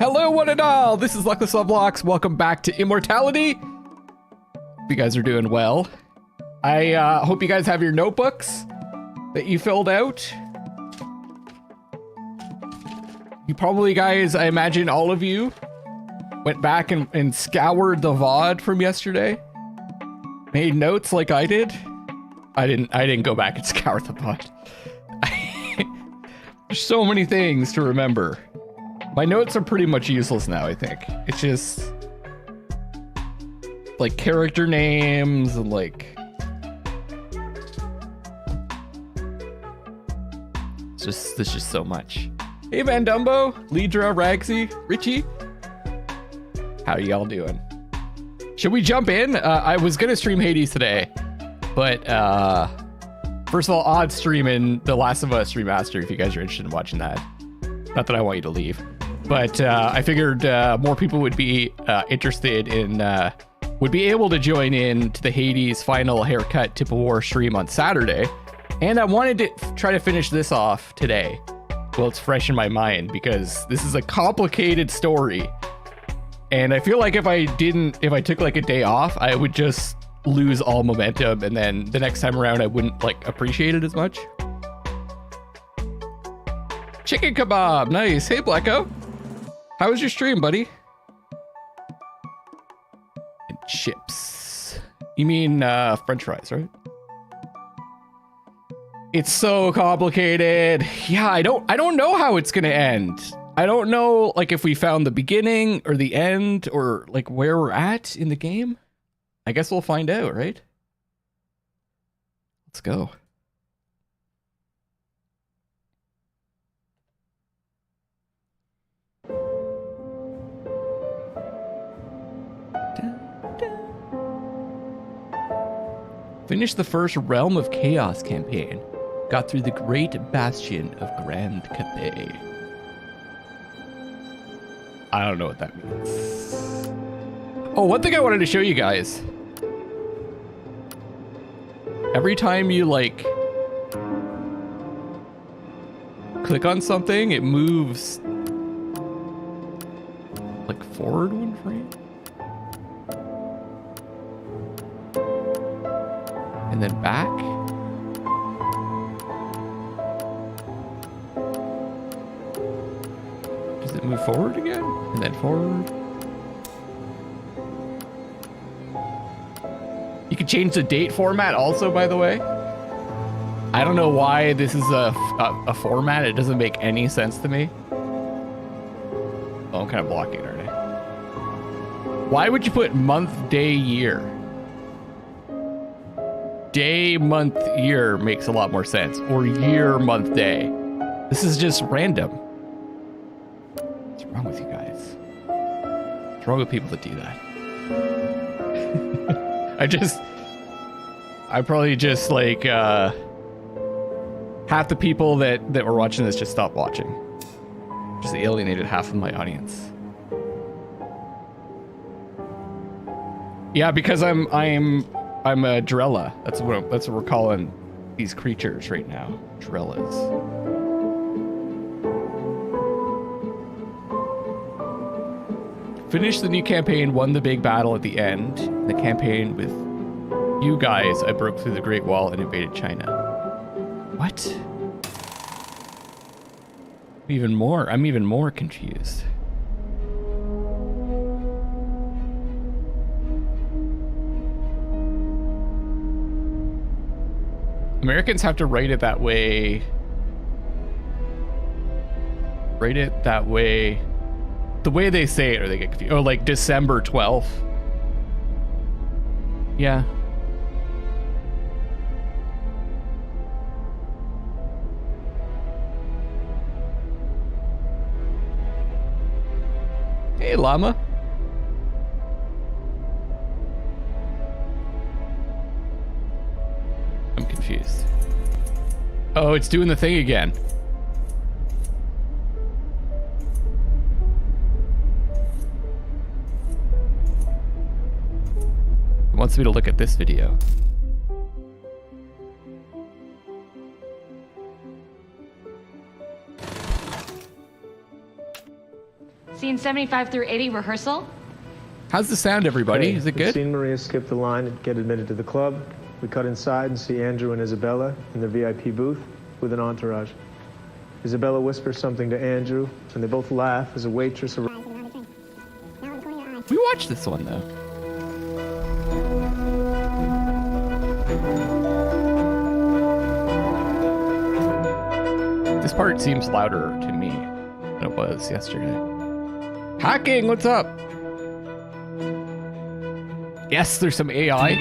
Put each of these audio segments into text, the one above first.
Hello, one and all. This is Luckless LoveLocks. Welcome back to Immortality. Hope you guys are doing well. I hope you guys have your notebooks that you filled out. You probably, guys, I imagine all of you went back and scoured the VOD from yesterday. Made notes like I did. I didn't go back and scour the VOD. There's so many things to remember. My notes are pretty much useless now, I think. It's just like character names and like there's just so much. Hey Van Dumbo, Lidra, Ragsy, Richie. How are y'all doing? Should we jump in? I was gonna stream Hades today, but first of all, odd streaming The Last of Us remaster if you guys are interested in watching that. Not that I want you to leave. But I figured more people would be interested in, would be able to join in to the Hades final haircut tip of war stream on Saturday. And I wanted to try to finish this off today. Well, it's fresh in my mind because this is a complicated story. And I feel like if I took like a day off, I would just lose all momentum. And then the next time around, I wouldn't like appreciate it as much. Chicken kebab, nice. Hey, Blacko. How was your stream, buddy? And chips. You mean French fries, right? It's so complicated. Yeah, I don't know how it's gonna end. I don't know like if we found the beginning or the end or like where we're at in the game. I guess we'll find out, right? Let's go. Finished the first Realm of Chaos campaign. Got through the Great Bastion of Grand Capet. I don't know what that means. Oh, one thing I wanted to show you guys. Every time you like click on something, it moves like forward one frame. And then back. Does it move forward again? And then forward. You can change the date format also, by the way. I don't know why this is a format. It doesn't make any sense to me. Oh, I'm kind of blocking it, aren't I? Why would you put month, day, year? Day, month, year makes a lot more sense. Or year, month, day. This is just random. What's wrong with you guys? What's wrong with people that do that? I probably just like, half the people that were watching this just stopped watching. Just alienated half of my audience. Yeah, because I'm a Drella. That's what we're calling these creatures right now. Drellas. Finished the new campaign, won the big battle at the end. The campaign with you guys, I broke through the Great Wall and invaded China. What? I'm even more confused. Americans have to write it that way. Write it that way. The way they say it, or they get confused. Oh, like December 12th. Yeah. Hey, llama. I'm confused. Oh, it's doing the thing again. It wants me to look at this video. Seen 75 through 80 rehearsal. How's the sound, everybody? Okay, Is it we've good? seen Maria skip the line and get admitted to the club. We cut inside and see Andrew and Isabella in their VIP booth with an entourage. Isabella whispers something to Andrew, and they both laugh as a waitress arrives. We watched this one, though. This part seems louder to me than it was yesterday. Hacking, what's up? Yes, there's some AI.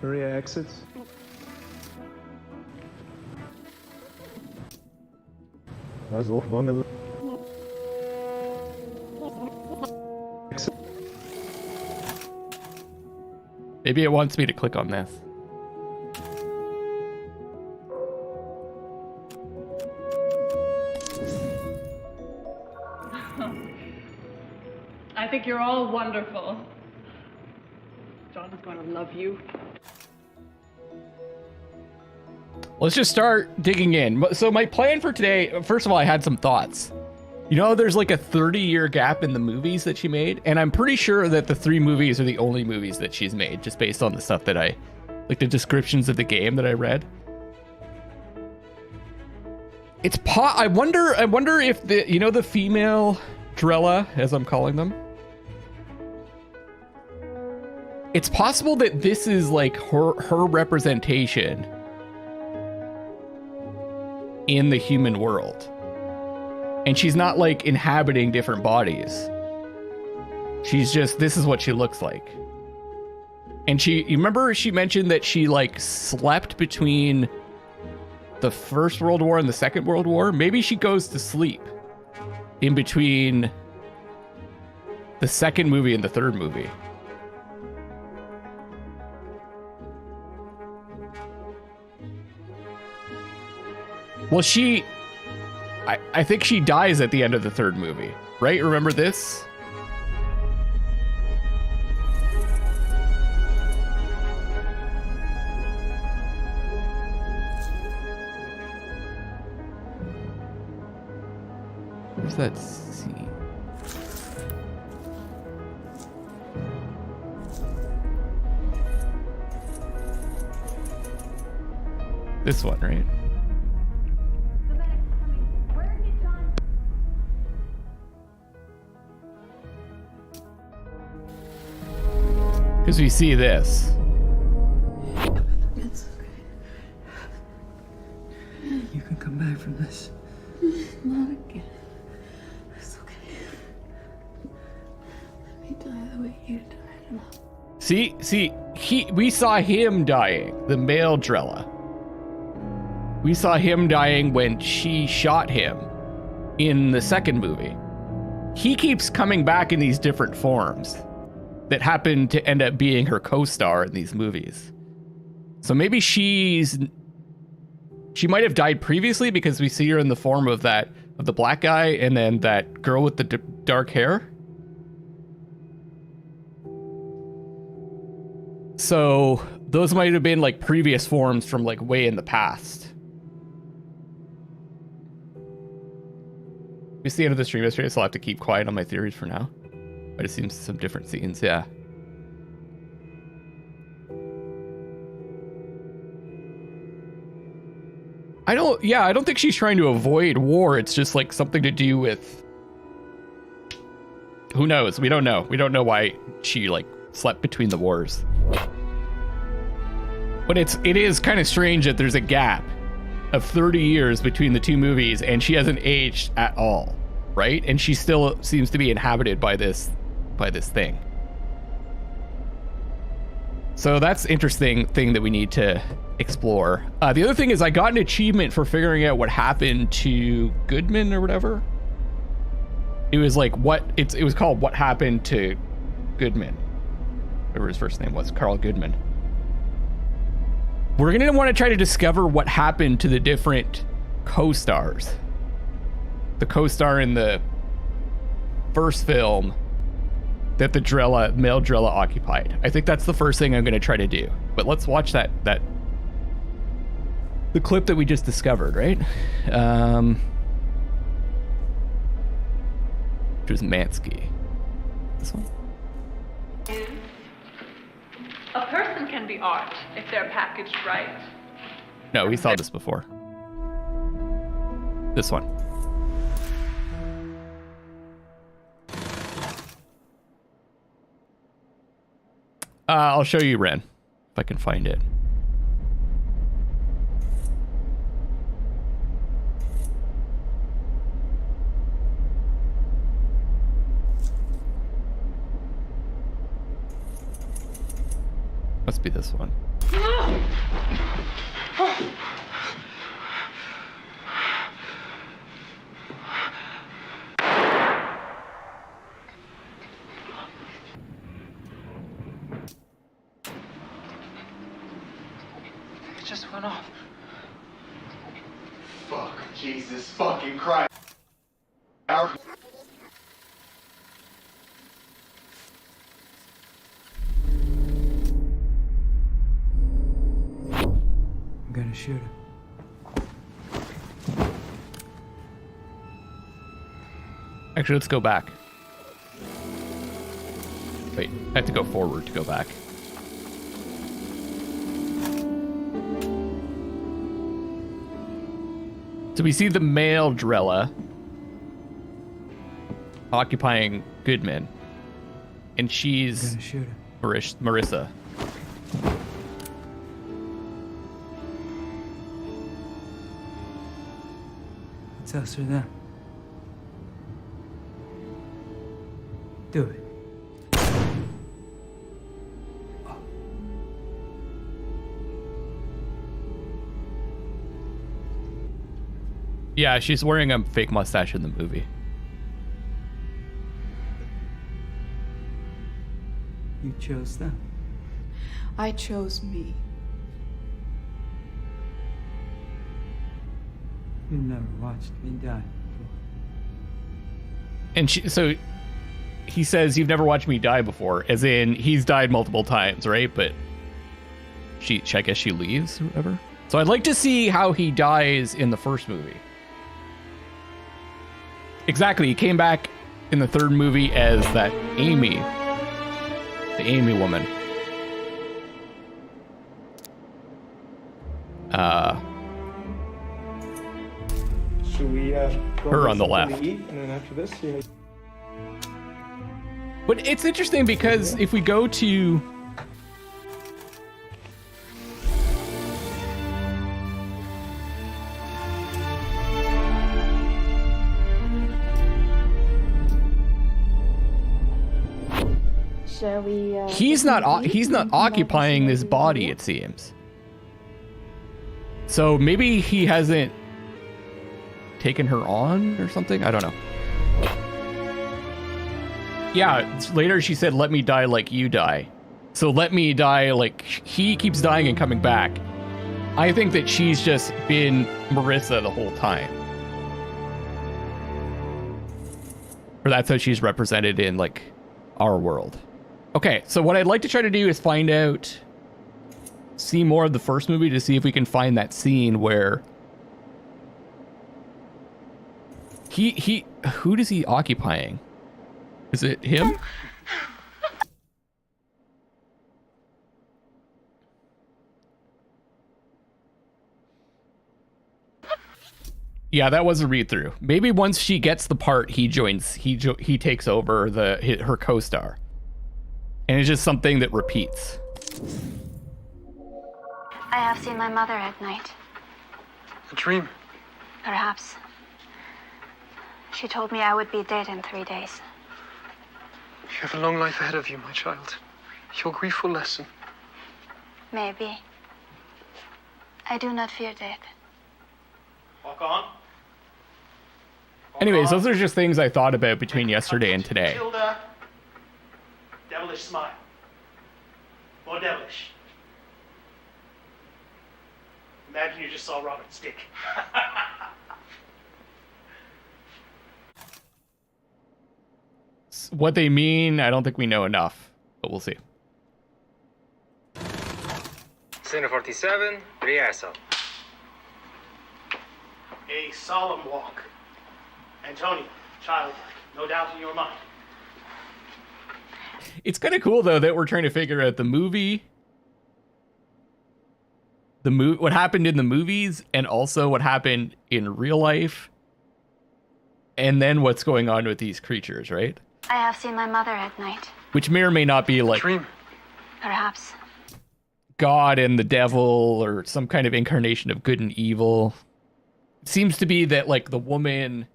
Maria exits. Maybe it wants me to click on this. I think you're all wonderful. John is going to love you. Let's just start digging in. So my plan for today, first of all, I had some thoughts. You know, there's like a 30-year gap in the movies that she made, and I'm pretty sure that the 3 movies are the only movies that she's made, just based on the stuff that like the descriptions of the game that I read. I wonder if the female Drella, as I'm calling them, it's possible that this is like her representation in the human world. And she's not like inhabiting different bodies. She's just, this is what she looks like. And you remember she mentioned that she like slept between the First World War and the Second World War? Maybe she goes to sleep in between the second movie and the third movie. Well, I think she dies at the end of the third movie, right? Remember this? Where's that scene? This one, right? Because we see this. It's okay. You can come back from this. Not again. It's okay. Let me die the way you died. We saw him dying, the male Drella. We saw him dying when she shot him in the second movie. He keeps coming back in these different forms that happen to end up being her co-star in these movies. So maybe she might have died previously because we see her in the form of the black guy and then that girl with the dark hair. So those might have been like previous forms from like way in the past. It's the end of the stream yesterday, so I'll have to keep quiet on my theories for now. But it seems some different scenes, yeah. I don't think she's trying to avoid war. It's just like something to do with, who knows? We don't know. We don't know why she like slept between the wars. But it is kind of strange that there's a gap of 30 years between the two movies and she hasn't aged at all, right? And she still seems to be inhabited by this thing. So that's interesting thing that we need to explore. The other thing is I got an achievement for figuring out what happened to Goodman or whatever. It was like it was called What Happened to Goodman. Whatever his first name was, Carl Goodman. We're going to want to try to discover what happened to the different co-stars. The co-star in the first film that the male Drella occupied. I think that's the first thing I'm going to try to do. But let's watch the clip that we just discovered, right? Which was Mansky. This one? A person can be art if they're packaged right. No, we saw this before. This one. I'll show you Ren, if I can find it. Must be this one. It just went off. Fuck, Jesus fucking Christ. I'm gonna shoot him. Actually, let's go back. Wait, I have to go forward to go back. So we see the male Drella occupying Goodman, and she's Gonna shoot him. Marissa. It's us or them. Do it. Yeah, she's wearing a fake mustache in the movie. You chose them. I chose me. You've never watched me die before. And so he says, "You've never watched me die before," as in he's died multiple times, right? But I guess she leaves or whatever. So I'd like to see how he dies in the first movie. Exactly, he came back in the third movie as that Amy, the Amy woman. Should we go Her get on the something left. to eat, and then after this, see how... But it's interesting because if we go to Shall we, he's not occupying this body, it seems. So maybe he hasn't taken her on or something. I don't know. Yeah, later she said, "Let me die like you die." So let me die like he keeps dying and coming back. I think that she's just been Marissa the whole time. Or that's how she's represented in like our world. Okay, so what I'd like to try to do is see more of the first movie to see if we can find that scene where who is he occupying? Is it him? Yeah, that was a read through. Maybe once she gets the part, he takes over her co-star. And it's just something that repeats. I have seen my mother at night. A dream. Perhaps. She told me I would be dead in 3 days. You have a long life ahead of you, my child. Your grief will lessen. Maybe. I do not fear death. Walk on. Anyways, those are just things I thought about between yesterday and today. Matilda. Devilish smile. More devilish. Imagine you just saw Robert's dick. what they mean, I don't think we know enough, but we'll see. Scene 47, rehearsal. A solemn walk. Antonia, childlike, no doubt in your mind. It's kind of cool, though, that we're trying to figure out the movie, what happened in the movies, and also what happened in real life, and then what's going on with these creatures, right? I have seen my mother at night. Which may or may not be like Dream. Perhaps. God and the devil, or some kind of incarnation of good and evil. It seems to be that like the woman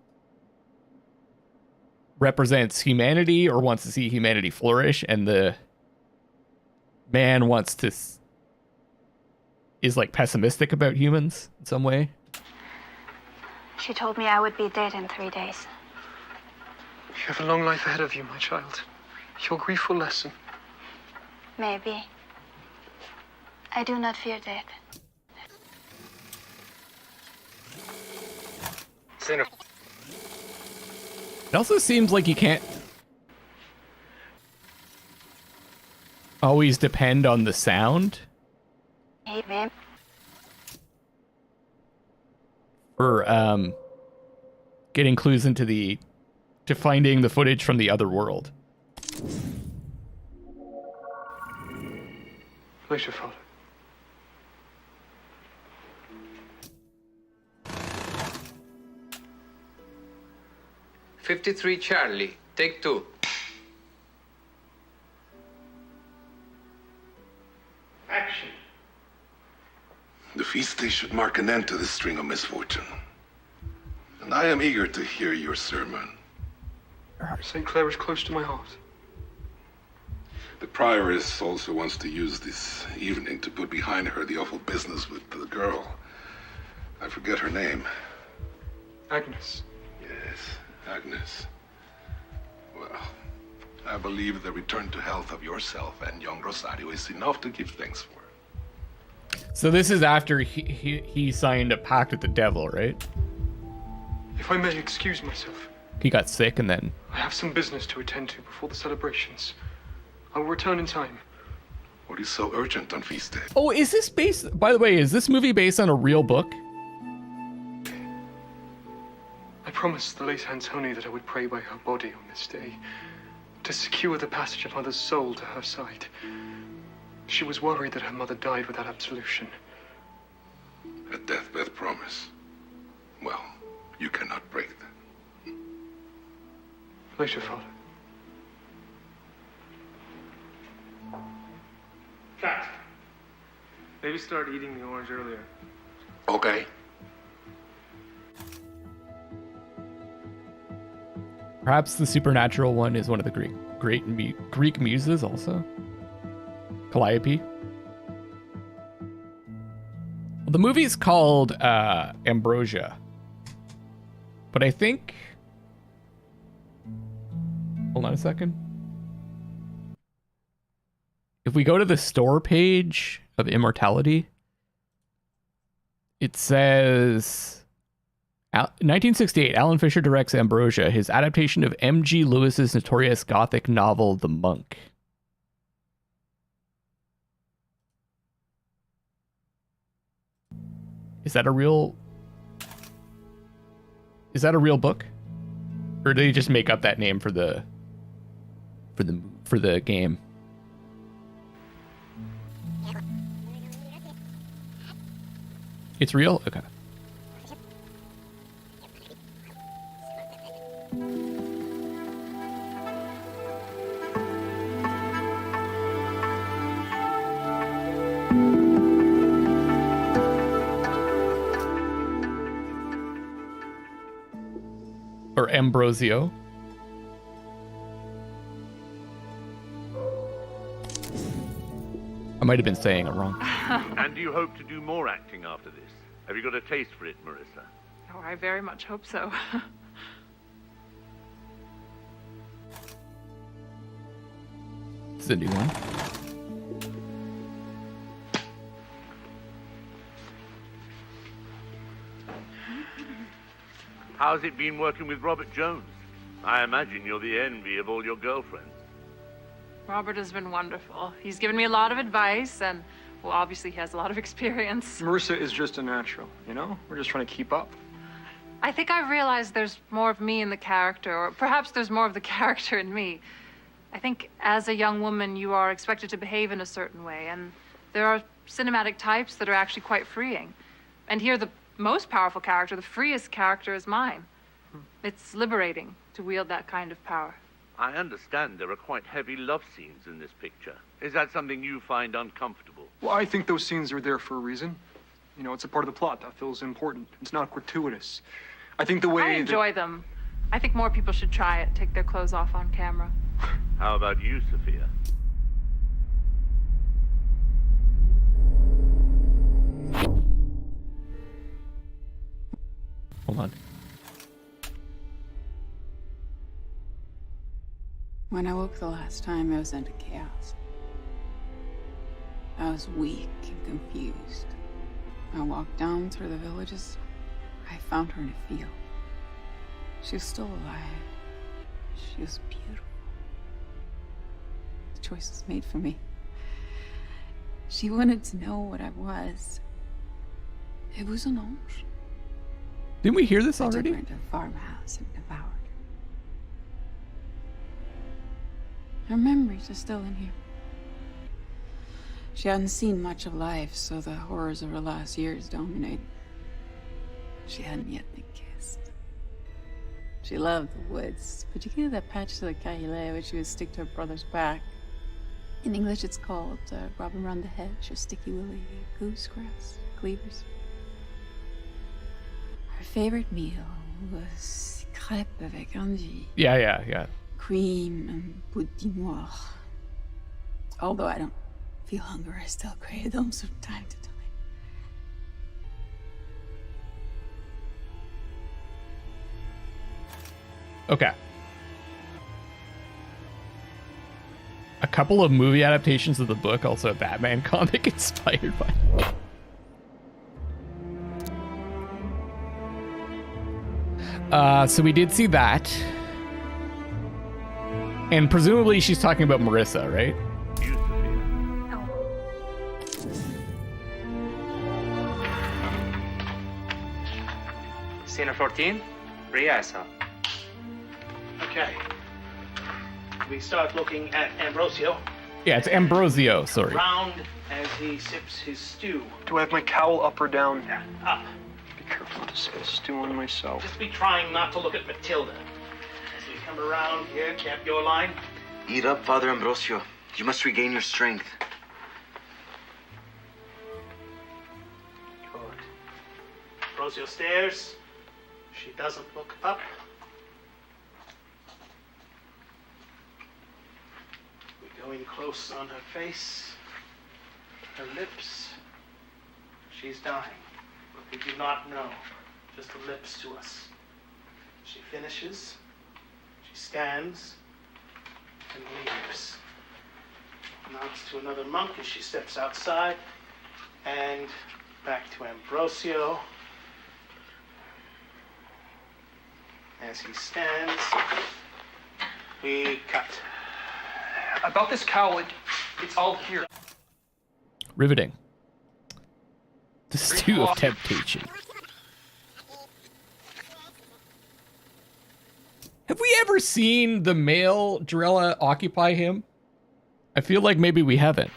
represents humanity or wants to see humanity flourish, and the man is like pessimistic about humans in some way. She told me I would be dead in 3 days. You have a long life ahead of you, my child. Your grief will lessen. Maybe. I do not fear death. Scene of... It also seems like you can't always depend on the sound Hey, man. for getting clues to finding the footage from the other world. Place your father. '53 Charlie, take 2. Action. The feast day should mark an end to this string of misfortune. And I am eager to hear your sermon. St. Clair is close to my heart. The prioress also wants to use this evening to put behind her the awful business with the girl. I forget her name. Agnes. Yes, Agnes. Well, I believe the return to health of yourself and young Rosario is enough to give thanks for. So this is after he signed a pact with the devil, right? If I may excuse myself, He got sick and then... I have some business to attend to before the celebrations. I will return in time. What is so urgent on feast day? Oh, is this based... By the way, is this movie based on a real book? I promised the late Antonia that I would pray by her body on this day to secure the passage of Mother's soul to her side. She was worried that her mother died without absolution. A deathbed promise. Well, you cannot break that. Later, Father. Cut. Maybe start eating the orange earlier. Okay. Perhaps the supernatural one is one of the Greek muses also. Calliope. Well, the movie's called Ambrosia. But I think... Hold on a second. If we go to the store page of Immortality, it says... 1968, Alan Fisher directs Ambrosia, his adaptation of M.G. Lewis's notorious Gothic novel, The Monk. Is that a real book? Or do they just make up that name for the game? It's real? Okay. Or Ambrosio. I might have been saying it wrong. And do you hope to do more acting after this? Have you got a taste for it, Marissa? Oh, I very much hope so. This is a new one. How's it been working with Robert Jones? I imagine you're the envy of all your girlfriends. Robert has been wonderful. He's given me a lot of advice, and, well, obviously he has a lot of experience. Marissa is just a natural, you know? We're just trying to keep up. I think I've realized there's more of me in the character, or perhaps there's more of the character in me. I think as a young woman, you are expected to behave in a certain way, and there are cinematic types that are actually quite freeing. And here, the most powerful character, the freest character, is mine. It's liberating to wield that kind of power. I understand there are quite heavy love scenes in this picture. Is that something you find uncomfortable? Well, I think those scenes are there for a reason. You know, it's a part of the plot that feels important. It's not gratuitous. I think the way I enjoy them. I think more people should try it, take their clothes off on camera. How about you, Sophia? Hold on. When I woke the last time, I was into chaos. I was weak and confused. I walked down through the villages. I found her in a field. She was still alive. She was beautiful. The choice was made for me. She wanted to know what I was. It was an ange. Didn't we hear this already? I took her into a farmhouse and devoured her. Her memories are still in here. She hadn't seen much of life, so the horrors of her last years dominated. She hadn't yet been kissed. She loved the woods, particularly that patch to the Kaile, which she would stick to her brother's back. In English, it's called rub around the hedge, or sticky willy goosegrass, cleavers. Her favorite meal was crêpes avec anguille. Yeah. Cream and petit noir. Although I don't feel hunger, I still crave them from time to time. Okay. A couple of movie adaptations of the book, also a Batman comic inspired by. So we did see that. And presumably she's talking about Marissa, right? Scene 14, rehearsal. Okay. We start looking at Ambrosio. Yeah, it's Ambrosio, sorry. Round as he sips his stew. Do I have my cowl up or down? Yeah, up. Be careful to spit stew on myself. Just be trying not to look at Matilda. As we come around here, camp your line. Eat up, Father Ambrosio. You must regain your strength. Good. Ambrosio stares. She doesn't look up. We go in close on her face, her lips. She's dying, but we do not know. Just the lips to us. She finishes. She stands and leaves. Nods to another monk as she steps outside, and back to Ambrosio. As he stands, we cut. About this cowl, it's all here. Riveting. The stew of temptation. Have we ever seen the male Drella occupy him? I feel like maybe we haven't.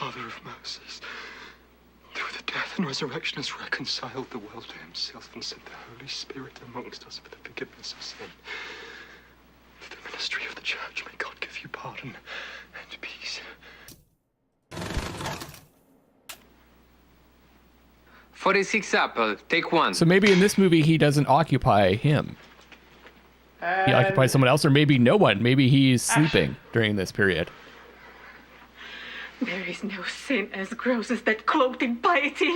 Father of mercies, through the death and resurrection has reconciled the world to himself and sent the Holy Spirit amongst us for the forgiveness of sin. For the ministry of the church, may God give you pardon and peace. 46 apple, take one. So maybe in this movie he doesn't occupy him. He occupies someone else, or maybe no one. Maybe he's sleeping during this period. There is no sin as gross as that cloaked impiety.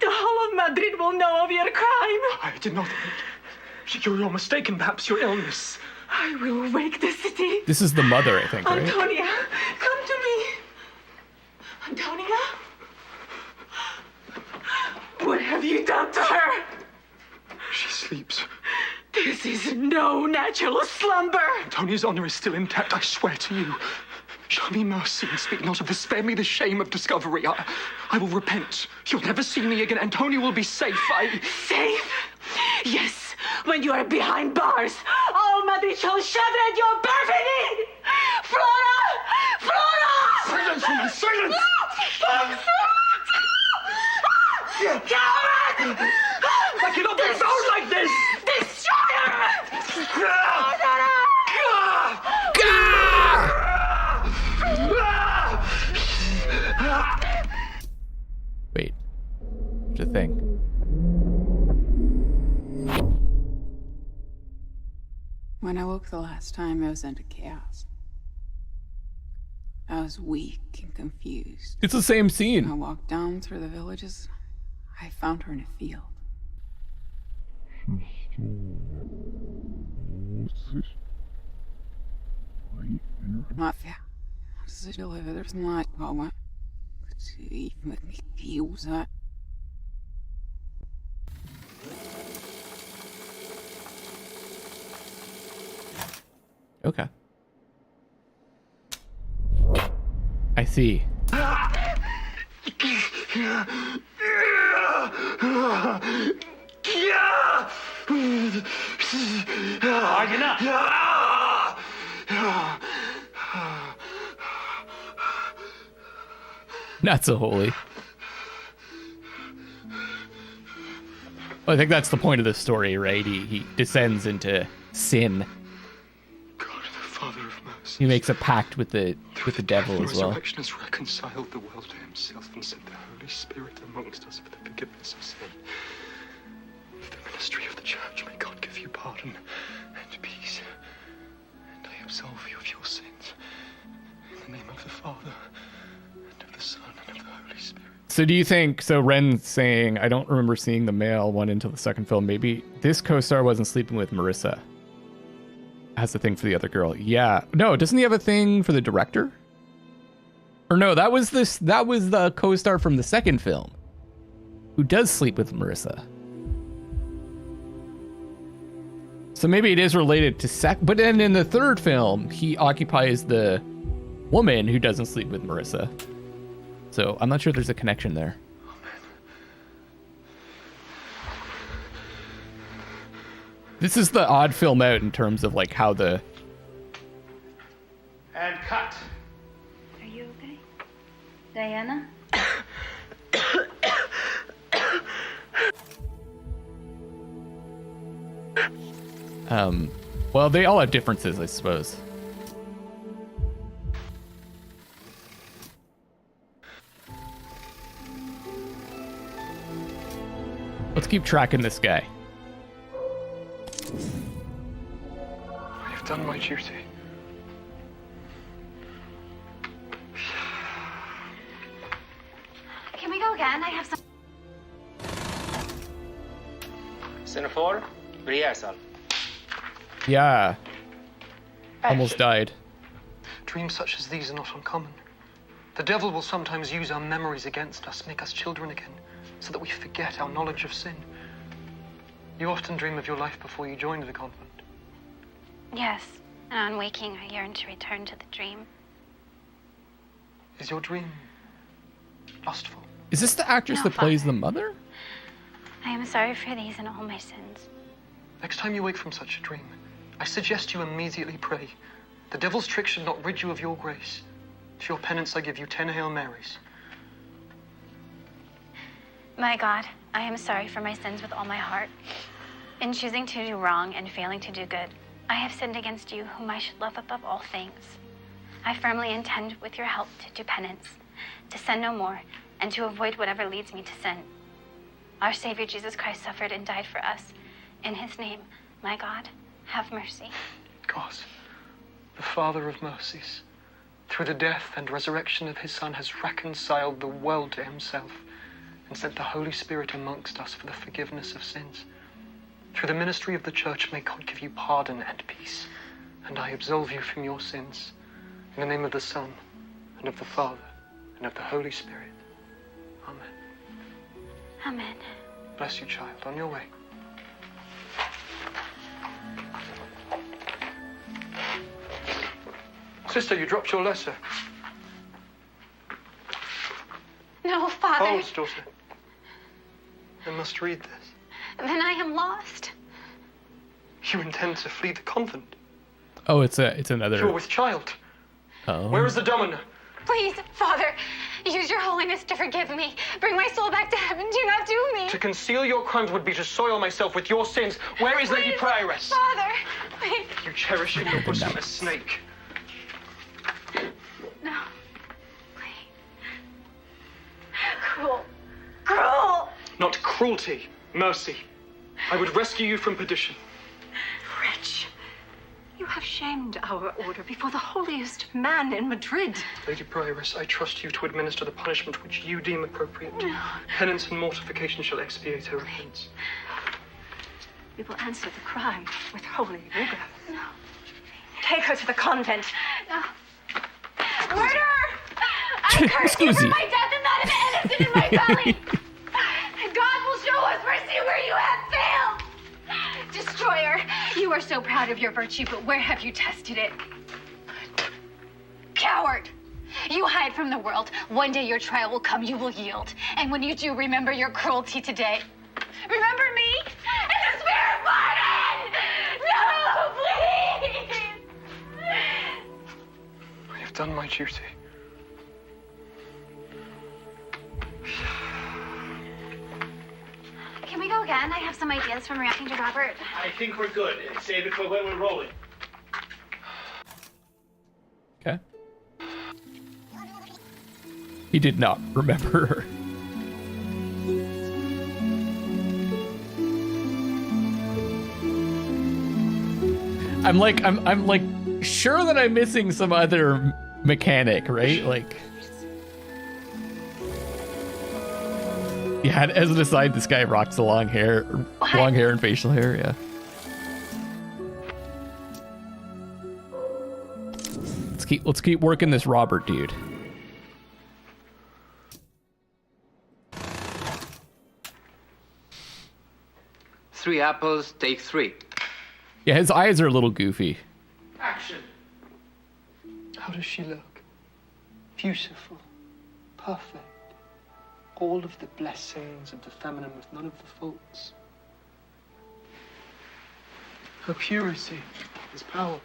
The whole of Madrid will know of your crime. I did not. You're mistaken. Perhaps your illness. I will wake the city. This is the mother, I think, right? Antonia, come to me. Antonia? What have you done to her? She sleeps. This is no natural slumber. Antonia's honor is still intact, I swear to you. Show me mercy and speak not of this. Spare me the shame of discovery. I will repent. You'll never see me again. Antonia will be safe. Safe? Yes, when you are behind bars. All Madrid shall shudder at your perfidy! Flora! Flora! Silence, woman, silence! Coward! I cannot be bound like this! Destroyer! Wait. There's a thing. When I woke the last time, I was into chaos. I was weak and confused. It's the same scene. I walked down through the villages. I found her in a field. Not fair. There's not one. Okay. I see. Not so holy. I think that's the point of the story, right? He descends into sin. God, the Father of mercy. He makes a pact with the devil as well. Resurrection has reconciled the world to himself and sent the Holy Spirit amongst us for the forgiveness of sin. For the ministry of the church, may God give you pardon and peace. And I absolve you of your sins. In the name of the Father, and of the Son, and of the Holy Spirit. So do you think, so Ren's saying, I don't remember seeing the male one until the second film, maybe this co-star wasn't sleeping with Marissa. Has the thing for the other girl. Yeah. No, doesn't he have a thing for the director? Or no, that was the co-star from the second film who does sleep with Marissa. So maybe it is related to but then in the third film, he occupies the woman who doesn't sleep with Marissa. So I'm not sure there's a connection there. This is the odd film out in terms of like how the... And cut. Are you okay? Diana? Well, they all have differences, I suppose. Let's keep tracking this guy. I have done my duty. Can we go again? I have some... Scene 4, rehearsal. Yeah. Almost died. Dreams such as these are not uncommon. The devil will sometimes use our memories against us, make us children again, so that we forget our knowledge of sin. You often dream of your life before you joined the convent. Yes, and on waking, I yearn to return to the dream. Is your dream lustful? Is this the actress No, that plays Father. the mother? I am sorry for these and all my sins. Next time you wake from such a dream, I suggest you immediately pray. The devil's trick should not rid you of your grace. For your penance, I give you 10 Hail Marys. My God, I am sorry for my sins with all my heart. In choosing to do wrong and failing to do good, I have sinned against you, whom I should love above all things. I firmly intend, with your help, to do penance, to sin no more, and to avoid whatever leads me to sin. Our Savior Jesus Christ suffered and died for us. In his name, my God, have mercy. God, the Father of mercies, through the death and resurrection of his Son, has reconciled the world to himself and sent the Holy Spirit amongst us for the forgiveness of sins. Through the ministry of the Church, may God give you pardon and peace, and I absolve you from your sins. In the name of the Son, and of the Father, and of the Holy Spirit. Amen. Amen. Bless you, child. On your way. Sister, you dropped your letter. No, Father. Hold, daughter. I must read this. Then I am lost. You intend to flee the convent? Oh, it's another. You're with child. Oh. Where is the domina? Please, Father, use your holiness to forgive me. Bring my soul back to heaven. Do not do me. To conceal your crimes would be to soil myself with your sins. Where is Lady Prioress? Father, please. You cherish in your bosom a snake. No. Please. Cruel. Cruel. Not cruelty, mercy. I would rescue you from perdition. Wretch, you have shamed our order before the holiest man in Madrid. Lady Prioress, I trust you to administer the punishment which you deem appropriate. No. Penance and mortification shall expiate her offense. We will answer the crime with holy rigor. No. Take her to the convent. No. Murderer! I curse you for my death and that of the innocent in my belly. God will show us mercy where you have failed. Destroyer, you are so proud of your virtue, but where have you tested it? Coward! You hide from the world. One day your trial will come, you will yield. And when you do, remember your cruelty today. Remember me and the spirit of pardon! No, please! I have done my duty. Can we go again? I have some ideas from reacting to Robert. I think we're good. Save it for when we're rolling. Okay. He did not remember her. I'm like sure that I'm missing some other mechanic, right? Like, yeah, as an aside, this guy rocks the long hair and facial hair, yeah. Let's keep working this Robert dude. Three apples, take 3. Yeah, his eyes are a little goofy. Action. How does she look? Beautiful. Perfect. All of the blessings of the feminine with none of the faults. Her purity is power.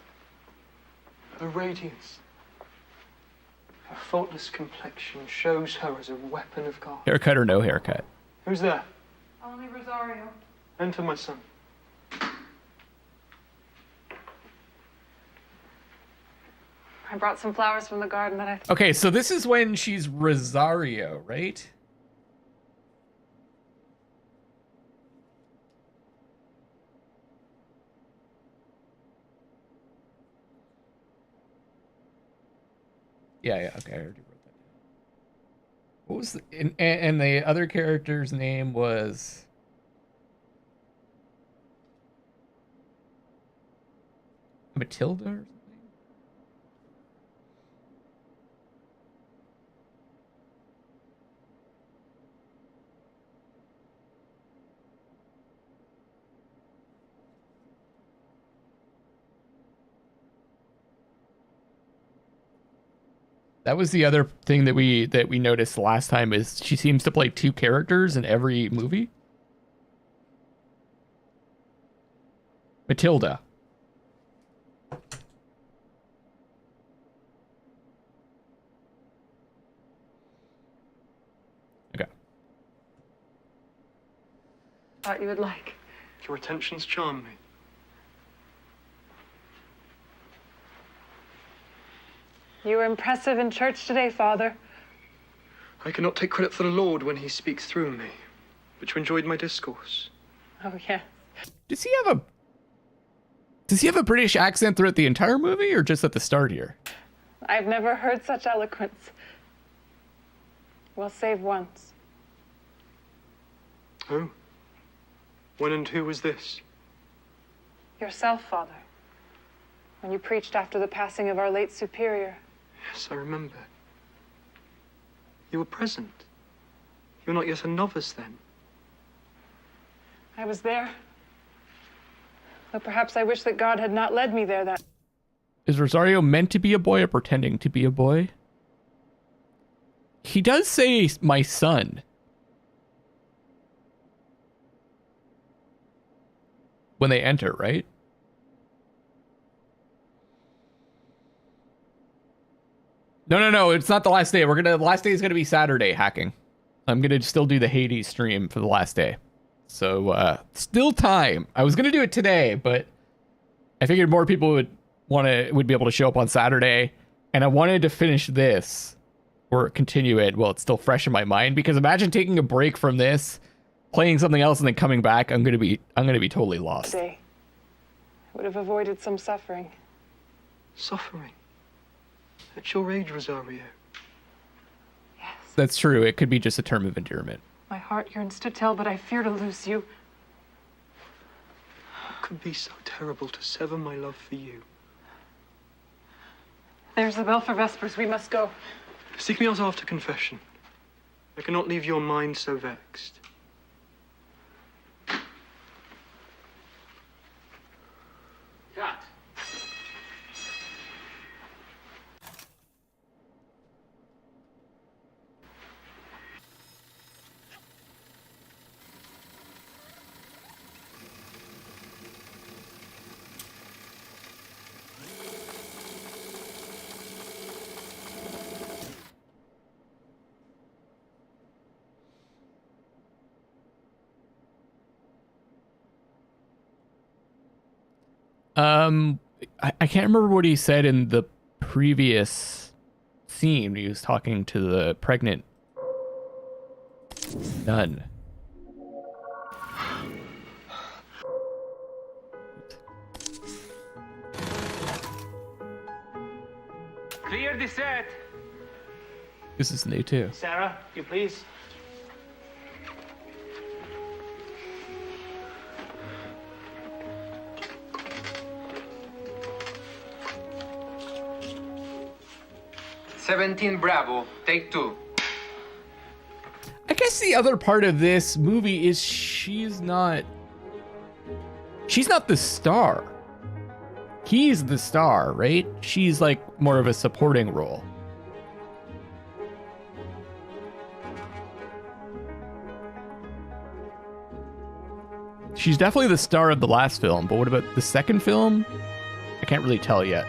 Her radiance. Her faultless complexion shows her as a weapon of God. Haircut or no haircut? Who's there? Only Rosario. Enter, my son. I brought some flowers from the garden that I... Okay, so this is when she's Rosario, right? Yeah, okay, I already wrote that down. What was and the other character's name was... Matilda or something? That was the other thing that we noticed last time is she seems to play 2 characters in every movie. Matilda. Okay. Thought you would like. Your attentions charm me. You were impressive in church today, Father. I cannot take credit for the Lord when he speaks through me, but you enjoyed my discourse. Oh, yeah. Does he have a British accent throughout the entire movie or just at the start here? I've never heard such eloquence. Well, save once. Oh? When and who was this? Yourself, Father. When you preached after the passing of our late superior. Yes, I remember. You were present. You were not yet a novice then. I was there. Though perhaps I wish that God had not led me there that... Is Rosario meant to be a boy or pretending to be a boy? He does say, my son. When they enter, right? No, it's not the last day. The last day is gonna be Saturday hacking. I'm gonna still do the Hades stream for the last day. So still time. I was gonna do it today, but I figured more people would be able to show up on Saturday, and I wanted to finish this or continue it while it's still fresh in my mind, because imagine taking a break from this, playing something else, and then coming back. I'm gonna be totally lost. Day. I would have avoided some suffering. Suffering? At your age, Rosario. Yes. That's true. It could be just a term of endearment. My heart yearns to tell, but I fear to lose you. What could be so terrible to sever my love for you? There's the bell for Vespers. We must go. Seek me out after confession. I cannot leave your mind so vexed. Cut. I can't remember what he said in the previous scene. He was talking to the pregnant nun. Clear the set. This is new too. Sarah, you please. "17 Bravo, take 2. I guess the other part of this movie is she's not the star. He's the star, right? She's like more of a supporting role. She's definitely the star of the last film, but what about the second film? I can't really tell yet.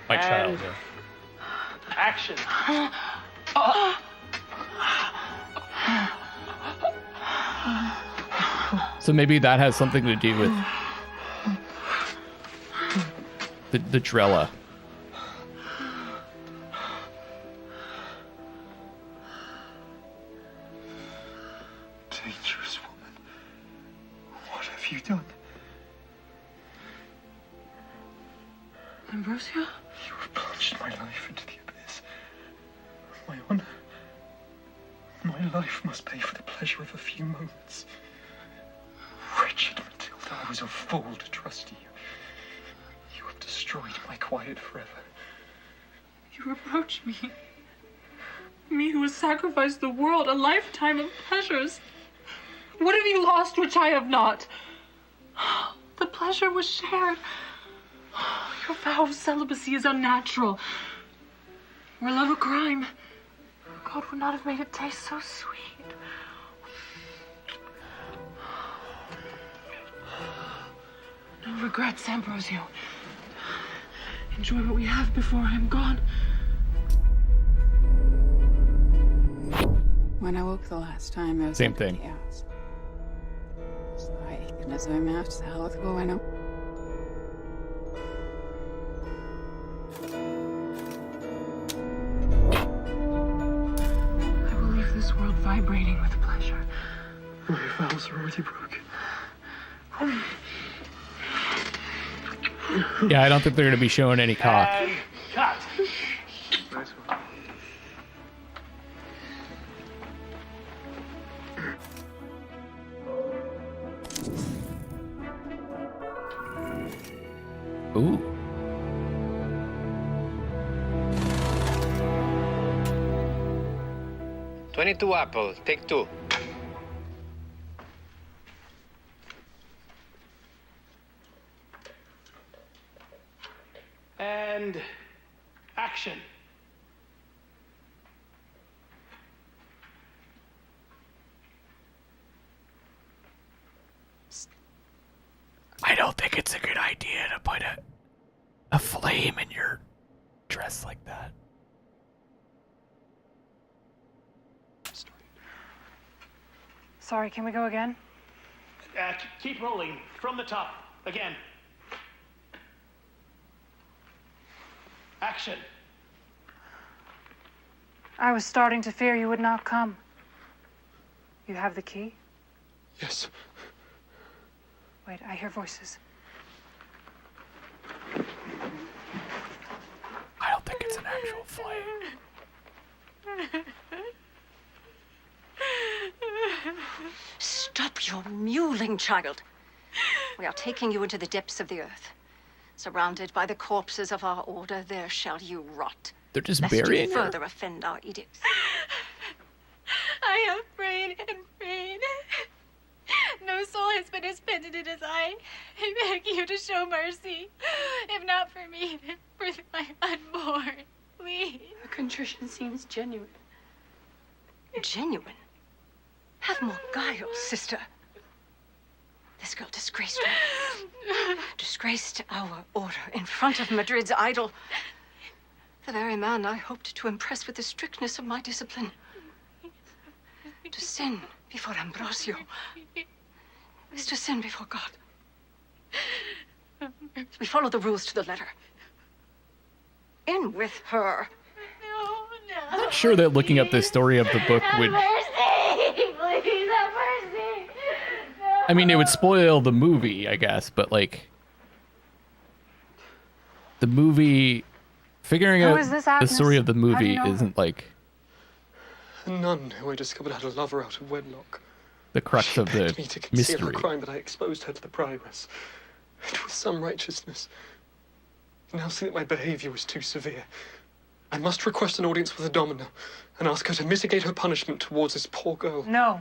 My child. Yeah. Action. So maybe that has something to do with the Drella. Dangerous woman. What have you done? Ambrosio? You have plunged my life into the abyss. My honor. My life must pay for the pleasure of a few moments. Wretched Matilda, I was a fool to trust you. You have destroyed my quiet forever. You reproach me. Me who has sacrificed the world, a lifetime of pleasures. What have you lost which I have not? The pleasure was shared. Your vow of celibacy is unnatural. Were love a crime, God would not have made it taste so sweet. No regrets, Ambrosio. Enjoy what we have before I am gone. When I woke the last time, I was Same thing. Chaos. Slide, as I mapped the hell with bueno. I will leave this world vibrating with pleasure. My vows are already broken. Yeah, I don't think they're going to be showing any cock. And Ooh. $22 apple. Take 2. And action. I don't think it's a good idea to put a flame in your dress like that. Sorry, can we go again? Keep rolling from the top. Again. Action. I was starting to fear you would not come. You have the key? Yes. Wait, I hear voices. I don't think it's an actual flame. Stop your mewling, child. We are taking you into the depths of the earth. Surrounded by the corpses of our order, there shall you rot. They're just lest burying you her? further offend our edicts. I have prayed and prayed. No soul has been as penitent as I. I beg you to show mercy. If not for me, then for my unborn. Please. Her contrition seems genuine. Genuine? Have more guile, sister. This girl disgraced me. Disgraced our order in front of Madrid's idol. The very man I hoped to impress with the strictness of my discipline. To sin before Ambrosio is to sin before God. We follow the rules to the letter. In with her. I'm not sure that looking up the story of the book would... Please have mercy. I mean, it would spoil the movie, I guess, but like... The movie... Figuring Who out is this, the Agnes? story of the How do you movie know her? isn't like A nun who I discovered had a lover out of wedlock. the crux of Begged the me to conceal her mystery. crime, but I exposed her to the prioress. And with some righteousness. I now see that my behavior was too severe. I must request an audience with the domina and ask her to mitigate her punishment towards this poor girl. No.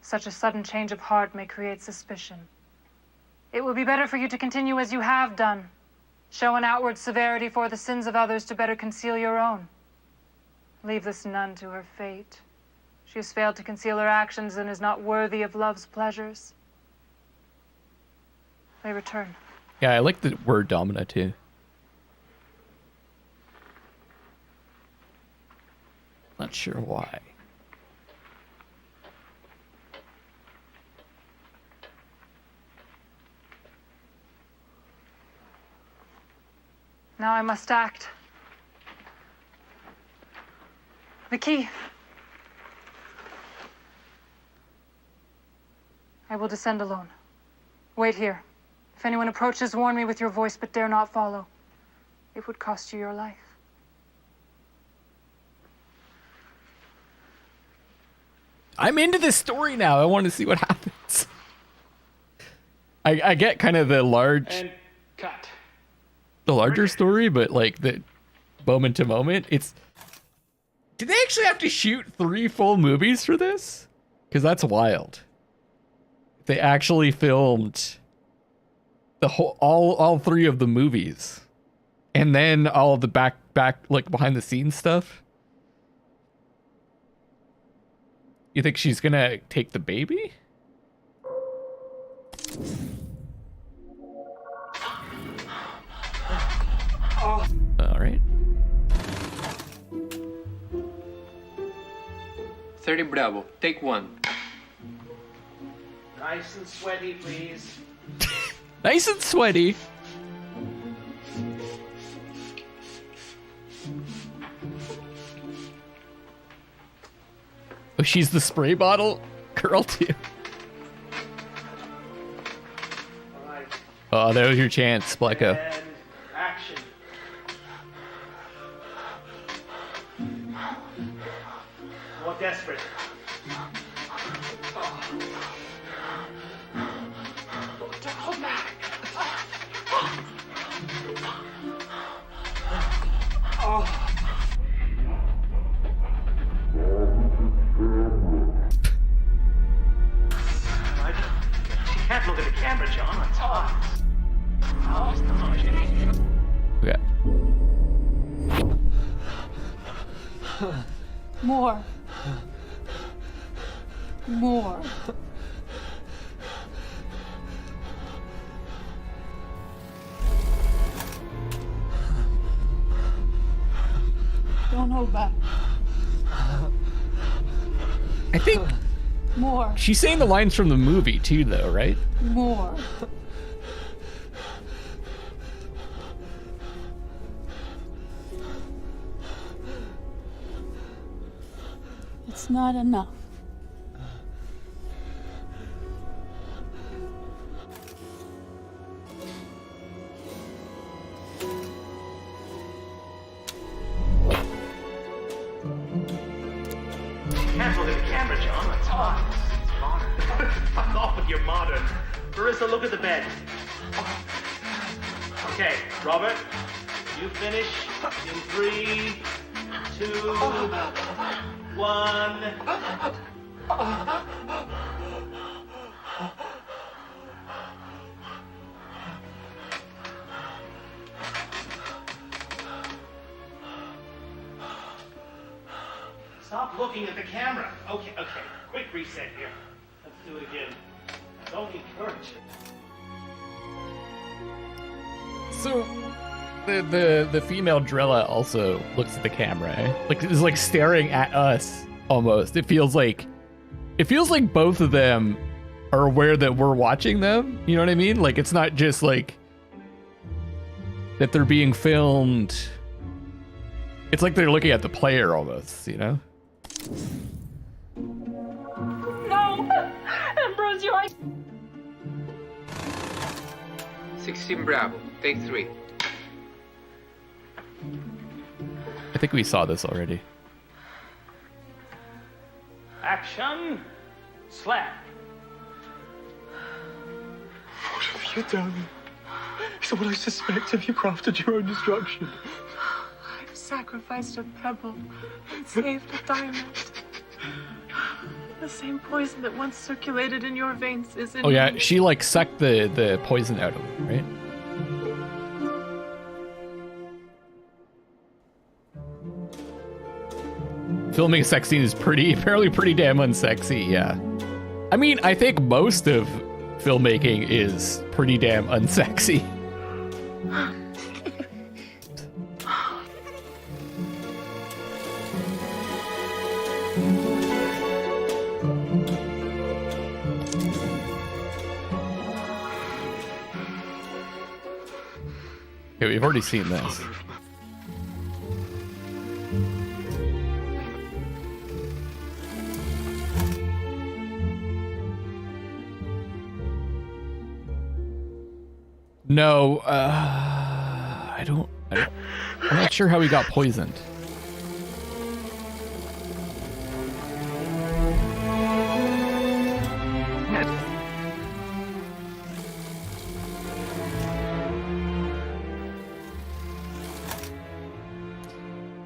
Such a sudden change of heart may create suspicion. It would be better for you to continue as you have done. Show an outward severity for the sins of others to better conceal your own. Leave this nun to her fate. She has failed to conceal her actions and is not worthy of love's pleasures. They return. Yeah, I like the word domina too. Not sure why. Now I must act. The key. I will descend alone. Wait here. If anyone approaches, warn me with your voice, but dare not follow. It would cost you your life. I'm into this story now. I want to see what happens. I get kind of the And cut. larger story, but like the moment to moment, it's... Did they actually have to shoot 3 full movies for this? Because that's wild. They actually filmed the whole all 3 of the movies, and then all of the back like behind the scenes stuff. You think she's gonna take the baby? All right. 30 Bravo. Take 1. Nice and sweaty, please. Nice and sweaty. Oh, she's the spray bottle girl too. All right. Oh, that was your chance, Blecko. And action. More desperate. Hold back. More. More. Don't hold back. I think More. she's saying the lines from the movie too, though, right? More. It's not enough. Careful with the camera, John. It's hot. It's modern. Fuck off with your modern. Marissa, look at the bed. Okay, Robert, you finish in 3, 2, 1. Stop looking at the camera. Okay. Quick reset here. Let's do it again. Don't encourage it. So the female Drilla also looks at the camera, eh? Like is like staring at us almost. It feels like both of them are aware that we're watching them. You know what I mean? Like it's not just like that they're being filmed. It's like they're looking at the player almost, you know? No! Ambrosio, 16 Bravo, take 3. I think we saw this already. Action. Slap. What have you done? Is what I suspect. Have you crafted your own destruction? I've sacrificed a pebble and saved a diamond. The same poison that once circulated in your veins is in Oh yeah, me. she like sucked the poison out of him, right? Filming a sex scene is apparently pretty damn unsexy, yeah. I mean, I think most of filmmaking is pretty damn unsexy. Okay, we've already seen this. No, I'm not sure how he got poisoned.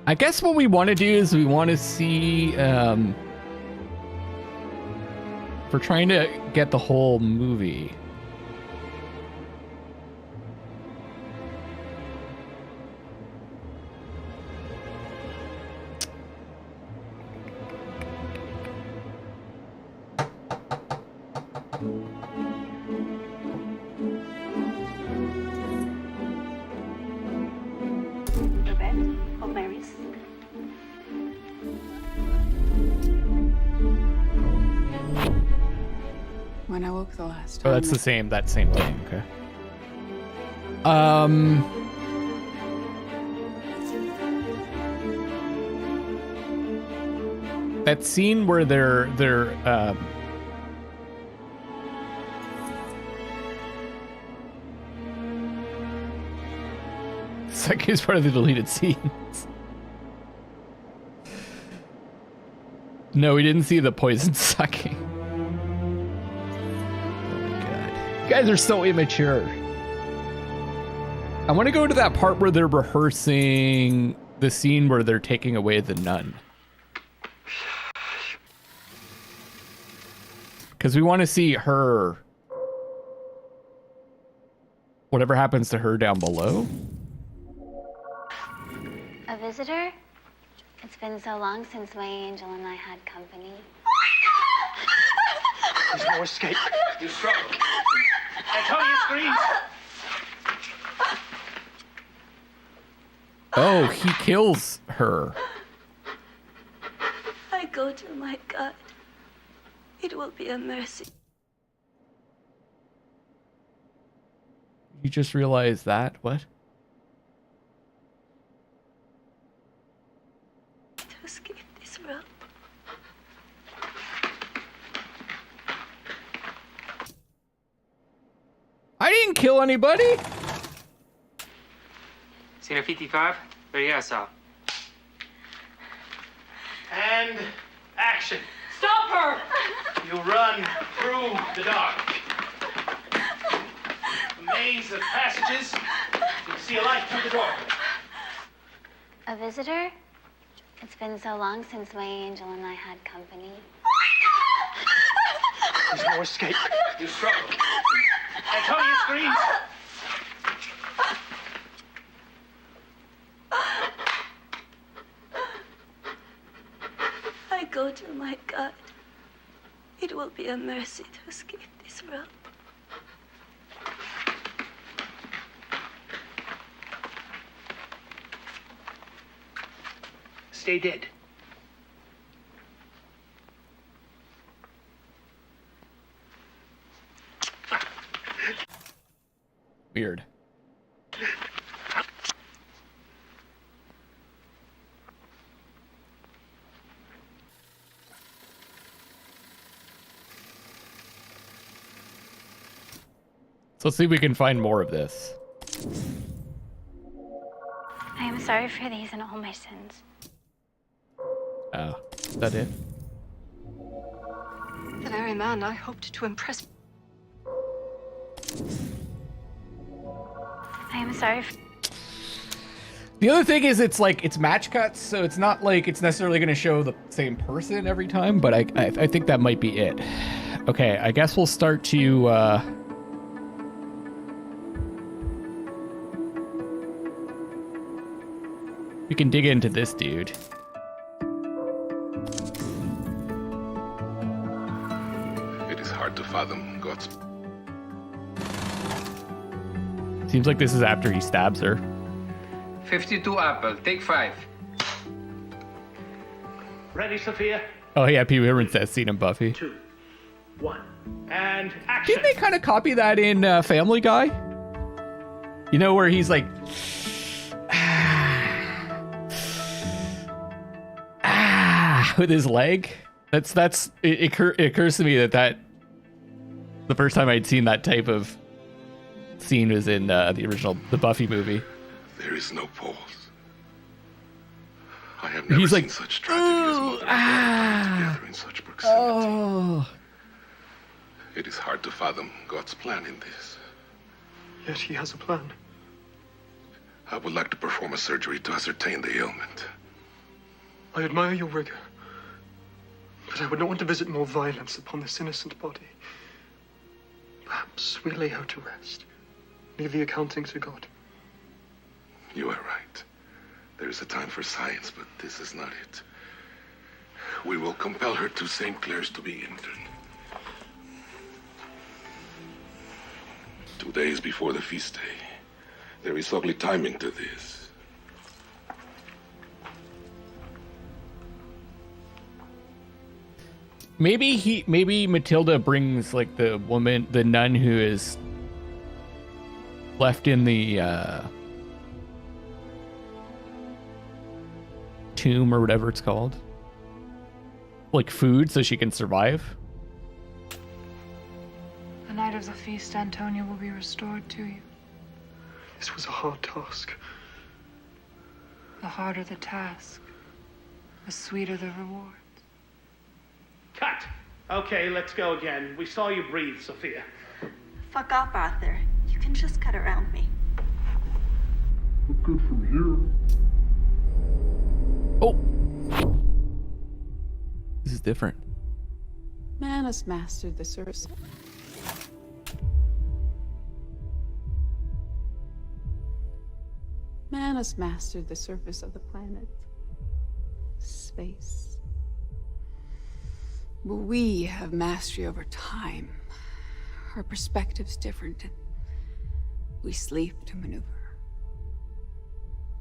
I guess what we want to do is we want to see, if we're trying to get the whole movie. When I woke the last time. Oh, that's that same thing, okay. That scene where they're it's like it's part of the deleted scenes. No, we didn't see the poison sucking. You guys are so immature. I want to go to that part where they're rehearsing the scene where they're taking away the nun. Because we want to see her. Whatever happens to her down below. A visitor? It's been so long since my angel and I had company. There's no escape. You struggle. Antonia screams. Oh, he kills her. I go to my God. It will be a mercy. You just realized that? What? To escape this realm. I didn't kill anybody. Scene 55, rehearsal. And action. Stop her! You run through the dark. A maze of passages. You can see a light through the door. A visitor? It's been so long since my angel and I had company. There's no escape. You struggle. Antonia screams. I go to my God. It will be a mercy to escape this realm. Stay dead. Weird. So let's see if we can find more of this. I am sorry for these and all my sins. Oh, is that it? The very man I hoped to impress. I am sorry for... The other thing is it's like it's match cuts, so it's not like it's necessarily going to show the same person every time, but I think that might be it. Okay, I guess we'll start to we can dig into this dude. It is hard to fathom God's... Seems like this is after he stabs her. 52 apple, take 5. Ready, Sophia? Oh yeah, Pee Wee Herman says seen in Buffy. 2, 1, and action. Didn't they kind of copy that in Family Guy? You know, where he's like, with his leg. It occurs to me that the first time I'd seen that type of scene was in the Buffy movie. There is no pause. I have never seen such tragedy as mother and daughter together in such proximity. Oh. It is hard to fathom God's plan in this. Yet he has a plan. I would like to perform a surgery to ascertain the ailment. I admire your rigor, but I would not want to visit more violence upon this innocent body. Perhaps we lay her to rest. Leave the accounting to God. You are right. There is a time for science, but this is not it. We will compel her to St. Clair's to be interned. 2 days before the feast day. There is ugly timing to this. Maybe Matilda brings like the nun who is left in the tomb or whatever it's called, like food so she can survive. The night of the feast, Antonia will be restored to you. This was a hard task. The harder the task, the sweeter the reward. Cut. Okay, let's go again. We saw you breathe, Sophia. Fuck off, Arthur. You can just cut around me. Good from here. Oh, this is different. Man has mastered the service. Man has mastered the surface of the planet. place. But we have mastery over time. Our perspective's different, and we sleep to maneuver.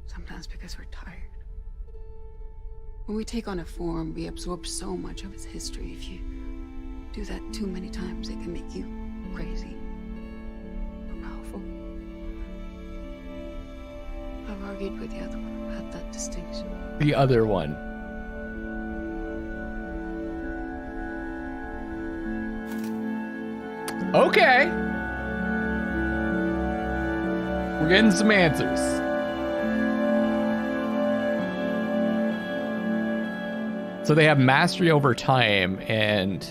Sometimes because we're tired. When we take on a form, we absorb so much of its history. If you do that too many times, it can make you crazy or powerful. I've argued with the other one about that distinction. The other one. Okay. We're getting some answers. So they have mastery over time, and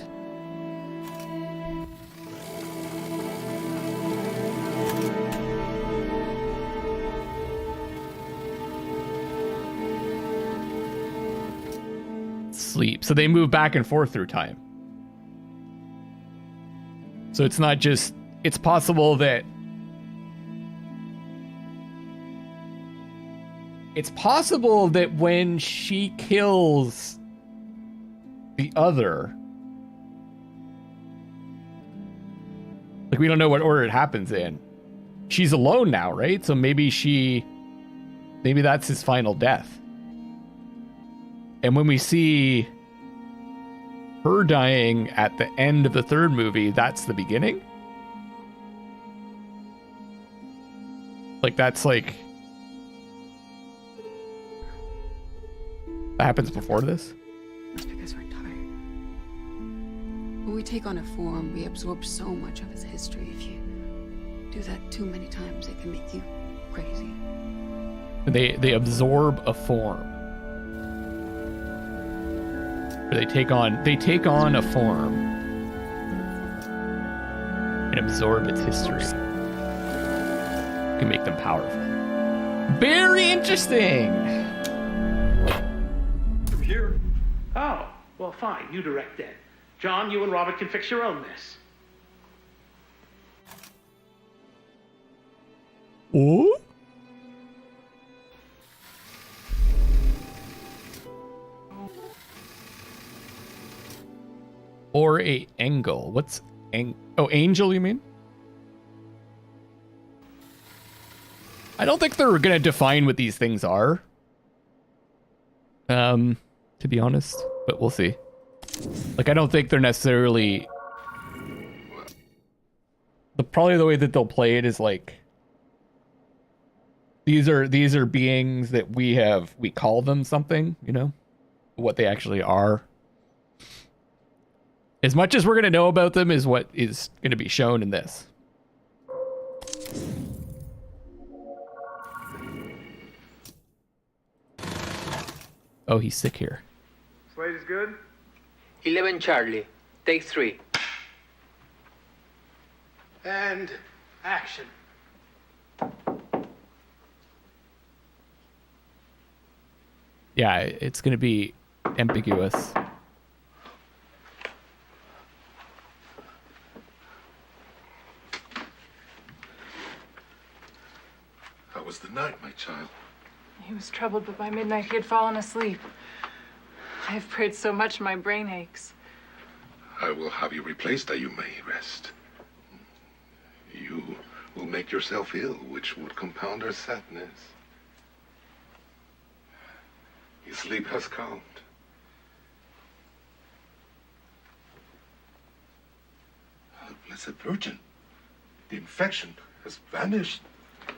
sleep. So they move back and forth through time. So it's not just, it's possible that when she kills the other, like, we don't know what order it happens in. She's alone now, right? So maybe that's his final death. And when we see her dying at the end of the third movie, that's the beginning? Like, that's like... that happens before this? That's because we're tired. When we take on a form, we absorb so much of its history. If you do that too many times, it can make you crazy. They absorb a form. Or they take on a form and absorb its history. Can make them powerful. Very interesting. From here. Oh, well, fine. You direct then. John, you and Robert can fix your own mess. Oh? Or a angle. What's angel, you mean? I don't think they're gonna define what these things are. To be honest, but we'll see. Like, I don't think they're necessarily... probably the way that they'll play it is like... These are beings that we call them something, you know? What they actually are. As much as we're going to know about them is what is going to be shown in this. Oh, he's sick here. Slate is good? 11 Charlie. Take 3. And action. Yeah, it's going to be ambiguous. How was the night, my child? He was troubled, but by midnight he had fallen asleep. I have prayed so much my brain aches. I will have you replaced that you may rest. You will make yourself ill, which would compound her sadness. His sleep has calmed. Oh, Blessed Virgin, the infection has vanished.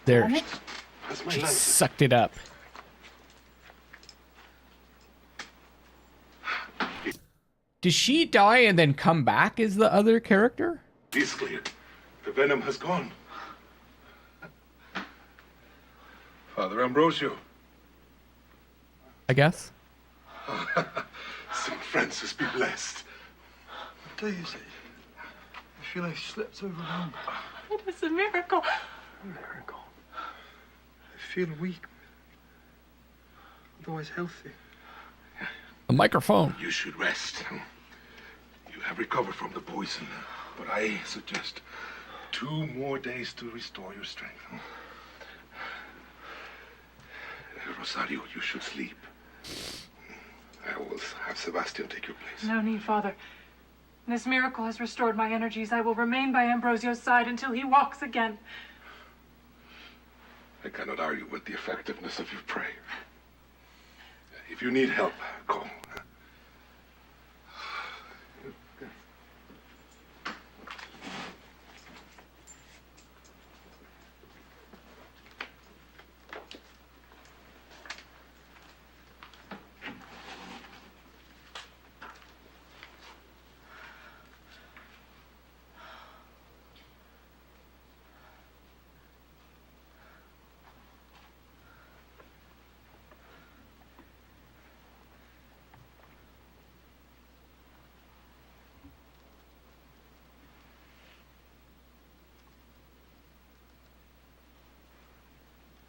There, Has my she life. sucked it up. Does she die and then come back as the other character? It's clear. The venom has gone. Father Ambrosio. I guess. St. Francis be blessed. Daisy, I feel I slept overnight. It is a miracle. A miracle. I feel weak, otherwise healthy. A microphone. You should rest. You have recovered from the poison, but I suggest 2 more days to restore your strength. Rosario, you should sleep. I will have Sebastian take your place. No need, Father. This miracle has restored my energies. I will remain by Ambrosio's side until he walks again. I cannot argue with the effectiveness of your prayer. If you need help, call.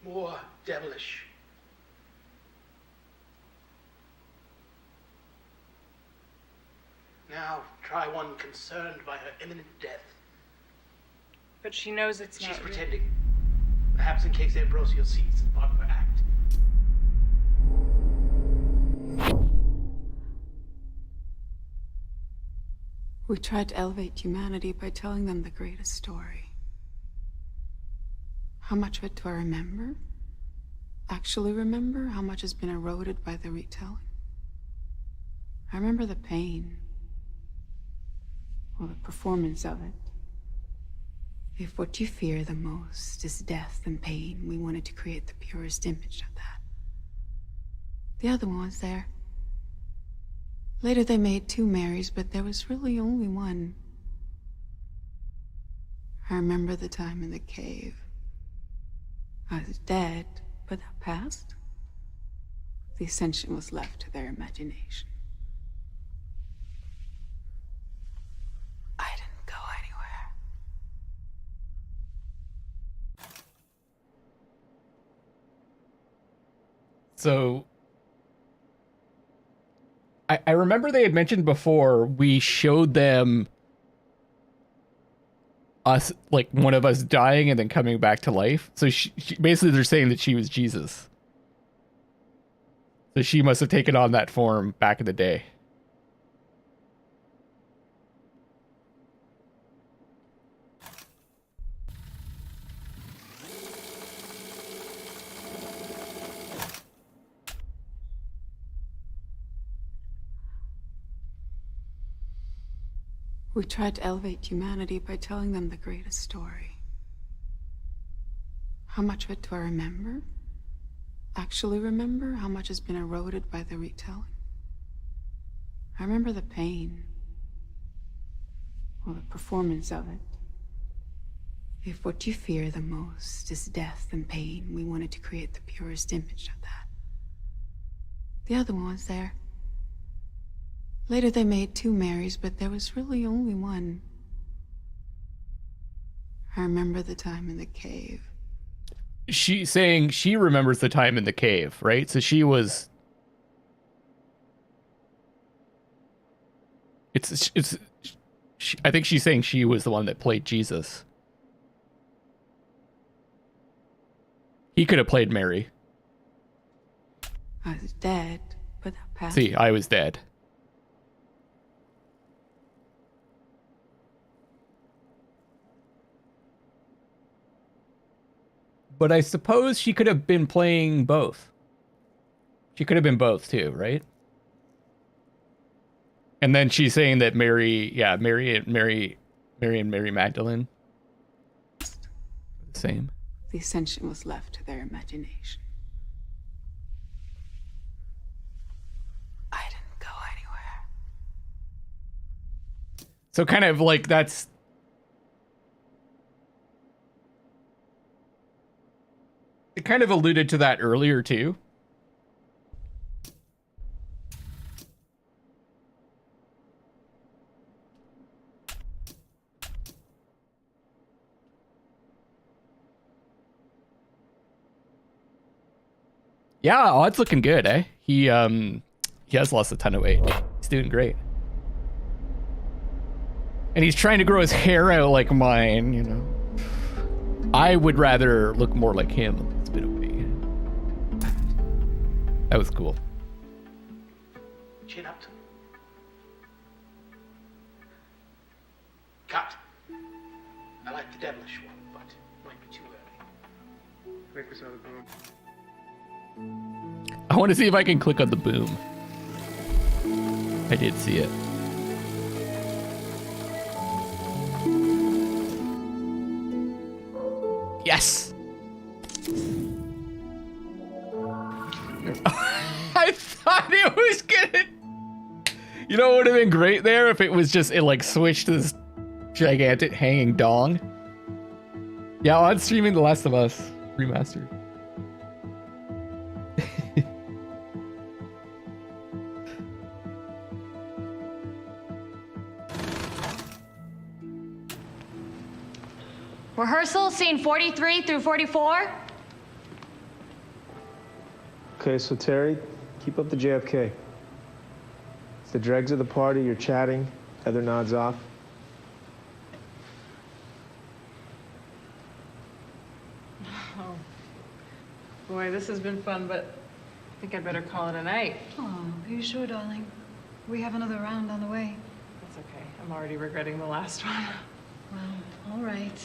More devilish. Now try one concerned by her imminent death. But she knows it's She's not real. pretending. Perhaps in case Ambrosio sees it's part of her act. We tried to elevate humanity by telling them the greatest story. How much of it do I remember? Actually remember? How much has been eroded by the retelling? I remember the pain. Or the performance of it. If what you fear the most is death and pain, we wanted to create the purest image of that. The other one was there. Later they made 2 Marys, but there was really only one. I remember the time in the cave. I was dead, but that passed. The ascension was left to their imagination. I didn't go anywhere. So I remember they had mentioned before we showed them us, like one of us dying and then coming back to life. So she basically they're saying that she was Jesus. So she must have taken on that form back in the day. We tried to elevate humanity by telling them the greatest story. How much of it do I remember? Actually remember? How much has been eroded by the retelling? I remember the pain. Or the performance of it. If what you fear the most is death and pain, we wanted to create the purest image of that. The other one was there. Later they made 2 Marys, but there was really only one. I remember the time in the cave. She's saying she remembers the time in the cave, right? So she was... I think she's saying she was the one that played Jesus. He could have played Mary. I was dead, but that passed. See, I was dead. But I suppose she could have been playing both. She could have been both too, right? And then she's saying that Mary and Mary Magdalene, the same. The ascension was left to their imagination. I didn't go anywhere. So kind of like that's... It kind of alluded to that earlier too. Yeah, Odd's looking good, eh? He has lost a ton of weight. He's doing great. And he's trying to grow his hair out like mine, you know. I would rather look more like him. It's been a way. That was cool. devilish one, but might be too early. I think we saw the boom. I want to see if I can click on the boom. I did see it. Yes! I thought it was gonna... You know what would have been great there if it was just, it like switched to this gigantic hanging dong. Yeah, on streaming The Last of Us remastered. Rehearsal, scene 43 through 44. Okay, so Terry, keep up the JFK. It's the dregs of the party, you're chatting, Heather nods off. Oh. Boy, this has been fun, but I think I'd better call it a night. Oh, are you sure, darling? We have another round on the way. That's okay. I'm already regretting the last one. Well, all right.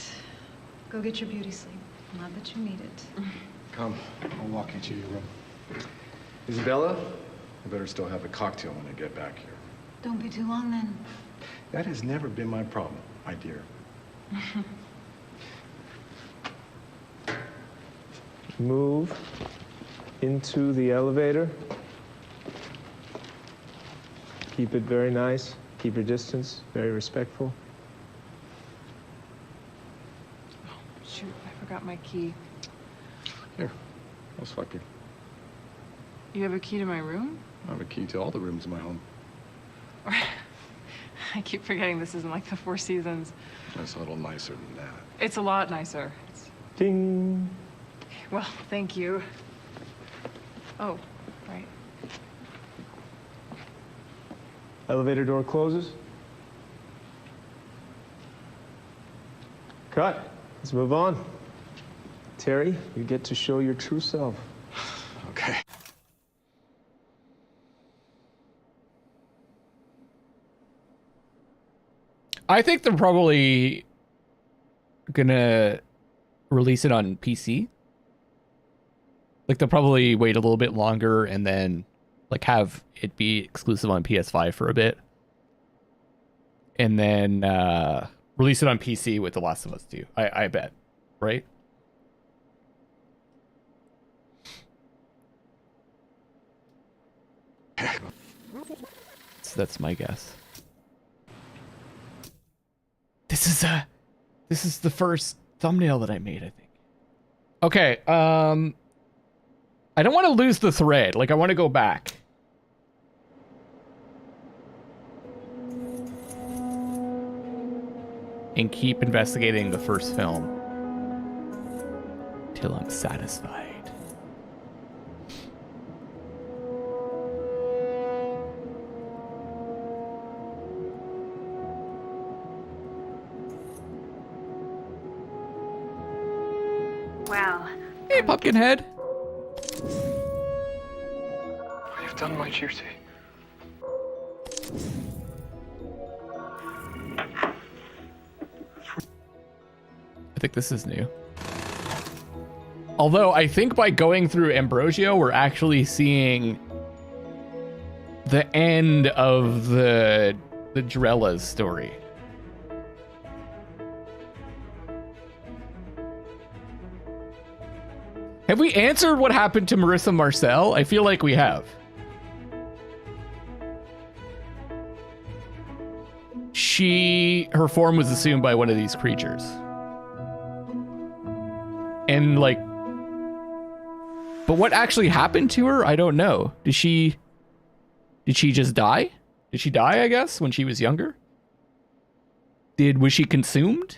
Go get your beauty sleep. Not that you need it. Come, I'll walk you to your room. Isabella, I better still have a cocktail when I get back here. Don't be too long then. That has never been my problem, my dear. Move into the elevator. Keep it very nice. Keep your distance, very respectful. Shoot, I forgot my key. Here, I'll swipe you. You have a key to my room? I have a key to all the rooms in my home. I keep forgetting this isn't like the Four Seasons. It's a little nicer than that. It's a lot nicer. Ding. Well, thank you. Oh, right. Elevator door closes. Cut. Let's move on. Terry, you get to show your true self. Okay. I think they're probably gonna release it on PC. Like they'll probably wait a little bit longer and then like have it be exclusive on PS5 for a bit. And then release it on PC with The Last of Us 2. I bet, right? So that's my guess. This is the first thumbnail that I made, I think. Okay, I don't want to lose the thread. Like, I want to go back. And keep investigating the first film. Till I'm satisfied. Well. Hey, Pumpkinhead. I have done my duty. I think this is new. Although I think by going through Ambrosio, we're actually seeing the end of the Drella's story. Have we answered what happened to Marissa Marcel? I feel like we have. Her form was assumed by one of these creatures. And like, but what actually happened to her? I don't know. Did she just die? Did she die, I guess, when she was younger? Was she consumed?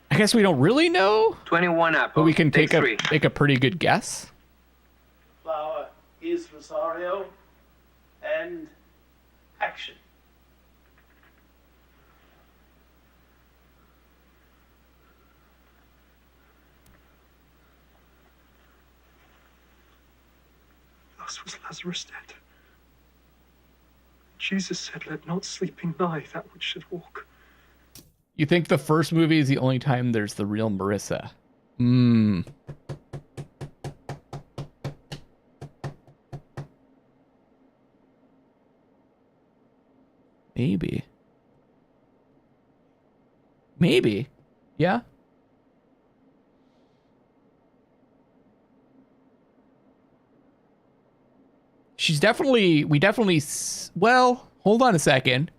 I guess we don't really know. 21 apple. But we can take three. a pretty good guess. Flower is Rosario. And action. Thus was Lazarus dead. Jesus said, let not sleeping lie that which should walk. You think the first movie is the only time there's the real Marissa? Maybe. Maybe. Yeah. She's definitely, well, hold on a second.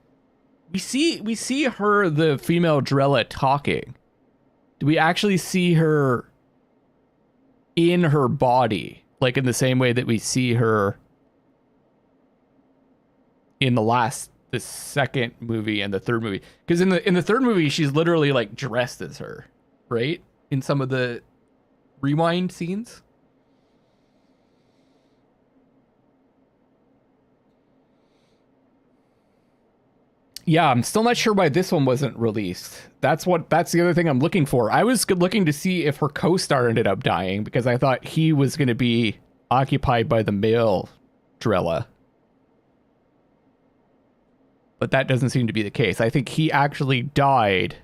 We see her, the female Drella, talking. Do we actually see her in her body? Like in the same way that we see her in the second movie and the third movie? Because in the third movie, she's literally like dressed as her, right? In some of the rewind scenes. Yeah, I'm still not sure why this one wasn't released. That's the other thing I'm looking for. I was looking to see if her co-star ended up dying because I thought he was going to be occupied by the male Drella. But that doesn't seem to be the case. I think he actually died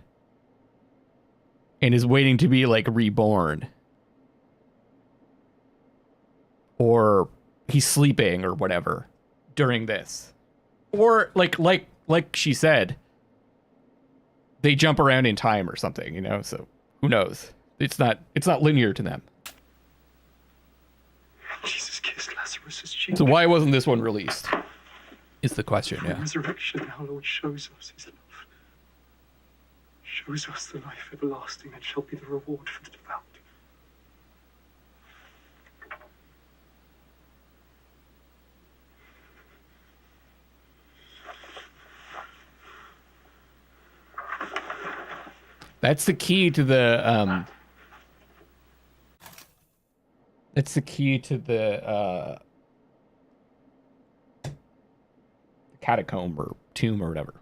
and is waiting to be like reborn. Or he's sleeping or whatever during this. Or like she said, they jump around in time or something, you know, so who knows? It's not linear to them. Jesus kissed Lazarus' cheek. So why wasn't this one released? Is the question, yeah. Resurrection, our Lord shows us his love. Shows us the life everlasting that shall be the reward for the devout. That's the key to the catacomb or tomb or whatever.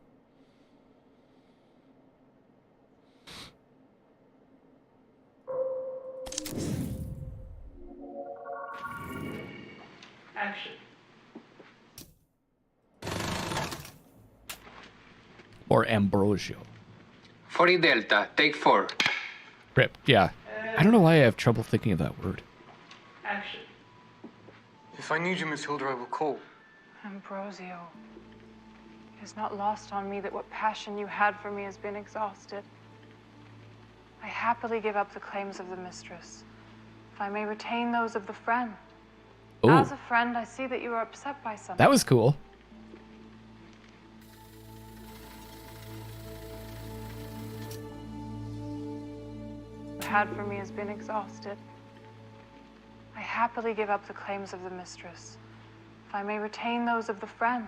Action. Or Ambrosio. 40 Delta, take 4. Crypt, yeah. I don't know why I have trouble thinking of that word. Action. If I need you, Miss Hilda, I will call. Ambrosio, it is not lost on me that what passion you had for me has been exhausted. I happily give up the claims of the mistress, if I may retain those of the friend. Ooh. As a friend, I see that you are upset by something. That was cool. Had for me has been exhausted. I happily give up the claims of the mistress, if I may retain those of the friend.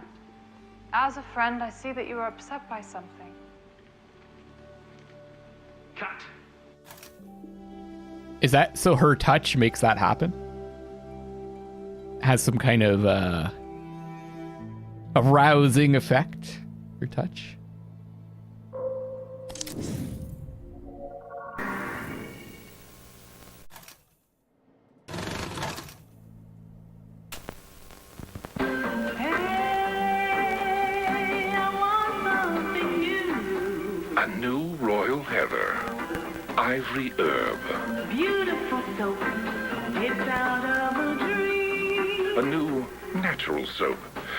As a friend, I see that you are upset by something. Cut. Is that so her touch makes that happen? Has some kind of arousing effect, her touch? A new royal heather, ivory herb. Beautiful soap, it's out of a dream. A new natural soap,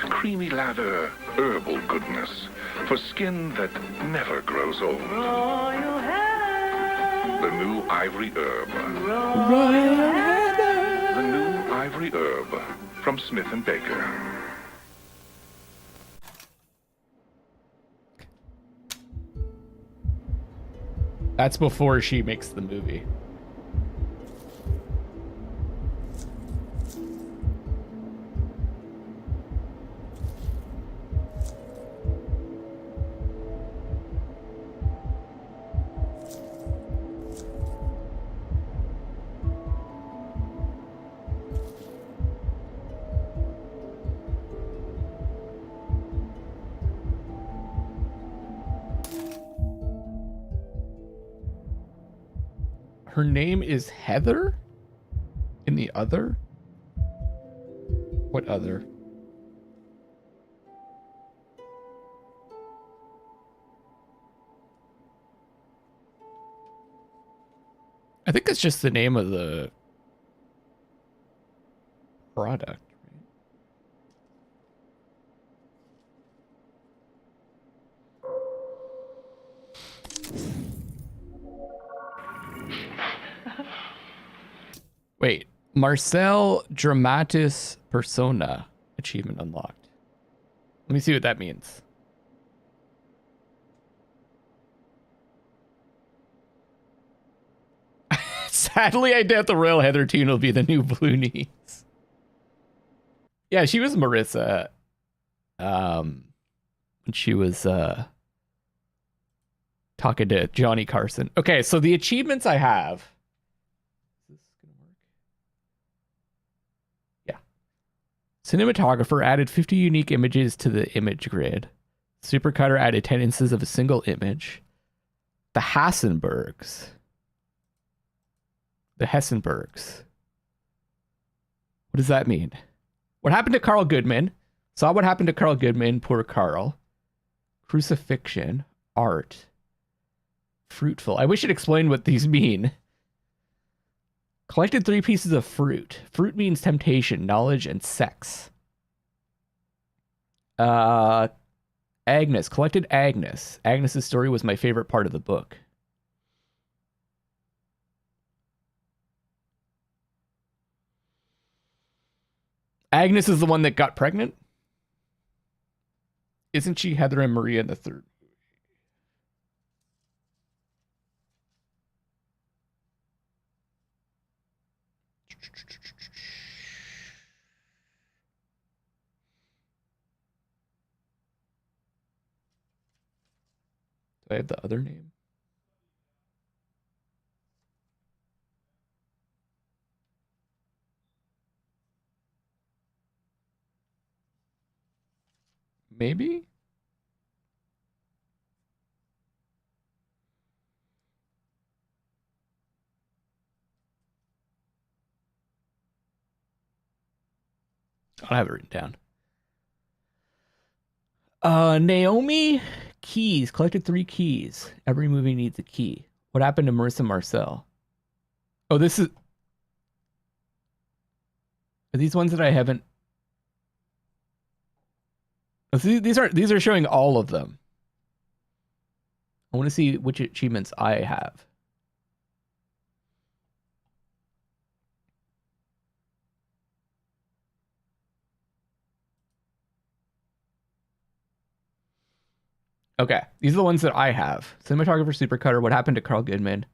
creamy lather, herbal goodness for skin that never grows old. Royal heather. The new ivory herb. Royal heather. The new ivory herb from Smith & Baker. That's before she makes the movie. Her name is Heather? In the other? What other? I think that's just the name of the product. Wait, Marcel Dramatis Persona achievement unlocked. Let me see what that means. Sadly, I doubt the Royal Heather tune will be the new Blue Knees. Yeah, she was Marissa. When she was talking to Johnny Carson. Okay, so the achievements I have. Is this gonna work? Yeah. Cinematographer added 50 unique images to the image grid. Supercutter added 10 instances of a single image. The Hessenbergs. What does that mean? What happened to Carl Goodman? Saw what happened to Carl Goodman. Poor Carl. Crucifixion. Art. Fruitful. I wish it explained what these mean. Collected 3 pieces of fruit. Fruit means temptation, knowledge, and sex. Agnes. Collected Agnes. Agnes's story was my favorite part of the book. Agnes is the one that got pregnant? Isn't she Heather and Maria in the third movie? Do I have the other name? Maybe? I have it written down. Naomi Keys. Collected 3 keys. Every movie needs a key. What happened to Marissa Marcel? Oh, this is... Are these ones that I haven't... Oh, these are showing all of them. I want to see which achievements I have. Okay, these are the ones that I have. Cinematographer, Supercutter, What Happened to Carl Goodman.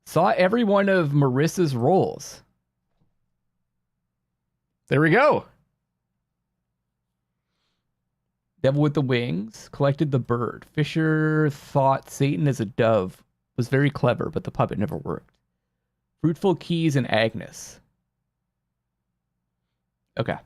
Saw every one of Marissa's roles. There we go. Devil with the Wings. Collected the bird. Fisher thought Satan as a dove was very clever, but the puppet never worked. Fruitful Keys and Agnes. Okay.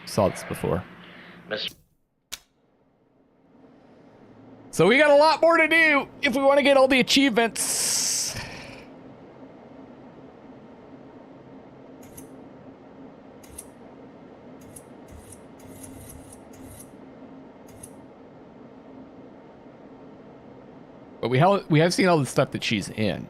Saw this before. So we got a lot more to do if we want to get all the achievements. But we have seen all the stuff that she's in.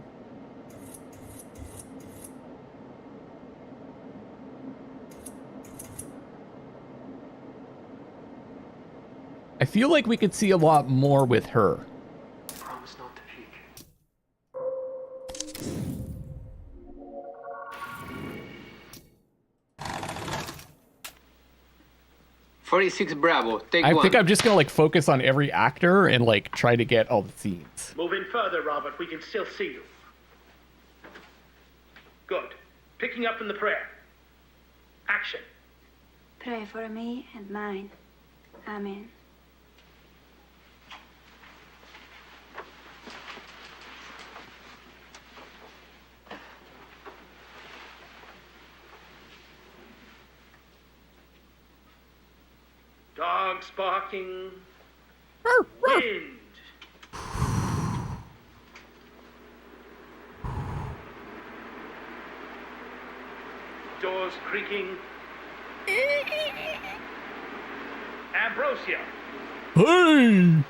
I feel like we could see a lot more with her. Promise not to peek. 46 Bravo, take 1. I think I'm just gonna like focus on every actor and like try to get all the scenes. Move in further, Robert. We can still see you. Good. Picking up from the prayer. Action. Pray for me and mine. Amen. Dogs barking. Wind. doors creaking. Ambrosio. Hey!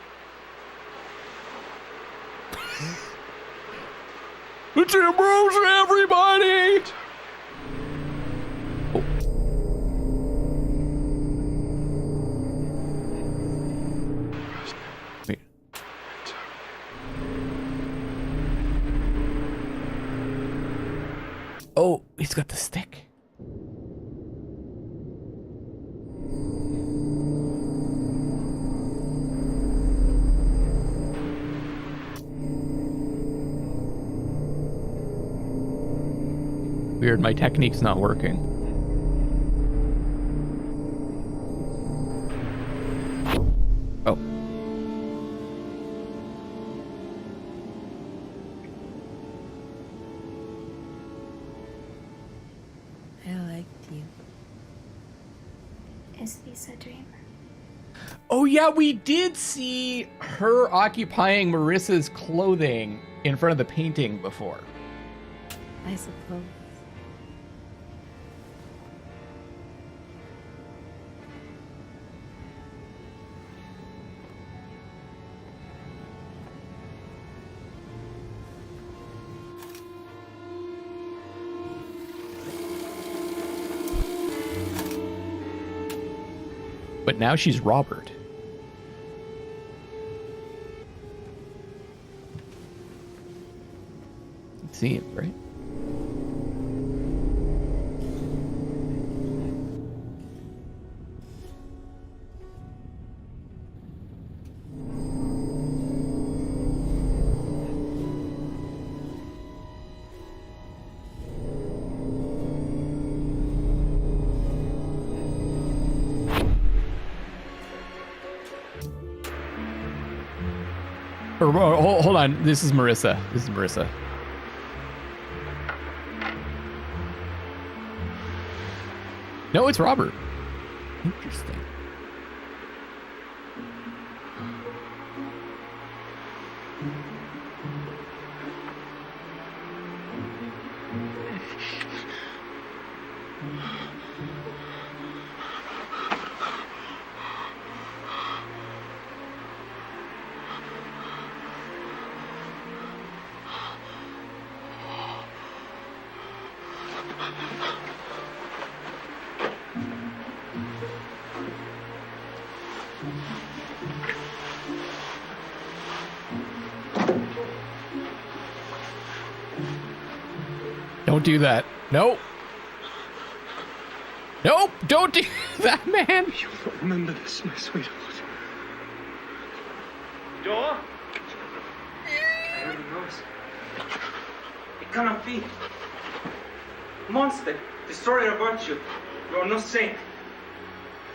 It's Ambrose, everybody! Oh. Wait. Oh, he's got the stick. Weird, my technique's not working. Oh. I liked you. Is this a dream? Oh yeah, we did see her occupying Marissa's clothing in front of the painting before. I suppose. But now she's Robert. It seems, right? Or, hold on, this is Marissa. This is Marissa. No, it's Robert. Interesting. Don't do that. Nope. Nope, don't do that, man. You will remember this, my sweetheart. Door? I heard a noise. It cannot be. Monster, destroyer of virtue. You are no saint.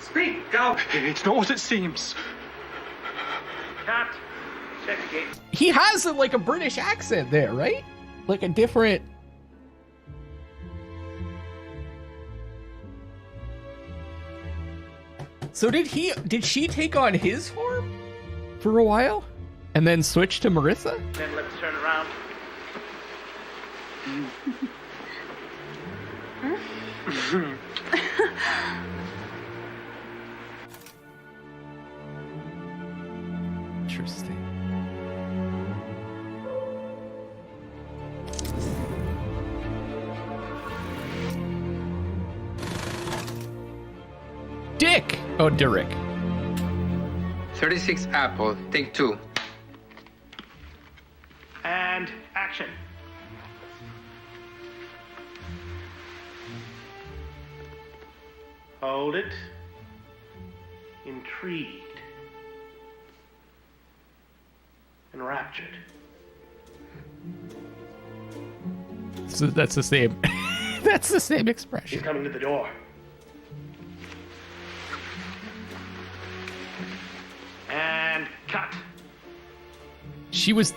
Speak, out. It's not what it seems. Cat, check the gate. He has like a British accent there, right? Like a different... So did she take on his form for a while and then switch to Marissa? Then let's turn around. Interesting. Dick! Oh, Derek. 36 Apple, take 2. And action. Hold it. Intrigued. Enraptured. So that's the same. That's the same He's expression. coming to the door. And cut. She was.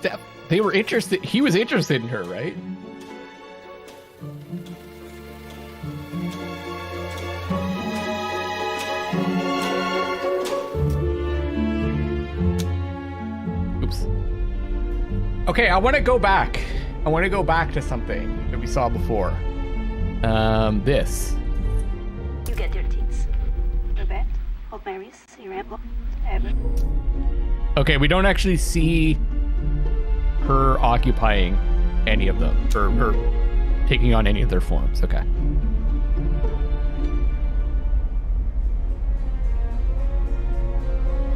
They were interested. He was interested in her, right? Oops. Okay, I want to go back. I want to go back to something that we saw before. This. You get your teats. Robert, Hope Marys, Rambo, ever. Okay, we don't actually see her occupying any of them, or taking on any of their forms. Okay.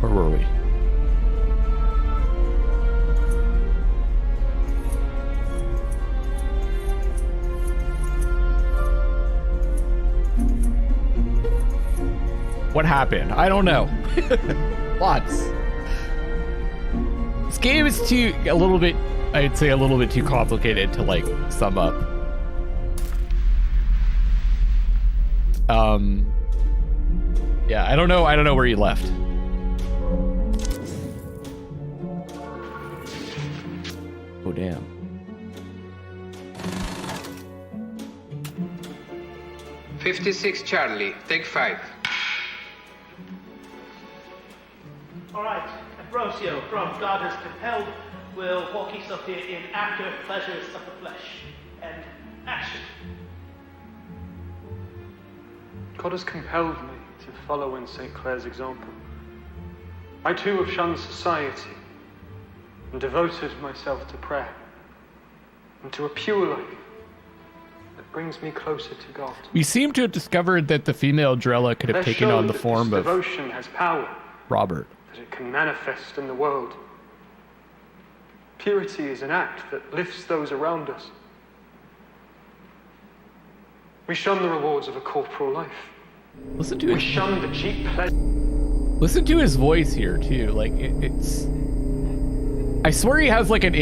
Where were we? What happened? I don't know. Lots. This game is a little bit, I'd say a little bit too complicated to like sum up. Yeah, I don't know where you left. Oh damn. "56 Charlie, take 5. All right, Ambrosio from God Has Compelled will walk us up here in After Pleasures of the Flesh. And action. God has compelled me to follow in St. Clair's example. I too have shunned society and devoted myself to prayer and to a pure life that brings me closer to God. We seem to have discovered that the female Drella could have taken on the form of devotion has power Robert. that it can manifest in the world. Purity is an act that lifts those around us. We shun the rewards of a corporal life. Listen to We shun the cheap pleasure. Listen to his voice here too. Like it's. I swear he has like an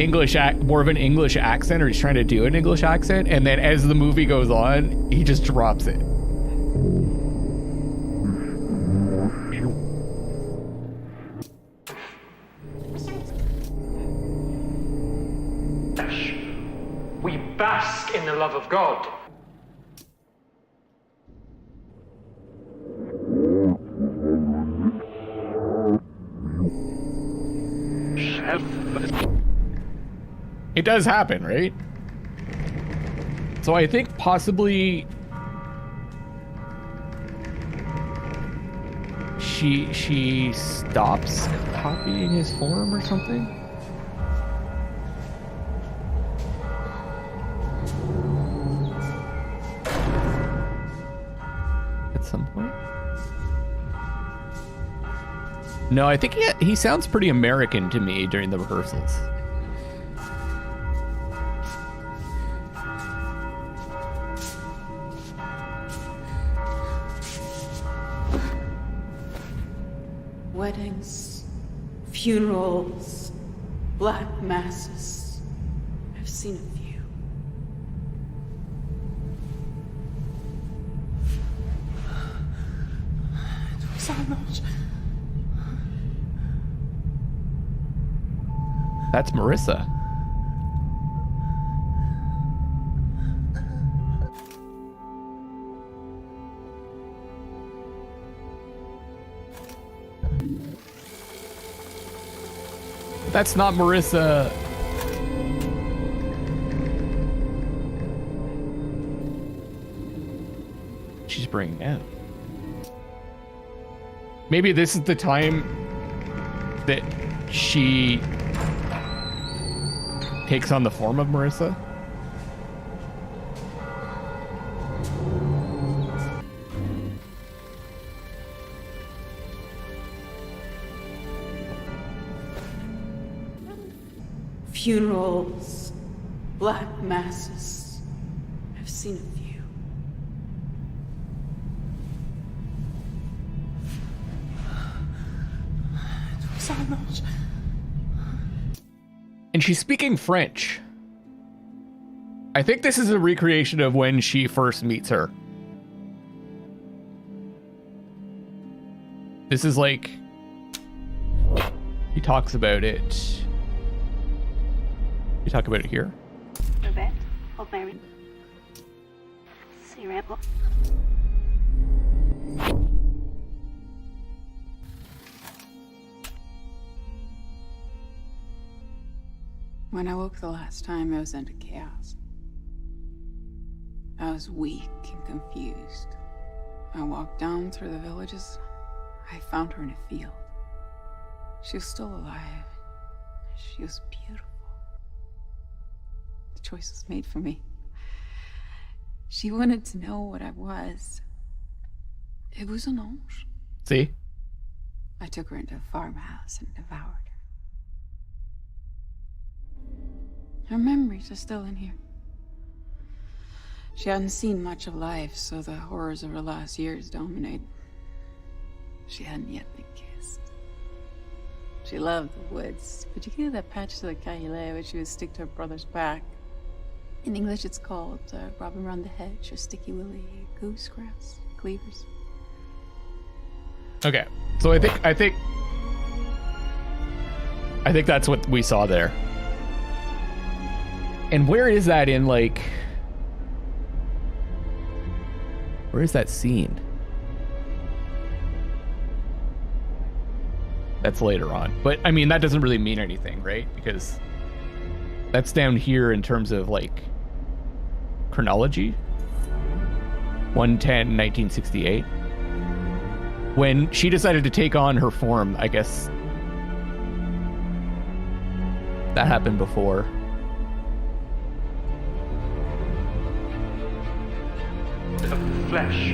more of an English accent, or he's trying to do an English accent, and then as the movie goes on, he just drops it. We bask in the love of God. It does happen, right? So I think possibly she stops copying his form or something. At some point. No, I think he sounds pretty American to me during the rehearsals. Weddings, funerals, black masses. I've seen a few. It was almost. That's Marissa. That's not Marissa. She's bringing out. Maybe this is the time that she takes on the form of Marissa. Funerals, black masses. I've seen a few. It was almost. And she's speaking French. I think this is a recreation of when she first meets her. This is like, he talks about it. You talk about it here? Robert, Hope Mary. See Rambo. When I woke the last time, I was into chaos. I was weak and confused. I walked down through the villages. I found her in a field. She was still alive. She was beautiful. The choice was made for me. She wanted to know what I was. It was an ange. See? I took her into a farmhouse and devoured her. Her memories are still in here. She hadn't seen much of life, so the horrors of her last years dominate. She hadn't yet been kissed. She loved the woods, particularly that patch to the Caillé where she would stick to her brother's back. In English, it's called robin around the hedge or sticky willy goosegrass, cleavers. Okay, so I think that's what we saw there. And where is that in, like, where is that scene? That's later on. But, I mean, that doesn't really mean anything, right? Because that's down here in terms of, like, chronology. 1/10/1968. When she decided to take on her form, I guess that happened before. Of the flesh,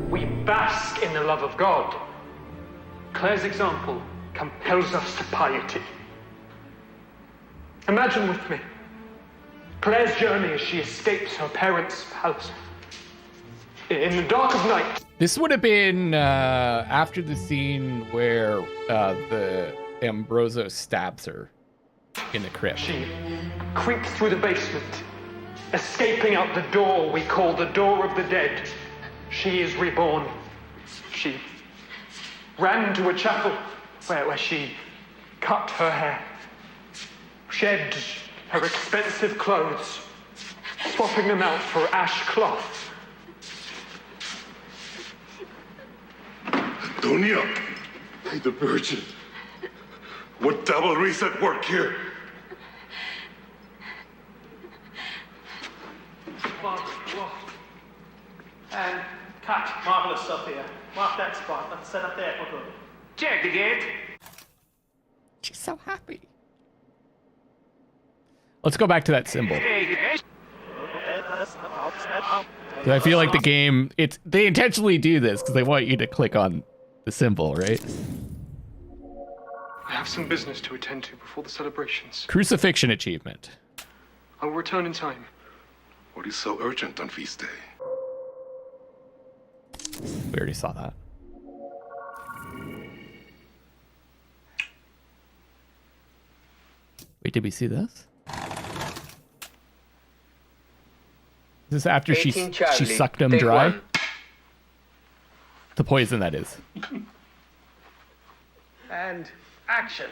we bask in the love of God. Claire's example compels us to piety. Imagine with me Claire's journey as she escapes her parents' palace. In the dark of night. This would have been after the scene where the Ambrosio stabs her in the crypt. She creeps through the basement, escaping out the door we call the door of the dead. She is reborn. She ran to a chapel where she cut her hair, shed her expensive clothes, swapping them out for ash cloth. Antonia, the Virgin. What devilry's at work here? And cut. Marvelous stuff here. Mark that spot. Let's set up there for good. Check the gate. She's so happy. Let's go back to that symbol. 'Cause I feel like the game, they intentionally do this because they want you to click on the symbol, right? I have some business to attend to before the celebrations. Crucifixion achievement. I will return in time. What is so urgent on feast day? We already saw that. Wait, did we see this? Is this after she sucked him dry? One. The poison, that is. And action.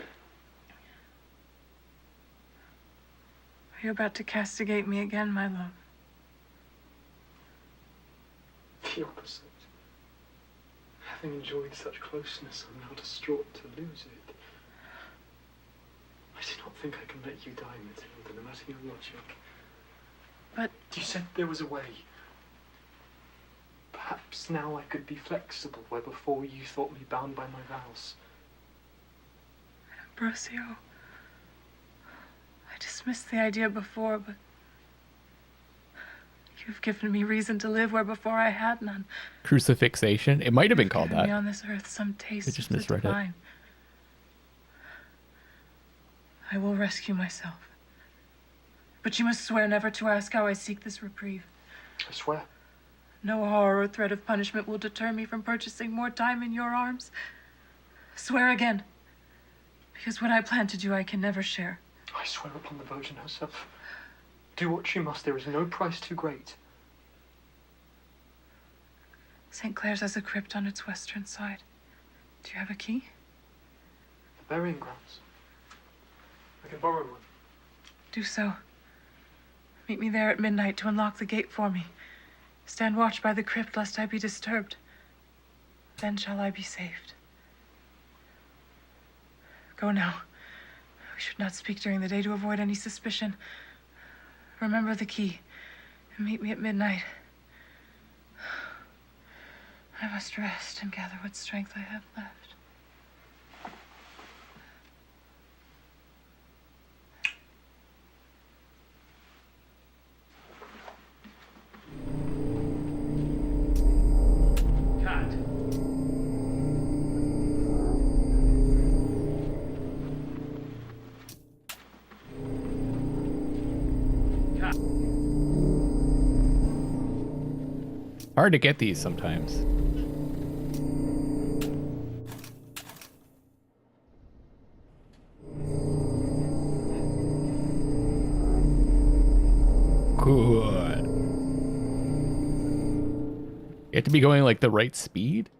Are you about to castigate me again, my love? The opposite. Having enjoyed such closeness, I'm now distraught to lose it. I do not think I can let you die, Matilda, no matter your logic. But you said there was a way. Perhaps now I could be flexible where before you thought me bound by my vows. Ambrosio, I dismissed the idea before, but you've given me reason to live where before I had none. Crucifixation? It might have been called that. Me on this earth some taste I just of the misread divine. it. I will rescue myself. But you must swear never to ask how I seek this reprieve. I swear. No horror or threat of punishment will deter me from purchasing more time in your arms. Swear again. Because what I plan to do, I can never share. I swear upon the Virgin herself. Do what she must. There is no price too great. St. Clair's has a crypt on its western side. Do you have a key? The burying grounds. I can borrow one. Do so. Meet me there at midnight to unlock the gate for me. Stand watch by the crypt lest I be disturbed. Then shall I be saved. Go now. We should not speak during the day to avoid any suspicion. Remember the key. Meet me at midnight. I must rest and gather what strength I have left. Hard to get these sometimes. Good. You have to be going like the right speed?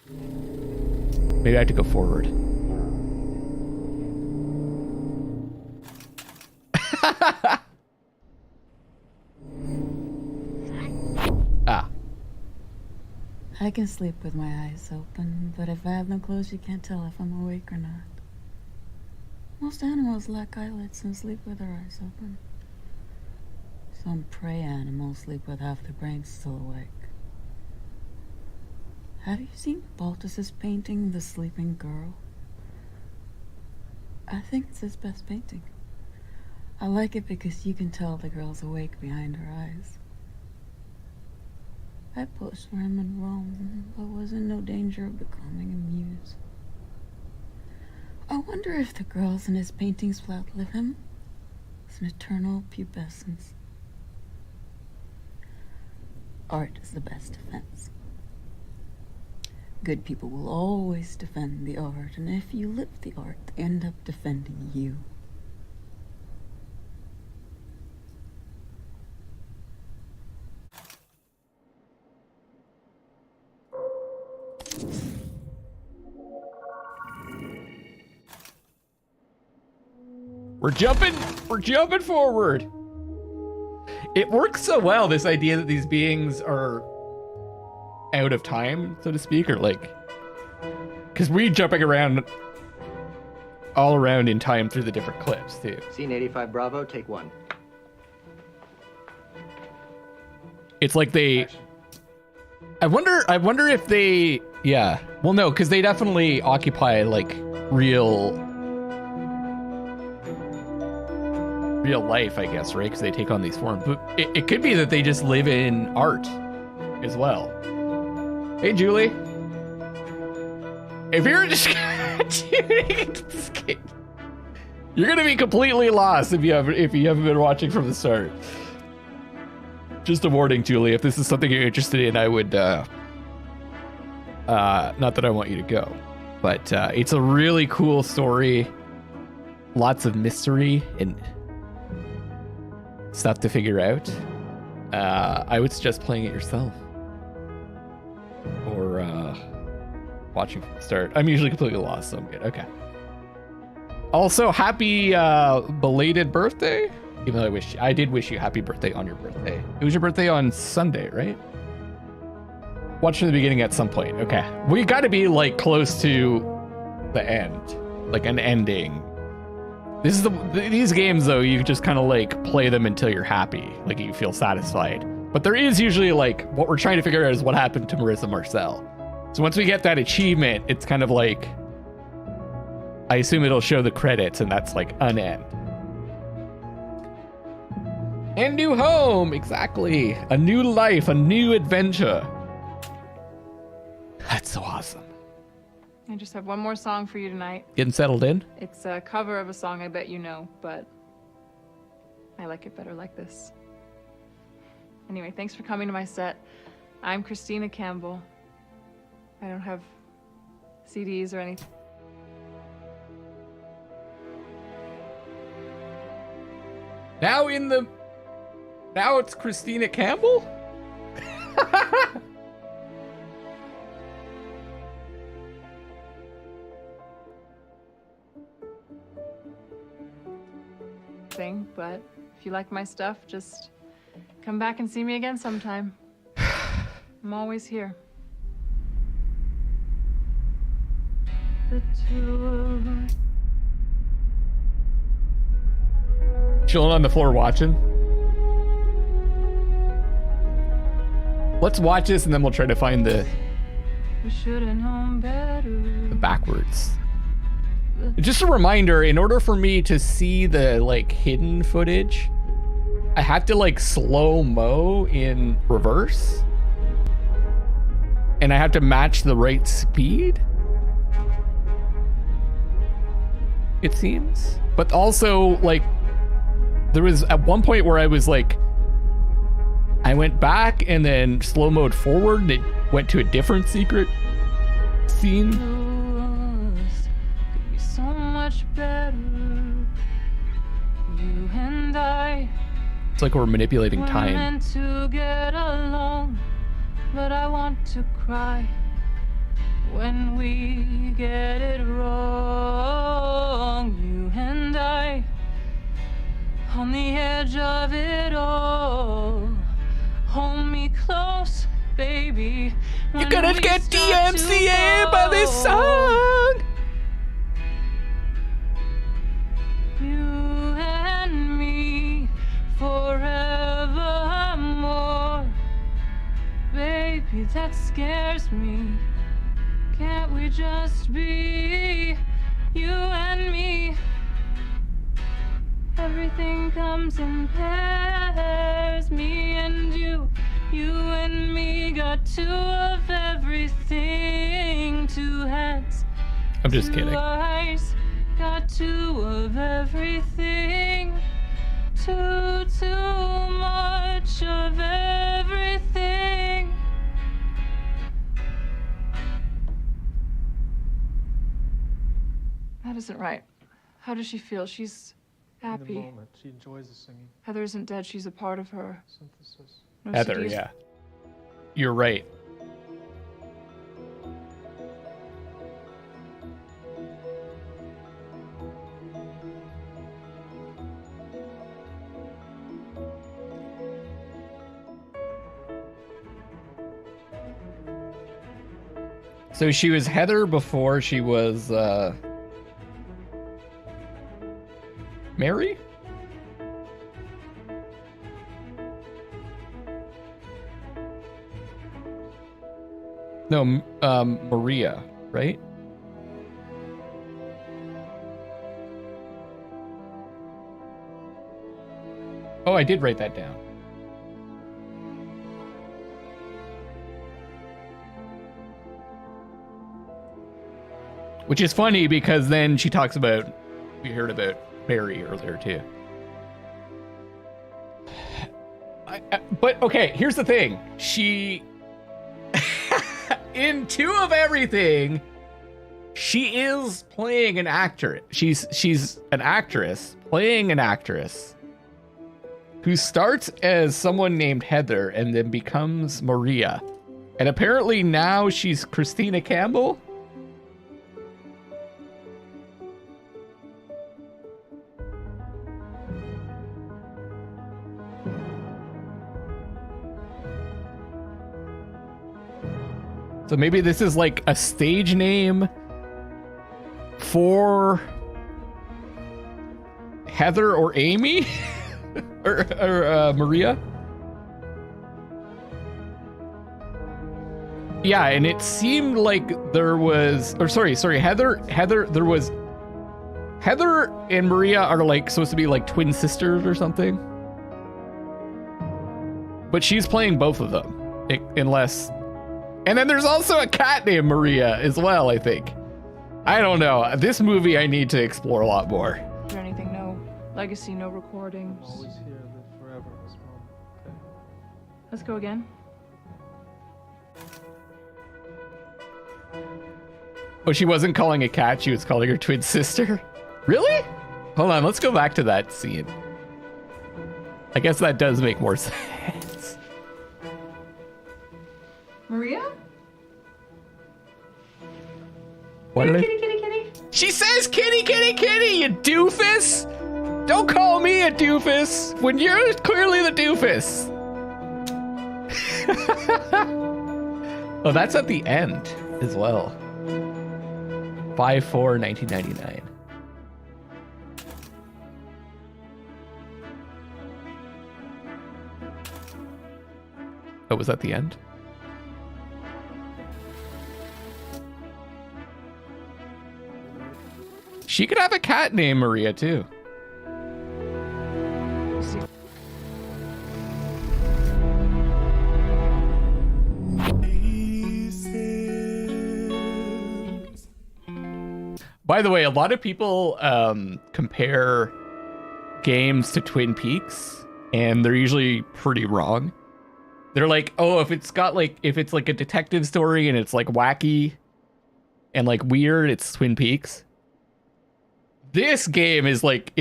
Maybe I have to go forward. I can sleep with my eyes open, but if I have them closed, you can't tell if I'm awake or not. Most animals lack eyelids and sleep with their eyes open. Some prey animals sleep with half their brains still awake. Have you seen Baltus's painting, The Sleeping Girl? I think it's his best painting. I like it because you can tell the girl's awake behind her eyes. I posed for him in Rome, but was in no danger of becoming a muse. I wonder if the girls in his paintings will outlive him. It's an eternal pubescence. Art is the best defense. Good people will always defend the art, and if you live the art, they end up defending you. We're jumping forward. It works so well, this idea that these beings are out of time, so to speak, or like, because we're jumping around all around in time through the different clips too. Scene 85 Bravo, take 1. It's like they, I wonder if they, yeah, well no, because they definitely occupy like real life, I guess, right? Because they take on these forms. But it could be that they just live in art as well. Hey, Julie. If you're just tuning into this game, you're gonna be completely lost if you haven't been watching from the start. Just a warning, Julie. If this is something you're interested in, I would not that I want you to go, but it's a really cool story. Lots of mystery and stuff to figure out. I would suggest playing it yourself or watching from the start. I'm usually completely lost, so I'm good. Okay. Also, happy belated birthday. Even though I did wish you happy birthday on your birthday. It was your birthday on Sunday, right? Watch from the beginning at some point. Okay. We got to be like close to the end, like an ending. This is these games though, you just kind of like play them until you're happy, like you feel satisfied. But there is usually like, what we're trying to figure out is what happened to Marissa Marcel. So once we get that achievement, it's kind of like, I assume it'll show the credits and that's like an end. And new home, exactly. A new life, a new adventure. That's so awesome. I just have one more song for you tonight. Getting settled in? It's a cover of a song I bet you know, but I like it better like this. Anyway, thanks for coming to my set. I'm Christina Campbell. I don't have CDs or anything. Now it's Christina Campbell? But if you like my stuff, just come back and see me again sometime. I'm always here. The two of us. Chilling on the floor watching. Let's watch this and then we'll try to find the backwards. Just a reminder, in order for me to see the like hidden footage, I had to like slow-mo in reverse. And I have to match the right speed, it seems. But also, like, there was at one point where I was like, I went back and then slow-moed forward and it went to a different secret scene. Could be so much better. You and I. It's like we're manipulating time. We're meant to get along. But I want to cry when we get it wrong. You and I, on the edge of it all. Hold me close, baby. You're gonna get DMCA by this song. You and me, forevermore. Baby, that scares me. Can't we just be you and me? Everything comes in pairs. Me and you and me. Got two of everything. Two hands. I'm just two kidding. Eyes, got two of everything. Too much of everything. That isn't right. How does she feel? She's happy. In the moment, she enjoys the singing. Heather isn't dead. She's a part of her. Synthesis. No Heather, CDs. yeah. You're right. So she was Heather before she was Mary? No, Maria, right? Oh, I did write that down. Which is funny because then she talks about, we heard about Barry earlier too. But okay, here's the thing. She, in two of everything, she is playing an actor. She's an actress playing an actress who starts as someone named Heather and then becomes Maria. And apparently now she's Christina Campbell. So maybe this is like a stage name for Heather or Amy or Maria. Yeah, and it seemed like there was, or sorry, Heather, there was, Heather and Maria are like supposed to be like twin sisters or something. But she's playing both of them, unless. And then there's also a cat named Maria as well, I think. I don't know. This movie I need to explore a lot more. Is there anything? No legacy, no recordings. Always here, live forever in this moment. Okay. Let's go again. Oh, she wasn't calling a cat, she was calling her twin sister? Really? Hold on, let's go back to that scene. I guess that does make more sense. Maria? What did I... Kitty. She says kitty, kitty, kitty, you doofus! Don't call me a doofus when you're clearly the doofus. Oh, that's at the end as well. 5/4/1999. Oh, was that the end? She could have a cat named Maria too. By the way, a lot of people compare games to Twin Peaks, and they're usually pretty wrong. They're like, oh, if it's like a detective story and it's like wacky and like weird, it's Twin Peaks. This game is like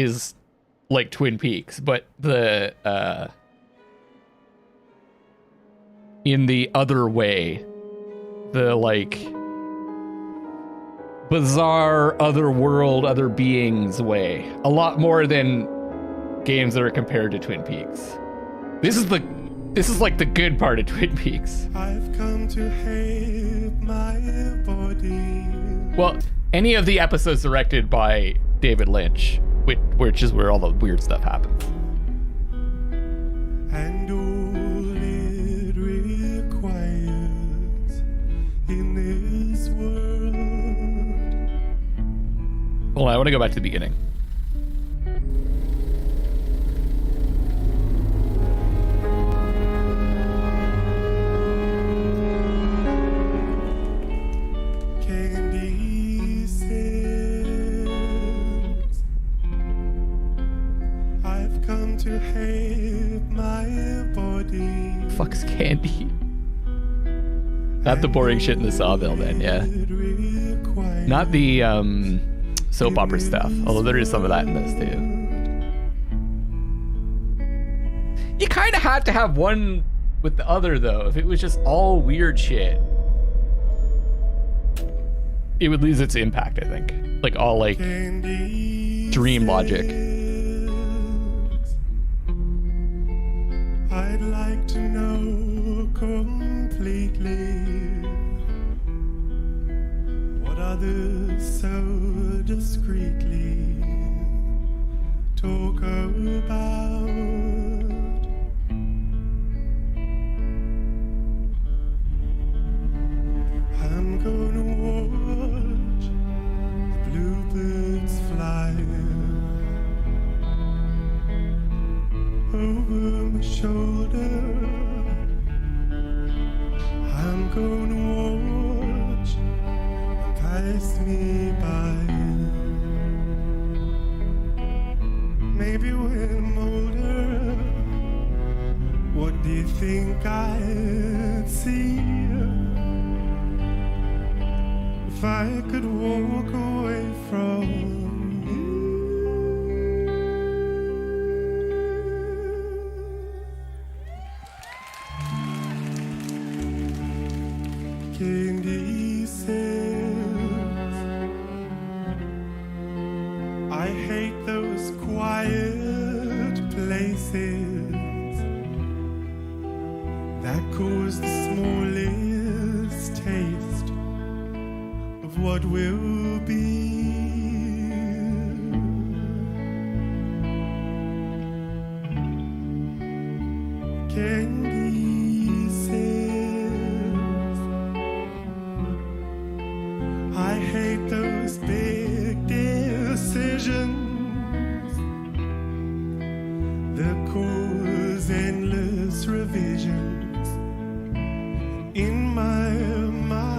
Twin Peaks, but the in the other way, the like bizarre other world, other beings way, a lot more than games that are compared to Twin Peaks. This is like the good part of Twin Peaks. I've come to hate my body. Well, any of the episodes directed by David Lynch, which is where all the weird stuff happens. And all it requires in this world. Hold on, I want to go back to the beginning. Candy says, I've come to hate my body. Fuck's Candy. Not the boring shit in the Sawmill, then, yeah. Not the soap opera stuff, although there is some of that in this too. You kind of had to have one with the other, though. If it was just all weird shit, it would lose its impact, I think. Like all like dream logic. I'd like to know completely what others so discreetly talk about. I'm gonna watch the bluebirds fly over my shoulder. I'm gonna watch them pass me by. Maybe when I'm older, what do you think I'd see? If I could walk away from Candy says, I hate those quiet places that cause the smallest taste of what will be. Candy says, I hate those big decisions that cause endless revisions in my mind.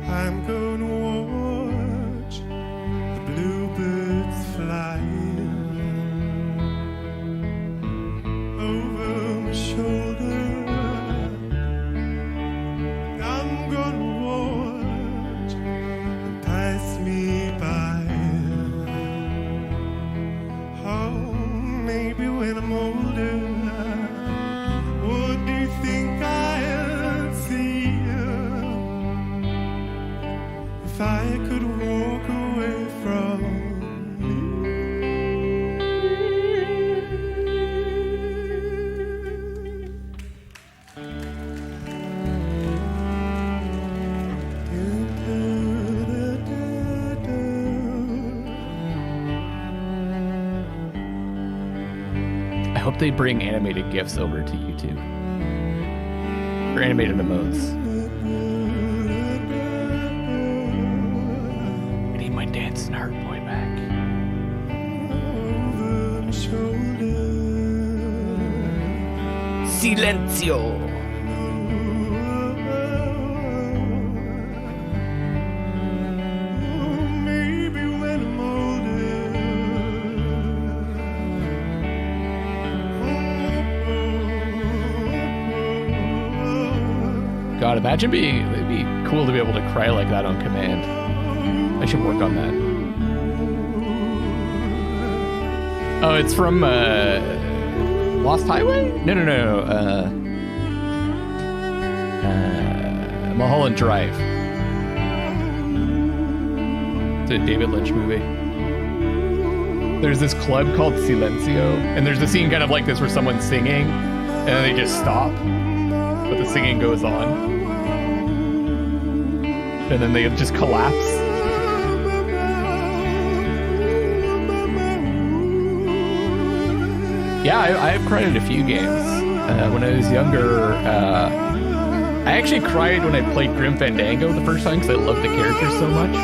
I'm gonna watch the bluebirds fly over my shoulder. I'm gonna watch them pass me by. Oh, maybe when I'm older, what do you think I'll see? If I could walk away from I hope they bring animated GIFs over to YouTube. Or animated emotes. I need my dancing heart boy back. Silencio. God, imagine it'd be cool to be able to cry like that on command. I should work on that. Oh, it's from Lost Highway? No. Mulholland Drive. It's a David Lynch movie. There's this club called Silencio, and there's a scene kind of like this where someone's singing, and then they just stop, but the singing goes on. And then they just collapse. Yeah, I have cried at a few games. When I was younger, I actually cried when I played Grim Fandango the first time because I loved the characters so much.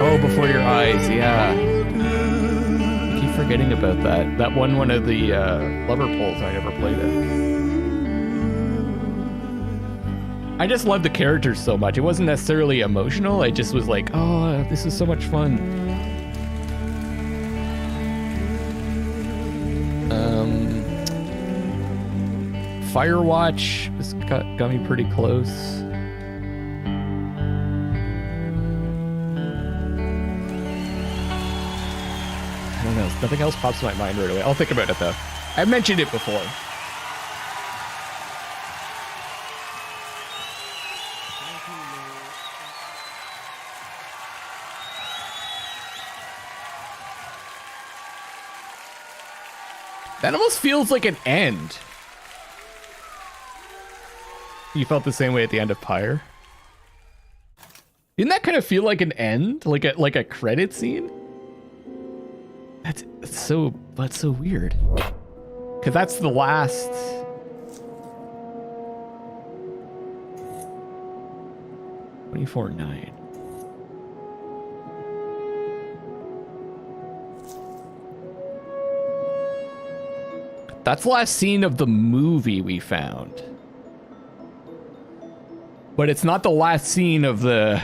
Oh, Before Your Eyes, yeah. I keep forgetting about that. That won one of the lover polls. I never played it. I just loved the characters so much. It wasn't necessarily emotional. I just was like, oh, this is so much fun. Firewatch has got me pretty close. Nothing else pops to my mind right away. I'll think about it though. I've mentioned it before. That almost feels like an end. You felt the same way at the end of Pyre? Didn't that kind of feel like an end? Like a credit scene? That's so weird. Cause that's the last. $24.9. That's the last scene of the movie we found. But it's not the last scene of the.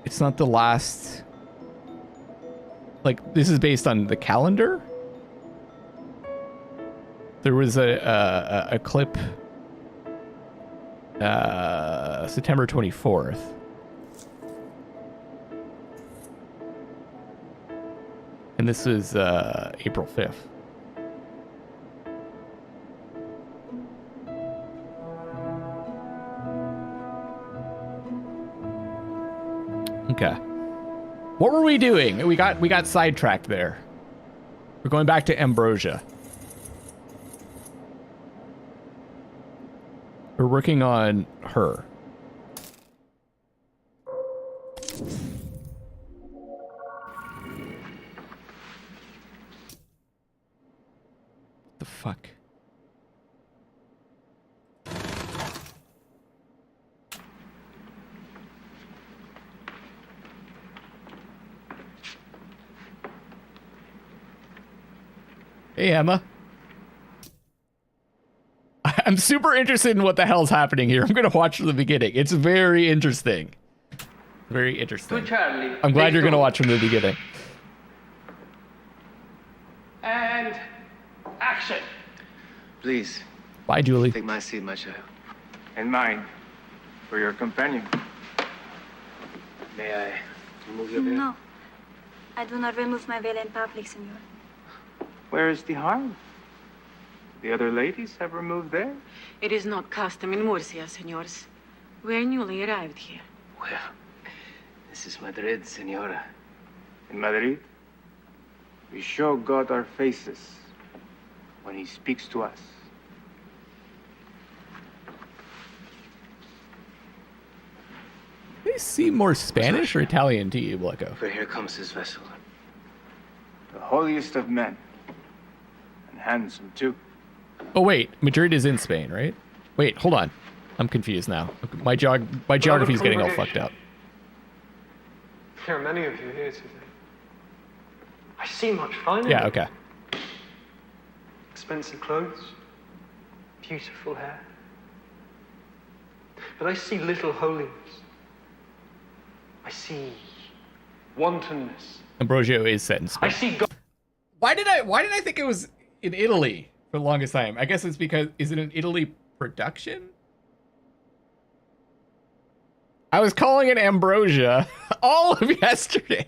It's not the last. Like, this is based on the calendar. There was a clip. September 24th. And this is April 5th. Okay. What were we doing? We got sidetracked there. We're going back to Ambrosia. We're working on her. The fuck? Hey, Emma. I'm super interested in what the hell's happening here. I'm going to watch from the beginning. It's very interesting. Very interesting. Charlie, I'm glad you're going to watch from the beginning. And action. Please. Bye, Julie. Take my seat, my child. And mine. For your companion. May I remove your veil? No. I do not remove my veil in public, senor. Where is the harm? The other ladies have removed theirs. It is not custom in Murcia, senors. We're newly arrived here. Well, this is Madrid, senora. In Madrid? We show God our faces when he speaks to us. They seem more Spanish or Italian to you, Blecko? But here comes his vessel. The holiest of men. And handsome, too. Oh, wait. Madrid is in Spain, right? Wait, hold on. I'm confused now. My geography's getting all fucked up. There are many of you here today. I see much finer. Yeah, okay. Expensive clothes, beautiful hair. But I see little holiness. I see wantonness. Ambrosio is set in Spain. I see God. Why did I think it was in Italy for the longest time? I guess it's because, is it an Italy production? I was calling it Ambrosia all of yesterday.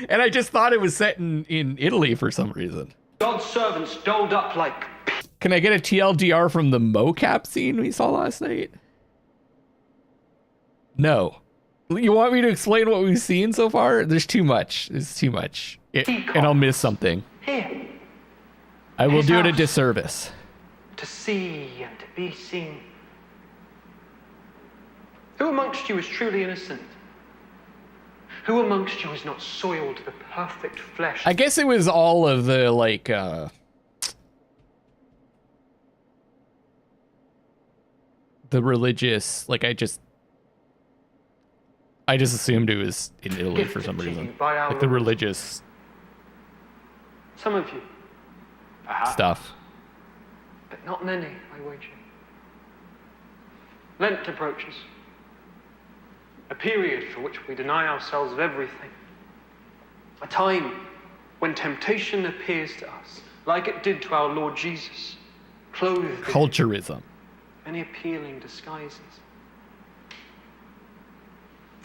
And I just thought it was set in Italy for some reason. God's servants doled up like... Can I get a TLDR from the mocap scene we saw last night? No. You want me to explain what we've seen so far? There's too much. There's too much. And I'll miss something. Here. I will do it a disservice. To see and to be seen. Who amongst you is truly innocent? Who amongst you has not soiled the perfect flesh? I guess it was all of the, like, the religious, like, I just assumed it was in Italy for some reason. Like the religious some of you. stuff. But not many, I wager. Lent approaches. A period for which we deny ourselves of everything. A time when temptation appears to us, like it did to our Lord Jesus, clothed Culturism. in many appealing disguises.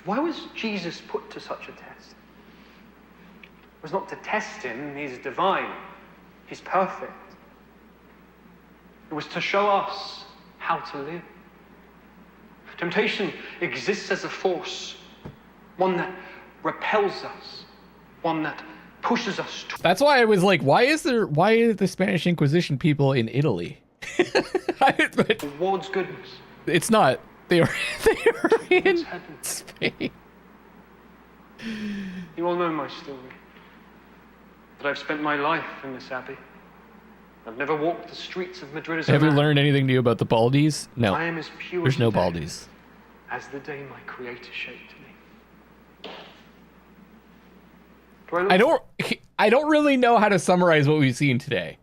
Why was Jesus put to such a test? It was not to test him, he's divine, he's perfect. It was to show us how to live. Temptation exists as a force, one that repels us, one that pushes us. That's why I was like, why are the Spanish Inquisition people in Italy? Towards goodness. It's not. They are in Spain. You all know my story. That I've spent my life in this abbey. I've never walked the streets of Madrid as a Have you man. learned anything new about the Baldies? No. I am as pure There's no today Baldies. as the day my creator shaped me. I don't really know how to summarize what we've seen today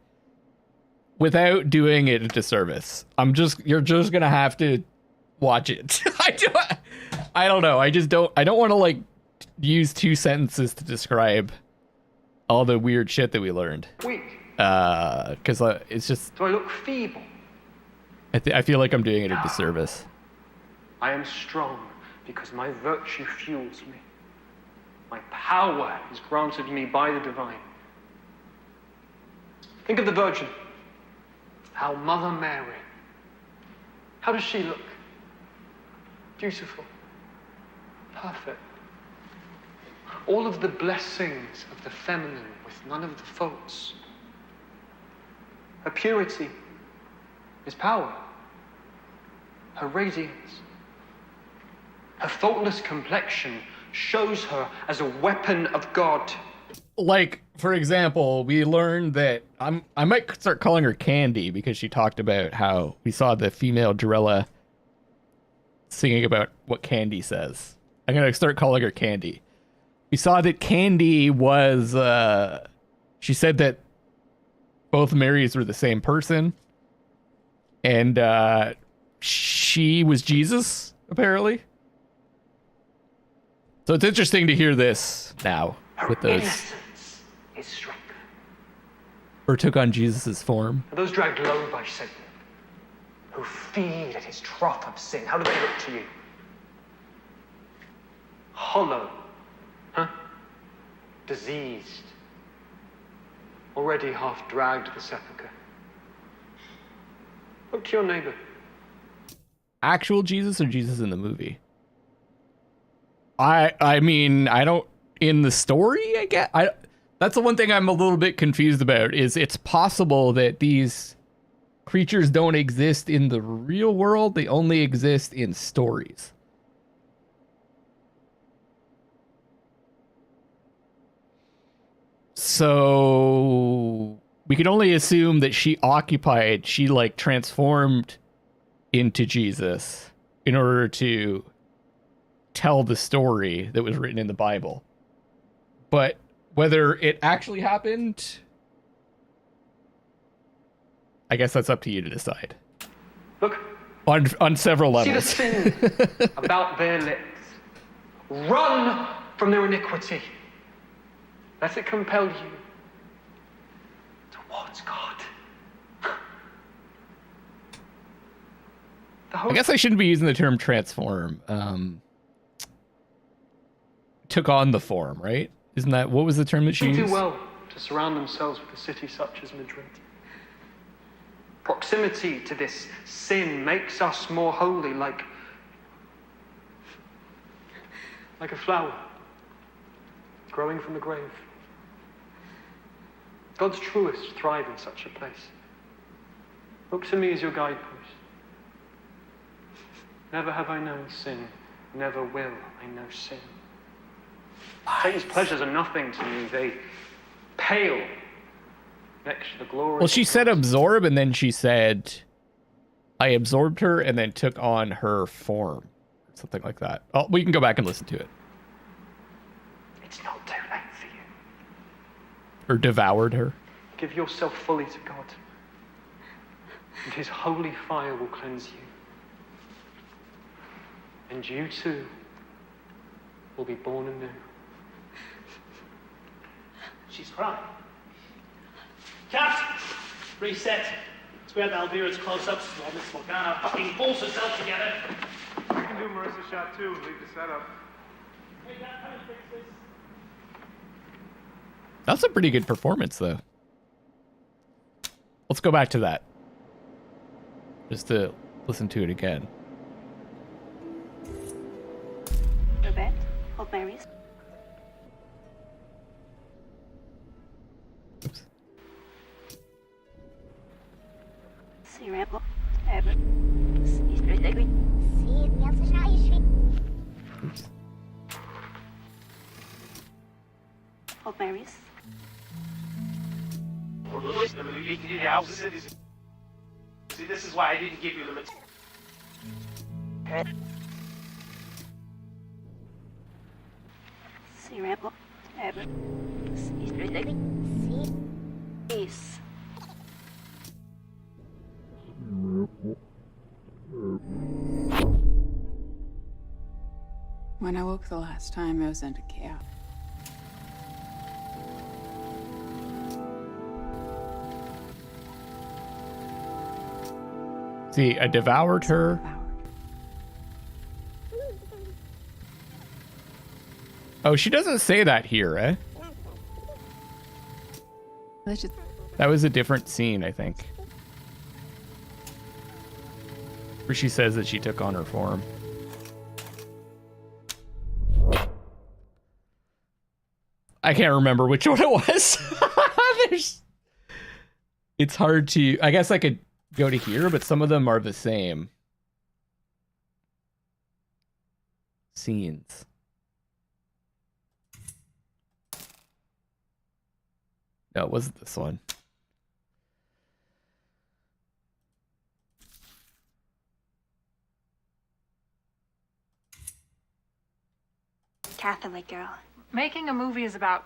without doing it a disservice. You're just gonna have to watch it. I don't know. I don't want to like use 2 sentences to describe all the weird shit that we learned. Weak. Because it's just. Do I look feeble? I feel like I'm doing it a disservice. I am strong because my virtue fuels me. My power is granted me by the divine. Think of the Virgin, our Mother Mary. How does she look? Beautiful, perfect. All of the blessings of the feminine with none of the faults. Her purity is power. Her radiance, her faultless complexion shows her as a weapon of God. Like, for example, we learned that I might start calling her Candy because she talked about how we saw the female Jarella singing about what Candy says. I'm gonna start calling her Candy. We saw that Candy was she said that both Marys were the same person, and she was Jesus, apparently. So it's interesting to hear this now with those. Innocence is strength. Or took on Jesus' form. Are those dragged low by Satan, who feed at his trough of sin, how do they look to you? Hollow, huh? Diseased, already half dragged to the sepulchre. Look to your neighbor. Actual Jesus or Jesus in the movie? I mean, I don't, in the story, I get, That's the one thing I'm a little bit confused about, is it's possible that these creatures don't exist in the real world. They only exist in stories. So we can only assume that she like transformed into Jesus in order to tell the story that was written in the Bible. But whether it actually happened, I guess that's up to you to decide. Look. On several levels. See the sin about their lips. Run from their iniquity. Let it compel you towards God. I guess I shouldn't be using the term transform. Took on the form, right? Isn't that, what was the term that she used? They do well to surround themselves with a city such as Madrid. Proximity to this sin makes us more holy, like a flower growing from the grave. God's truest thrive in such a place. Look to me as your guidepost. Never have I known sin, never will I know sin. Satan's pleasures are nothing to me. They pale next to the glory. Well, she said absorb, and then she said, I absorbed her and then took on her form. Something like that. Oh, we can go back and listen to it. It's not too late for you. Or devoured her. Give yourself fully to God, and his holy fire will cleanse you. And you too will be born anew. She's crying. Cat! Reset. Square the Alvira's close-ups while Miss Morgana fucking pulls herself together. I can do Marissa shot 2 and leave the setup. Hey, Dad, come and fix this. That's a pretty good performance, though. Let's go back to that. Just to listen to it again. Robert, hold my wrist. Oops. See, Rambo. Ever. See, straight leg. Oops. Hold my wrist. See, this is why I didn't give you the material. See, Rambo. Ever. See, straight leg. See. Peace. When I woke the last time, I was into chaos. See, I devoured her. Oh, she doesn't say that here, eh? That was a different scene, I think. Where she says that she took on her form. I can't remember which one it was. It's hard to... I guess I could go to here, but some of them are the same scenes. No, it wasn't this one. Catholic girl. Making a movie is about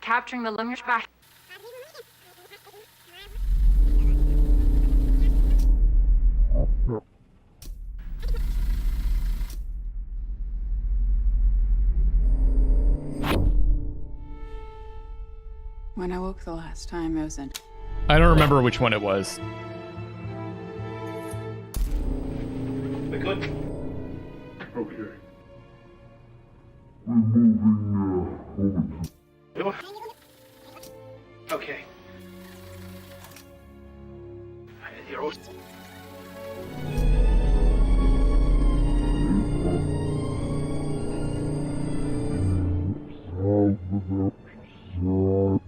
capturing the language back. When I woke the last time, I was in... I don't remember which one it was. We're good. Okay. We're moving over to... Okay. You're all... Solve the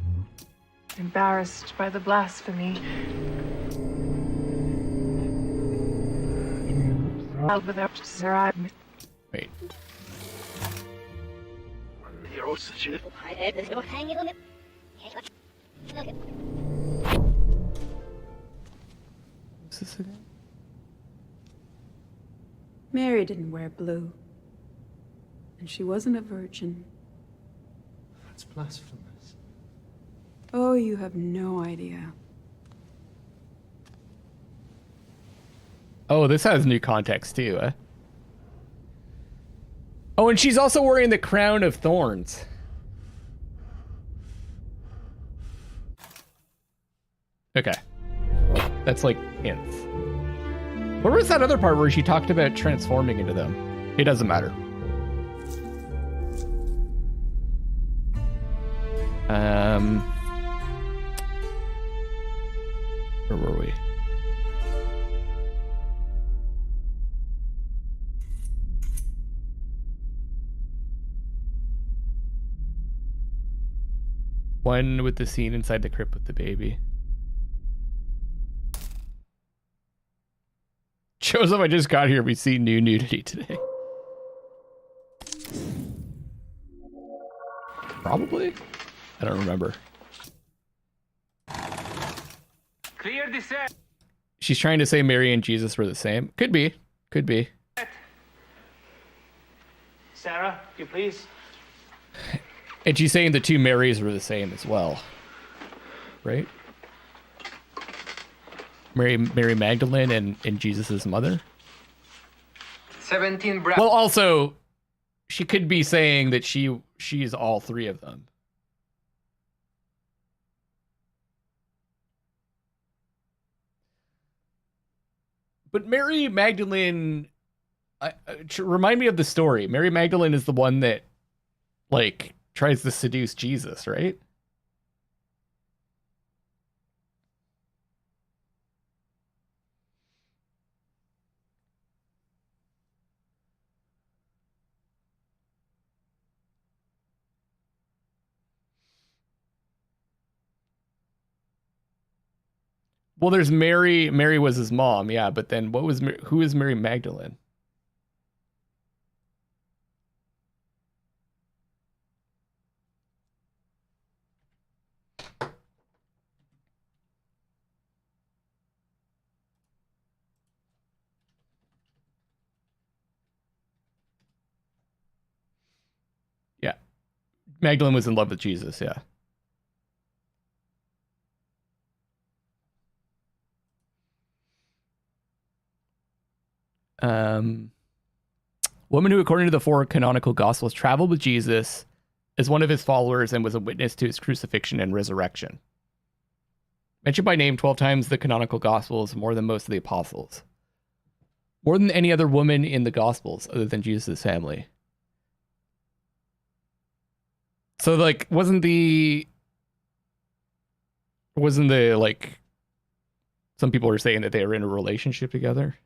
embarrassed by the blasphemy. Wait. What's this again? Mary didn't wear blue. And she wasn't a virgin. That's blasphemous. Oh, you have no idea. Oh, this has new context too, eh? Oh, and she's also wearing the crown of thorns. Okay. That's like hints. Where was that other part where she talked about transforming into them? It doesn't matter. Where were we? One with the scene inside the crypt with the baby. Joseph, I just got here. We see new nudity today. Probably? I don't remember. Clear the set. She's trying to say Mary and Jesus were the same. Could be. Could be. Sarah, you please. And she's saying the two Marys were the same as well. Right? Mary Magdalene and Jesus' mother? 17 Well, also, she could be saying that she's all three of them. But Mary Magdalene, remind me of the story. Mary Magdalene is the one that, like, tries to seduce Jesus, right? Well, there's Mary. Mary was his mom, yeah. But then, who is Mary Magdalene? Yeah, Magdalene was in love with Jesus. Yeah. Woman who, according to the four canonical gospels, traveled with Jesus as one of his followers and was a witness to his crucifixion and resurrection. Mentioned by name 12 times the canonical gospels, more than most of the apostles. More than any other woman in the gospels other than Jesus' family. So, like, wasn't the like, some people were saying that they were in a relationship together?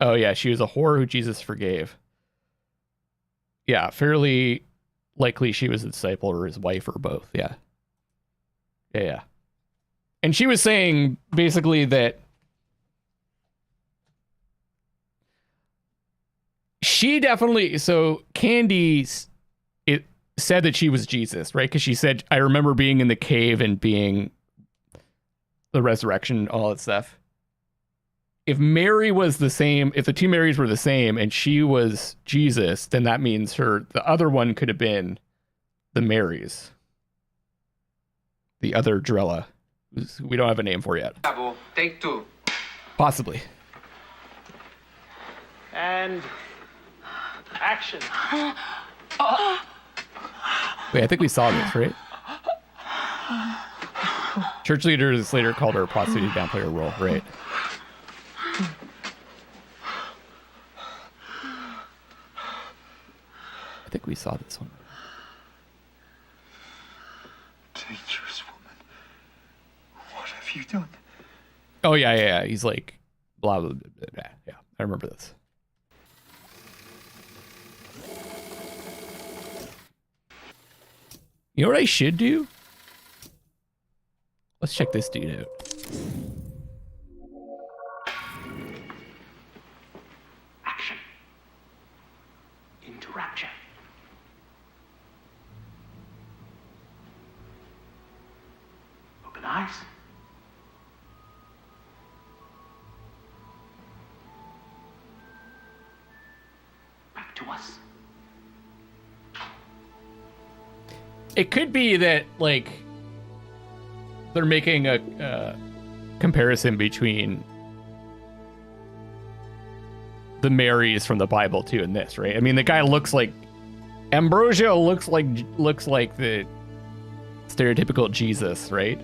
Oh, yeah, she was a whore who Jesus forgave. Yeah, fairly likely she was a disciple or his wife or both, yeah. Yeah. And she was saying, basically, that she definitely... So, Candy said that she was Jesus, right? Because she said, I remember being in the cave and being the resurrection, all that stuff. If Mary was the same, if the two Marys were the same and she was Jesus, then that means the other one could have been the Marys. The other Drella. We don't have a name for yet. Bravo, take 2. Possibly. And action. Wait, I think we saw this, right? Church leaders later called her a prostitute to downplay her role, right? I think we saw this one. Dangerous woman. What have you done? Oh, yeah. He's like, blah, blah, blah, blah, yeah. I remember this. You know what I should do? Let's check this dude out. Action. Into rapture. Open eyes. Back to us. It could be that, like, they're making a comparison between the Marys from the Bible too and this, right? I mean, the guy looks like Ambrosio looks like the stereotypical Jesus, right?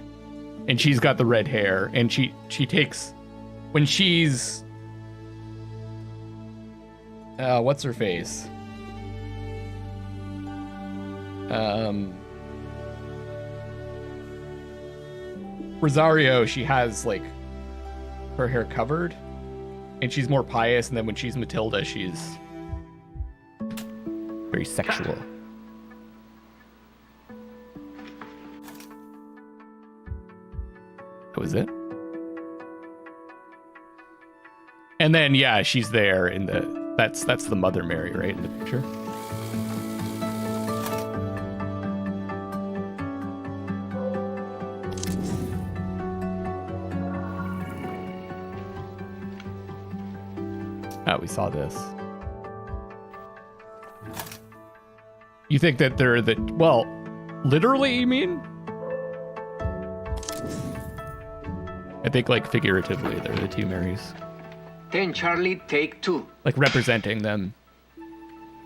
And she's got the red hair, and she takes when she's what's her face? Rosario, she has like her hair covered and she's more pious, and then when she's Matilda, she's very sexual. That was it. And then yeah, she's there in the that's the Mother Mary, right, in the picture. Oh, we saw this. You think that they're the... Well, literally, you mean? I think, like, figuratively, they're the two Marys. 10 Charlie, take 2. Like, representing them.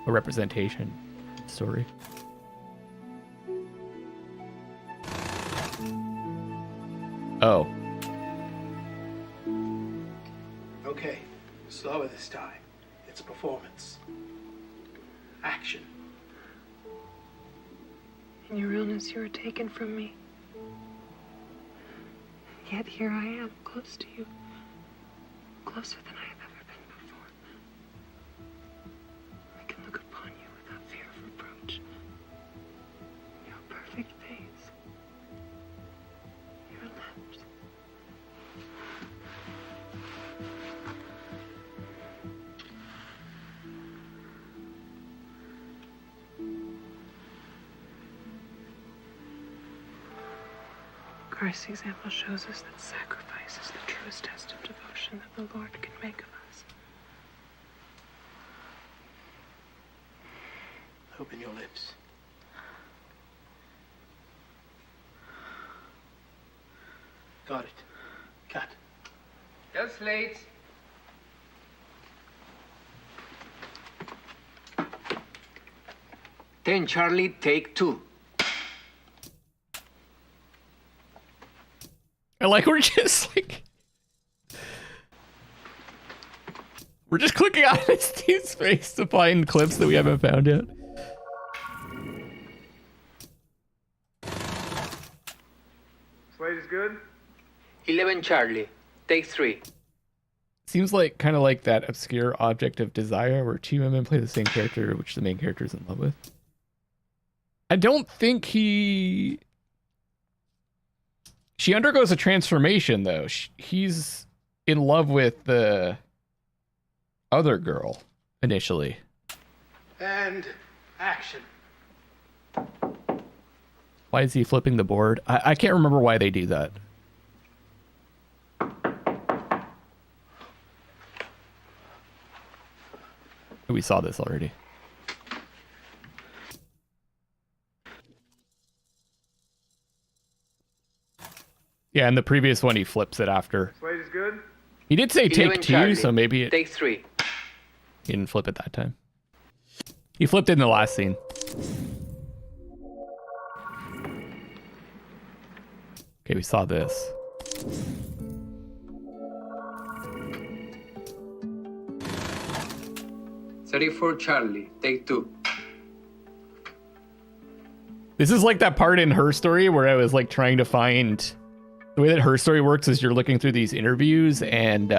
A representation story. Oh. Okay, slower this time. It's a performance. Action. In your illness, you were taken from me. Yet here I am, close to you. Closer than I have ever been before. I can look upon you without fear of reproach. Your perfect face. Your lips. Christ's example shows us that sacrifice is the truest test of devotion that the Lord can make of us. Open your lips. Got it. Cut. Just late. Ten Charlie, take 2. I like we're just like... We're just clicking on this dude's face to find clips that we haven't found yet. Slate is good? 11 Charlie, take 3. Seems like kind of like that obscure Object of Desire where two women play the same character, which the main character is in love with. I don't think she undergoes a transformation though. He's in love with the other girl initially. And action. Why is he flipping the board? I can't remember why they do that. We saw this already. Yeah, in the previous one he flips it after. Slate is good? He did say take 2, Charlie, so maybe take 3. He didn't flip it that time. He flipped it in the last scene. Okay, we saw this. For Charlie, take 2. This is like that part in Her Story where I was like trying to find... The way that Her Story works is you're looking through these interviews and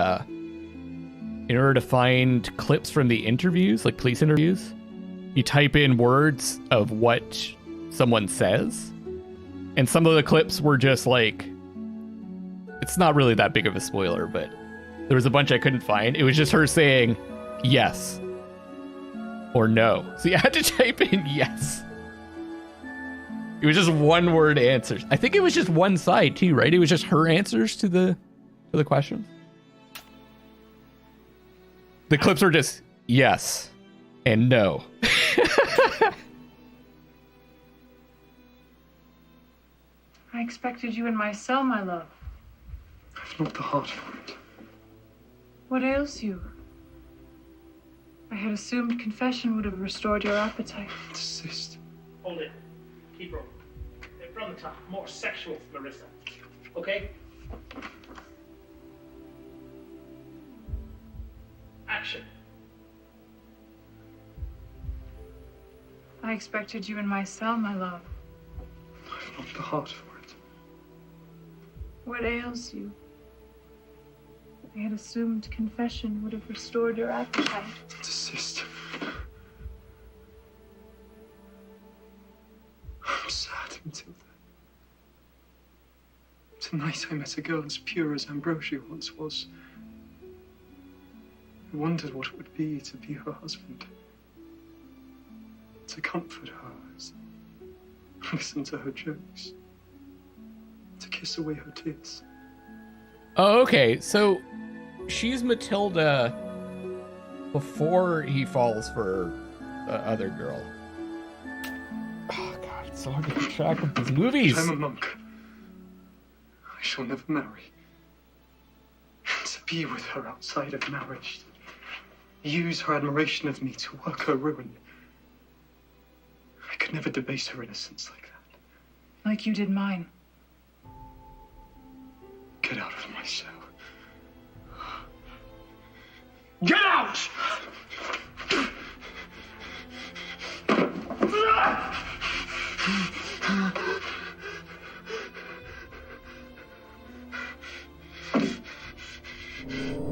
in order to find clips from the interviews, like police interviews, you type in words of what someone says. And some of the clips were just like, it's not really that big of a spoiler, but there was a bunch I couldn't find. It was just her saying yes or no. So you had to type in yes. It was just one word answers. I think it was just one side too, right? It was just her answers to the questions. The clips were just yes and no. I expected you in my cell, my love. I've not the heart for it. What ails you? I had assumed confession would have restored your appetite. Desist. Hold it. Keep rolling. From the top. More sexual, Marissa. Okay? Action. I expected you in my cell, my love. I've not the heart for it. What ails you? I had assumed confession would have restored your appetite. Desist. I'm sad until then. Tonight I met a girl as pure as Ambrosia once was. I wondered what it would be to be her husband. To comfort her, listen to her jokes. To kiss away her tears. Oh, okay. So she's Matilda before he falls for the other girl. Oh, God, it's so hard to keep track of these movies. I'm a monk. I shall never marry. To be with her outside of marriage. Use her admiration of me to work her ruin. I could never debase her innocence like that. Like you did mine. Get out of my cell. Get out!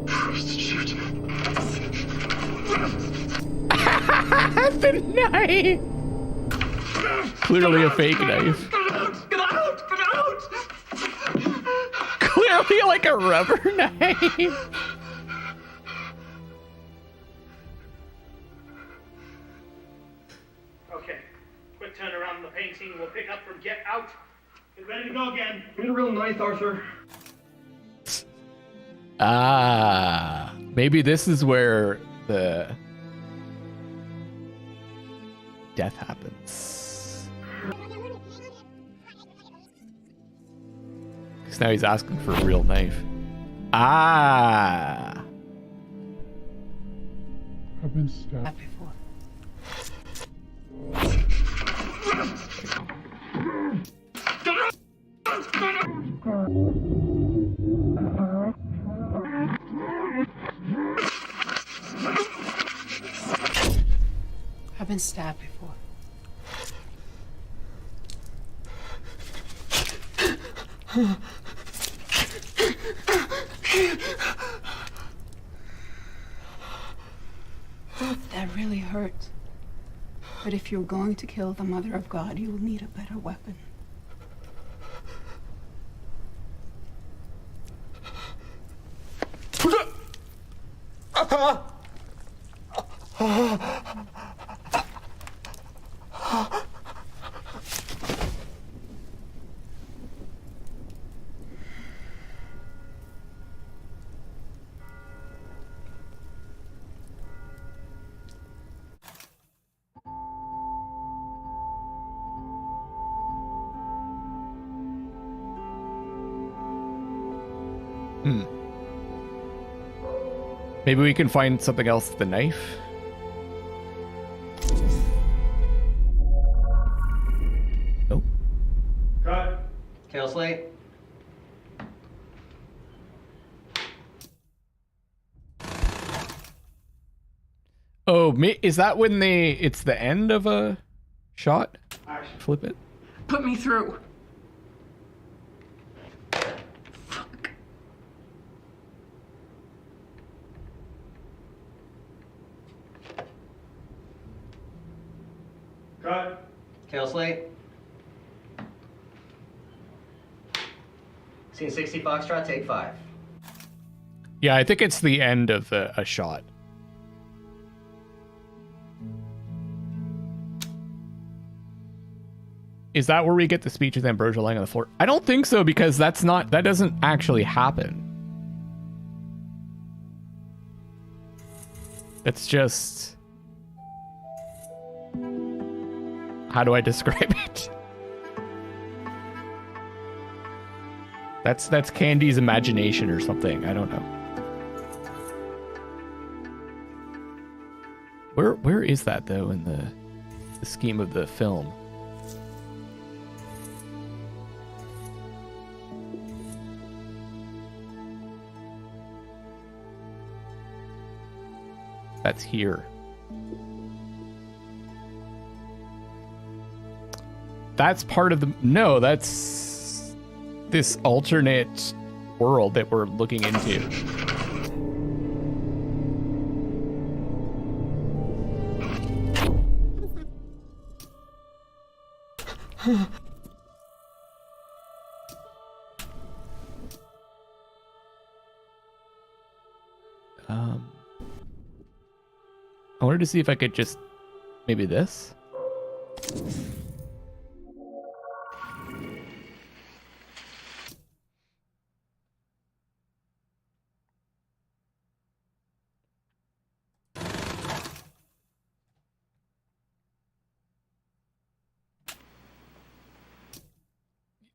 Prostitute. The knife! Clearly a fake knife. Get out! Get out! Get out! Clearly like a rubber knife. Okay. Quick turn around the painting. We'll pick up from get out. Get ready to go again. Need a real knife, Arthur. Ah, maybe this is where the death happens. Because now he's asking for a real knife. Ah. I've been stabbed before. I've been stabbed before. That really hurts. But if you're going to kill the Mother of God, you will need a better weapon. Maybe we can find something else with the knife. Nope. Cut. Tail slate. Oh, is that when it's the end of a shot? Flip it. Put me through. Tail slate. Scene 60 Foxtrot, take 5. Yeah, I think it's the end of a shot. Is that where we get the speech with Ambrosia lying on the floor? I don't think so, because that doesn't actually happen. It's just... How do I describe it? That's Candy's imagination or something. I don't know. Where is that though in the scheme of the film? That's here. That's part of the... No, that's this alternate world that we're looking into. I wanted to see if I could just... Maybe this?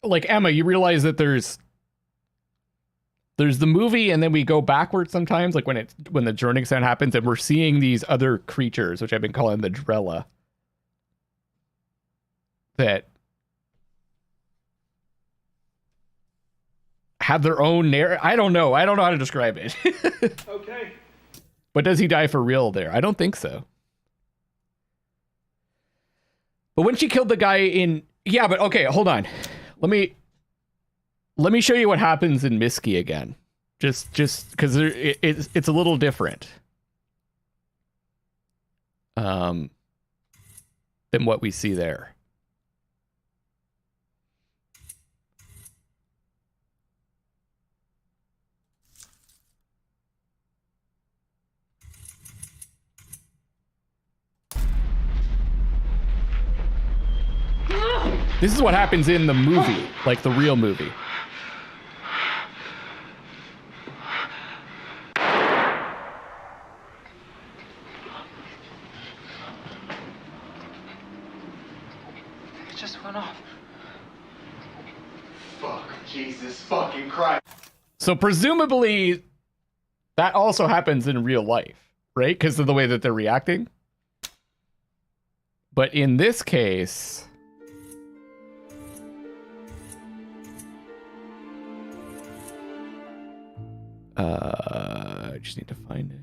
Like, Emma, you realize that there's the movie, and then we go backwards sometimes, like when the droning sound happens, and we're seeing these other creatures, which I've been calling the Drella, that have their own narrative. I don't know how to describe it. Okay. But does he die for real there? I don't think so. But when she killed the guy in... Yeah, but okay, hold on. Let me show you what happens in Miski again. Just because it's a little different. Than what we see there. This is what happens in the movie, like the real movie. It just went off. Fuck, Jesus fucking Christ. So presumably that also happens in real life, right? Because of the way that they're reacting. But in this case... I just need to find it.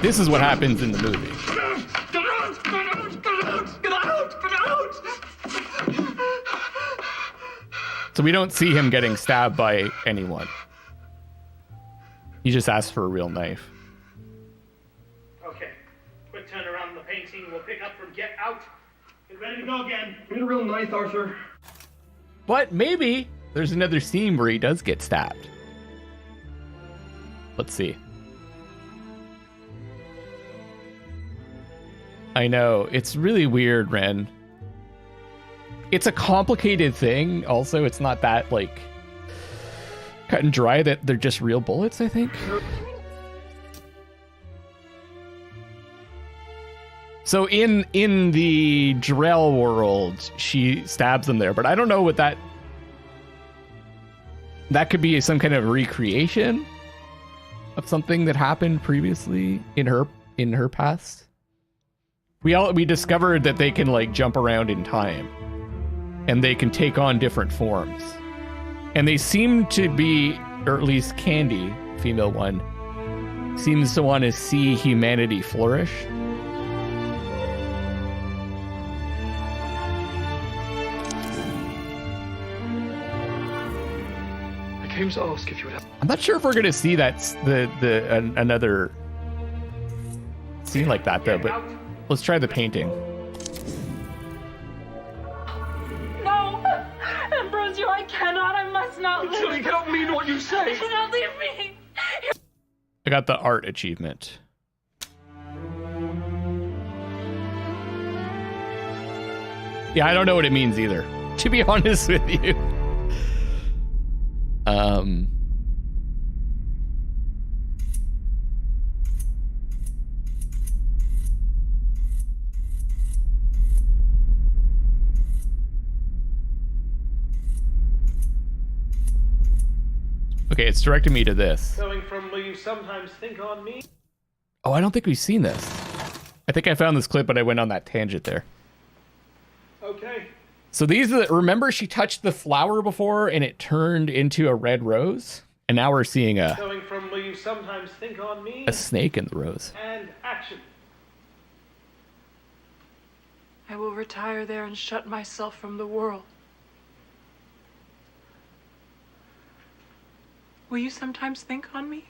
This is what happens in the movie. Get out! Get out! Get out! Get out! Get out! So we don't see him getting stabbed by anyone. He just asked for a real knife. Okay. Quick turn around the painting. We'll pick up from get out. Get ready to go again. Need a real knife, Arthur. But maybe there's another scene where he does get stabbed. Let's see. I know. It's really weird, Ren. It's a complicated thing. Also, it's not that, like, cut and dry that they're just real bullets, I think. So in the Drell world, she stabs them there, but I don't know what that could be some kind of recreation of something that happened previously in her past. We discovered that they can, like, jump around in time, and they can take on different forms. And they seem to be, or at least Candy, female one, seems to want to see humanity flourish. came to ask if you would have... I'm not sure if we're gonna see that another scene like that though, but let's try the painting. No! Ambrosio, I cannot. I must not leave. You cannot mean what you say. Do not leave me. I got the art achievement. Yeah, I don't know what it means either, to be honest with you. Okay, it's directing me to this. Going from will you sometimes think on me? Oh, I don't think we've seen this. I think I found this clip, but I went on that tangent there. Okay. So these are remember she touched the flower before and it turned into a red rose? And now we're seeing a Going from will you sometimes think on me? A snake in the rose. And action. I will retire there and shut myself from the world. Will you sometimes think on me?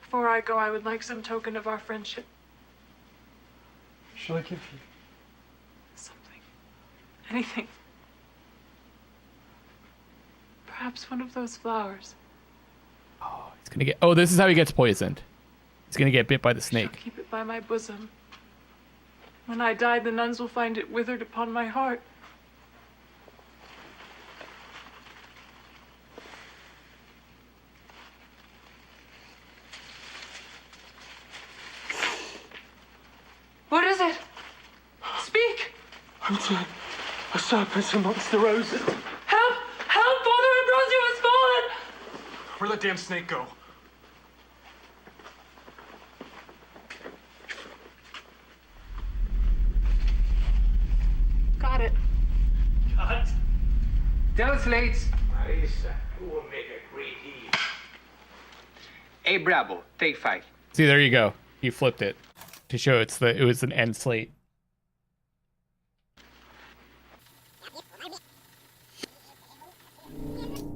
Before I go, I would like some token of our friendship. Shall I give you? Something. Anything. Perhaps one of those flowers. He's gonna get. Oh, this is how he gets poisoned. He's gonna get bit by the snake. Keep it by my bosom. When I die, the nuns will find it withered upon my heart. What is it? Speak! I'm dead. A serpent amongst the roses. Help! Help! Father Ambrosio has fallen! Where'd that damn snake go? Got it. Cut. Tell Slates. Marissa, you will make a great deal. Hey, Bravo, take 5. See, there you go. He flipped it to show it was an end slate.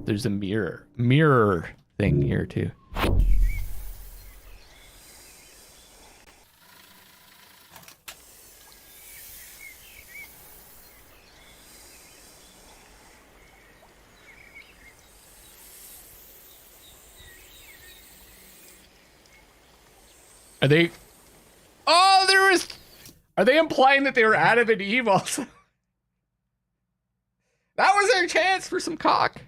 There's a mirror thing here too. Are they? Oh, there was. Are they implying that they were Adam and Eve also? That was their chance for some cock.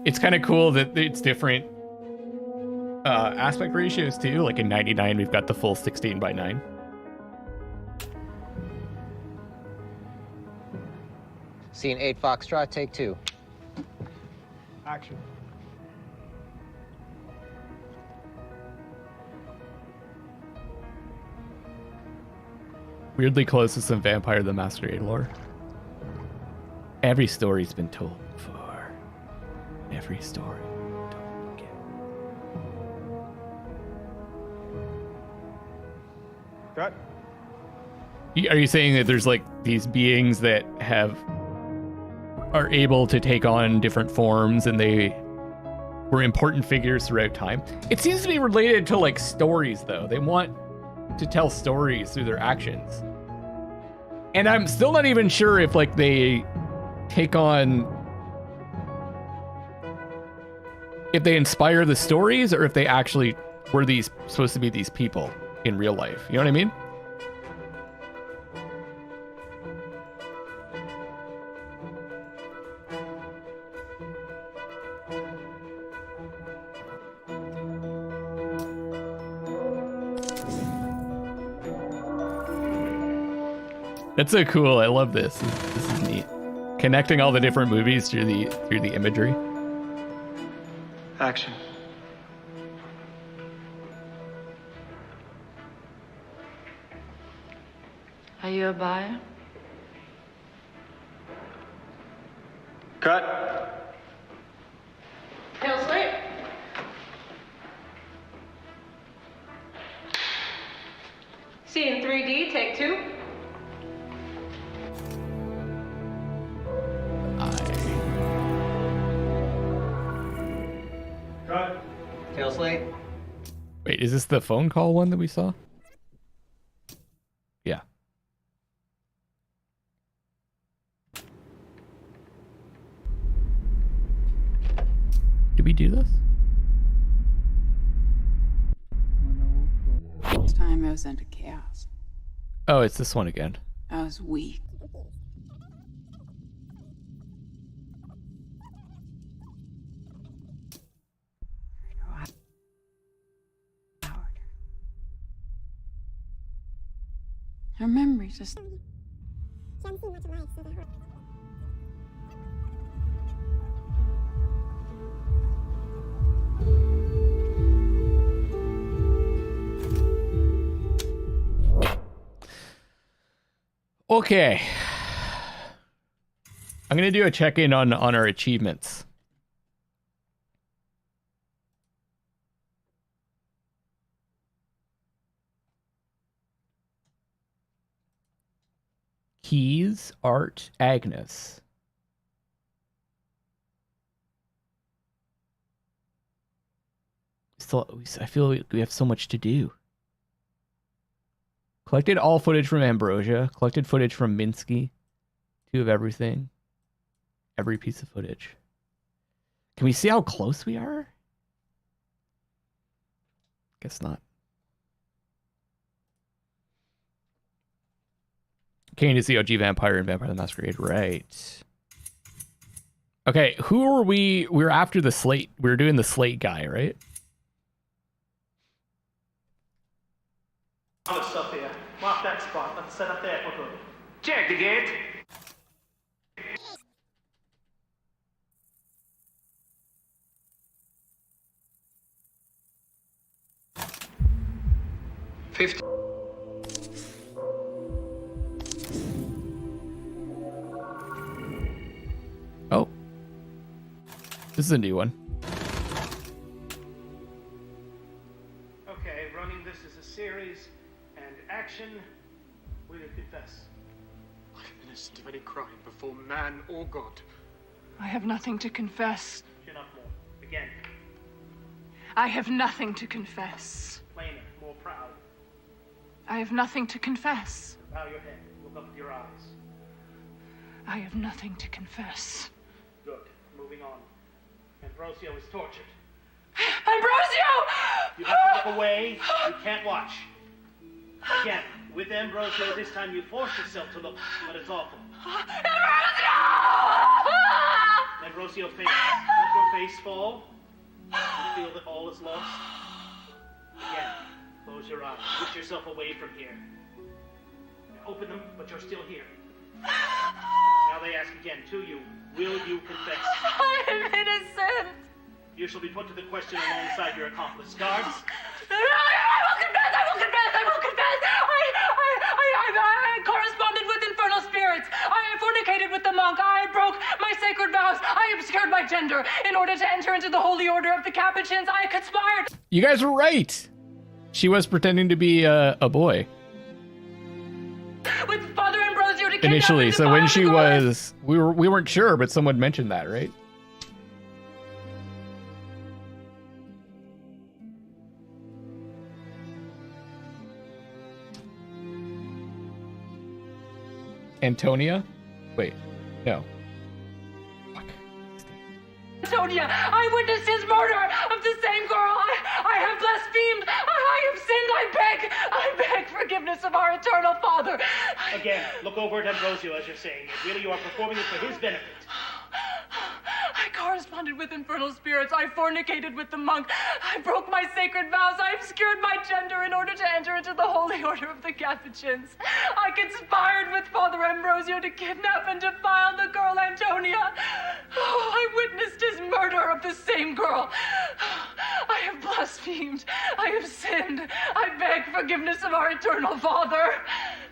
It's kind of cool that it's different aspect ratios too. Like in 99, we've got the full 16:9. Scene 8 Foxtrot, take 2. Action. Weirdly close to some Vampire the Masquerade lore. Every story's been told before. Every story. Don't forget. Cut. Are you saying that there's like these beings that are able to take on different forms and they were important figures throughout time? It seems to be related to like stories though. They want to tell stories through their actions. And I'm still not even sure if like they take on, if they inspire the stories or if they actually were these supposed to be these people in real life. You know what I mean? That's so cool. I love this. This is neat. Connecting all the different movies through the imagery. Action. Are you a buyer? Cut. Helsley? See in 3D, take 2. Cut. Tail slate. Wait, is this the phone call one that we saw? Yeah. Did we do this? This time I was into chaos. Oh, it's this one again. I was weak. Her memory just... Okay. I'm going to do a check-in on our achievements. Keys, Art, Agnes. I feel like we have so much to do. Collected all footage from Ambrosia. Collected footage from Minsky. 2 of everything. Every piece of footage. Can we see how close we are? Guess not. Kane is the OG vampire and Vampire the Masquerade, right? Okay, who are we? We're after the slate. We're doing the slate guy, right? All the stuff here. Mark that spot. Let's set up there for good. Check the gate. $50. Oh. This is a new one. Okay, running this as a series, and action. Will you confess? I am innocent of any crime before man or God. I have nothing to confess. Chin up more. Again. I have nothing to confess. Plainer, more proud. I have nothing to confess. Bow your head. Look up with your eyes. I have nothing to confess. Good. Moving on. Ambrosio is tortured. Ambrosio! You have to look away. You can't watch. Again, with Ambrosio, this time you force yourself to look, but it's awful. Ambrosio! Ambrosio, face. Let your face fall. You feel that all is lost. Again, close your eyes. Push yourself away from here. Open them, but you're still here. Now they ask again to you, will you confess? I am innocent. You shall be put to the question alongside your accomplice. Guards? I will confess! I will confess! I will confess! I corresponded with infernal spirits. I fornicated with the monk. I broke my sacred vows. I obscured my gender in order to enter into the holy order of the Capuchins. I conspired. You guys were right. She was pretending to be a boy. With Father Ambrosio to Initially, so when she was, we weren't sure, but someone mentioned that, right? Antonia? Wait, no. Antonia, I witnessed his murder of the same girl. I have blasphemed. I have sinned. I beg forgiveness of our eternal Father. Again, look over at Ambrosio as you're saying it. Really, you are performing it for his benefit. I corresponded with infernal spirits. I fornicated with the monk. I broke my sacred vows. I obscured my gender in order to enter into the holy order of the Capuchins. I conspired with Father Ambrosio to kidnap and defile the girl Antonia. Oh, I witnessed his murder of the same girl. I have blasphemed. I have sinned. I beg forgiveness of our eternal Father.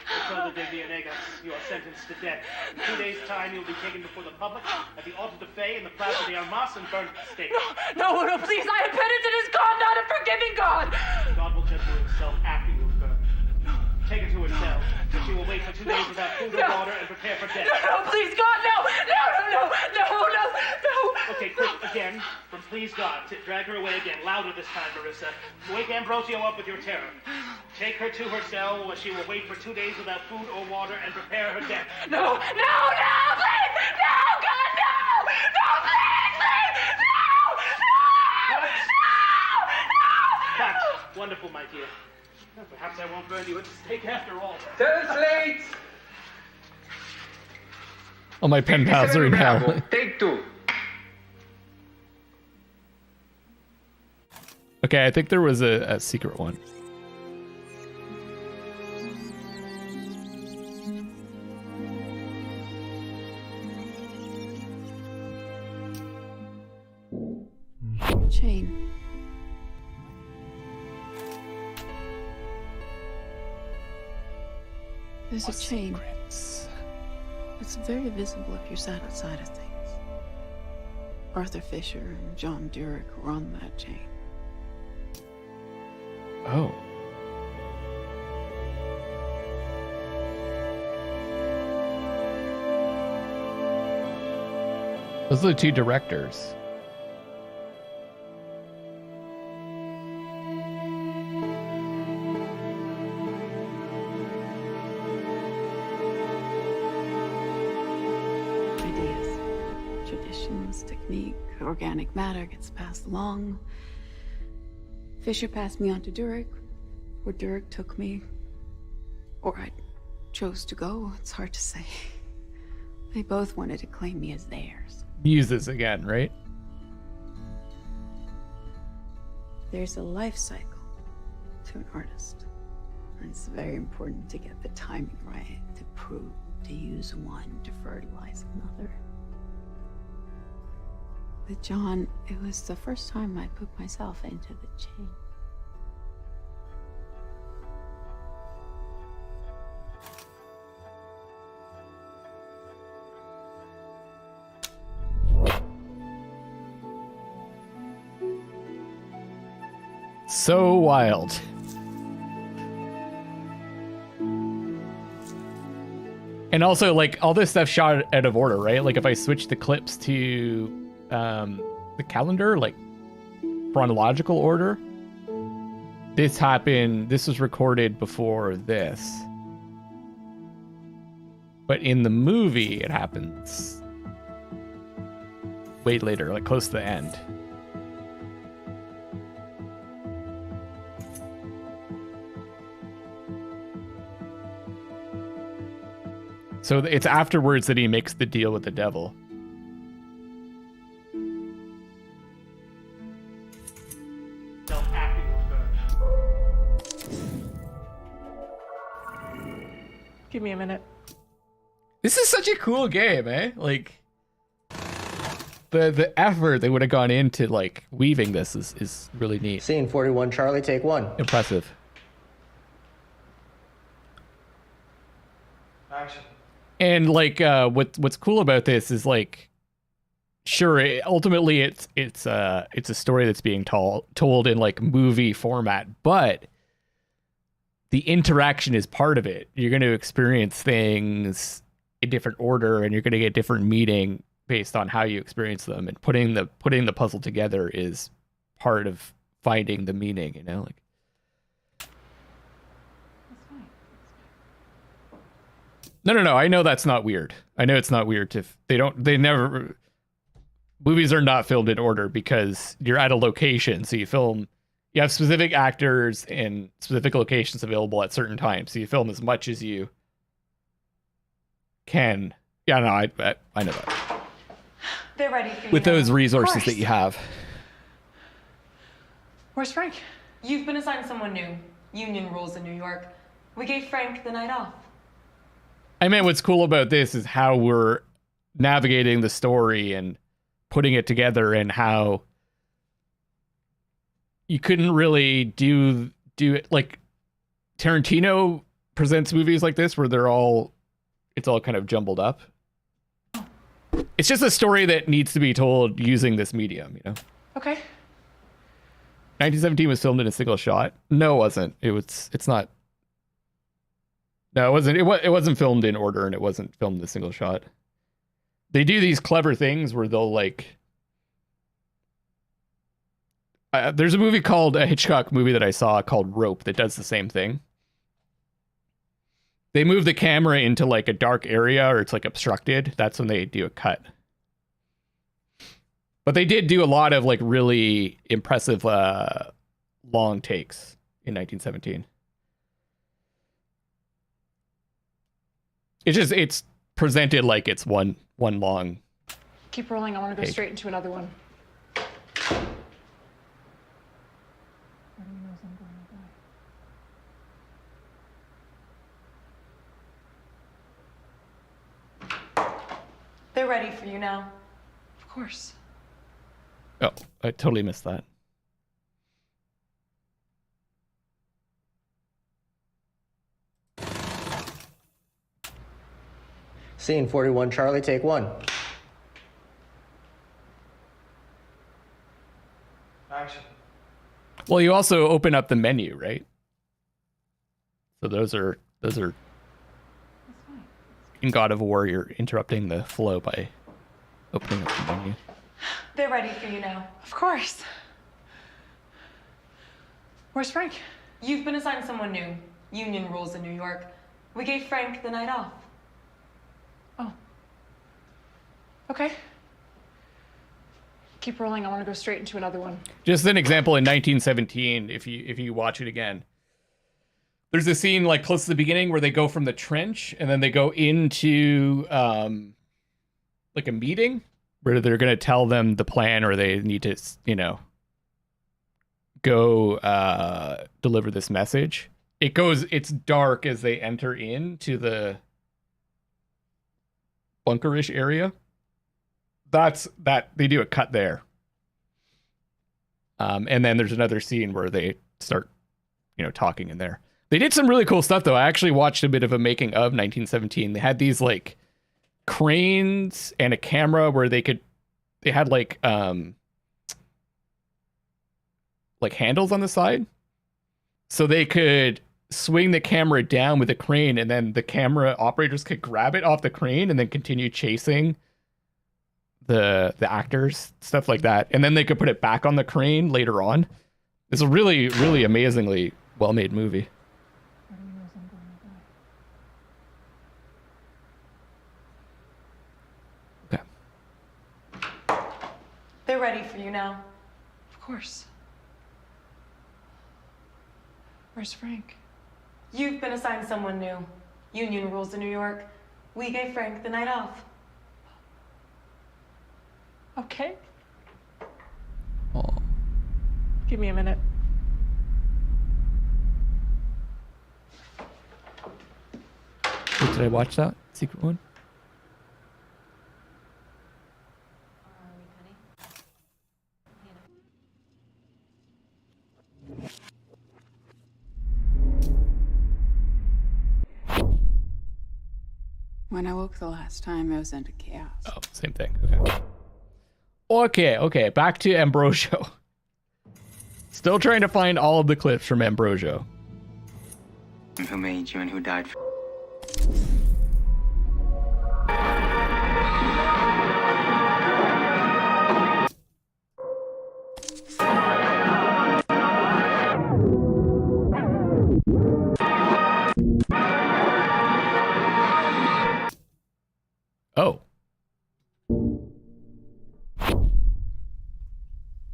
Matilda de Villegas, you are sentenced to death. In 2 days' time, you will be taken before the public at the Altar de Fe in the Plaza de Armas and burned at the stake. No, please, I have penitent as God, not a forgiving God. God will judge you himself after you have burned. Take her to her cell, and she will wait for 2 days without food or water and prepare for death. No, please, God, no. Okay, quick, again, from please God. Drag her away again, louder this time, Marissa. Wake Ambrosio up with your terror. Take her to her cell, where she will wait for 2 days without food or water and prepare her death. No, please! No, God, no! No, please! No! Cut. Wonderful, my dear. Perhaps I won't burn you at the stake after all. Translate! Oh, my pen pals are in hell. Take 2. Okay, I think there was a secret one. Chain. There's a chain. It's very visible if you sat outside of things. Arthur Fisher and John Durick run that chain. Oh. Those are the two directors. Ideas, traditions, technique, organic matter gets passed along. Fisher passed me on to Durick, or Durick took me, or I chose to go. It's hard to say. They both wanted to claim me as theirs. Muses again, right? There's a life cycle to an artist. And it's very important to get the timing right, to prove, to use one to fertilize another. With John, it was the first time I put myself into the chain. So wild. And also, like, all this stuff shot out of order, right? Like, if I switch the clips to the calendar, like chronological order, this happened, this was recorded before this. But in the movie, it happens way later, like close to the end. So it's afterwards that he makes the deal with the devil. Give me a minute. This is such a cool game, eh? Like, the effort they would have gone into, like, weaving this is really neat. Scene 41, Charlie, take 1. Impressive. Action. And, like, what's cool about this is, like, sure, ultimately it's a story that's being told in, like, movie format, but the interaction is part of it. You're going to experience things in different order, and you're going to get different meaning based on how you experience them. And putting the puzzle together is part of finding the meaning. You know, like. No. I know that's not weird. I know it's not weird movies are not filmed in order because you're at a location, so you have specific actors and specific locations available at certain times. So you film as much as you can. Yeah, no, I know that. They're ready for you with now. those resources Of that course. you have. Where's Frank? You've been assigned someone new. Union rules in New York. We gave Frank the night off. I mean, what's cool about this is how we're navigating the story and putting it together, and how you couldn't really do it like Tarantino presents movies like this where it's all kind of jumbled up. It's just a story that needs to be told using this medium, you know? Okay. 1917 was filmed in a single shot. No, it wasn't. It's not. No, it wasn't. It wasn't filmed in order, and it wasn't filmed in a single shot. They do these clever things where they'll like. There's a Hitchcock movie that I saw called Rope that does the same thing. They move the camera into like a dark area, or it's like obstructed. That's when they do a cut. But they did do a lot of like really impressive long takes in 1917. It's presented like it's one long. Keep rolling. I want to go take. straight into another one. They're ready for you now. Of course. Oh, I totally missed that. Scene 41, Charlie, take 1. Action. Well, you also open up the menu, right? So those are in God of War, you're interrupting the flow by opening up the menu. They're ready for you now. Of course. Where's Frank? You've been assigned someone new. Union rules in New York. We gave Frank the night off. Oh. Okay. Keep rolling. I want to go straight into another one. Just an example in 1917, if you watch it again. There's a scene like close to the beginning where they go from the trench and then they go into like a meeting where they're going to tell them the plan, or they need to, go deliver this message. It's dark as they enter into the bunkerish area. They do a cut there. And then there's another scene where they start, talking in there. They did some really cool stuff, though. I actually watched a bit of a making of 1917. They had these like cranes and a camera where they had like handles on the side, so they could swing the camera down with a crane, and then the camera operators could grab it off the crane and then continue chasing the actors, stuff like that, and then they could put it back on the crane later on. It's a really, really amazingly well-made movie. Okay. They're ready for you now. Of course. Where's Frank? You've been assigned someone new. Union rules in New York. We gave Frank the night off. Okay. Oh. Give me a minute. Wait, did I watch that secret one? When I woke the last time, I was into chaos. Oh, same thing. Okay. Back to Ambrosio. Still trying to find all of the clips from Ambrosio. Who made you and who died for... Oh.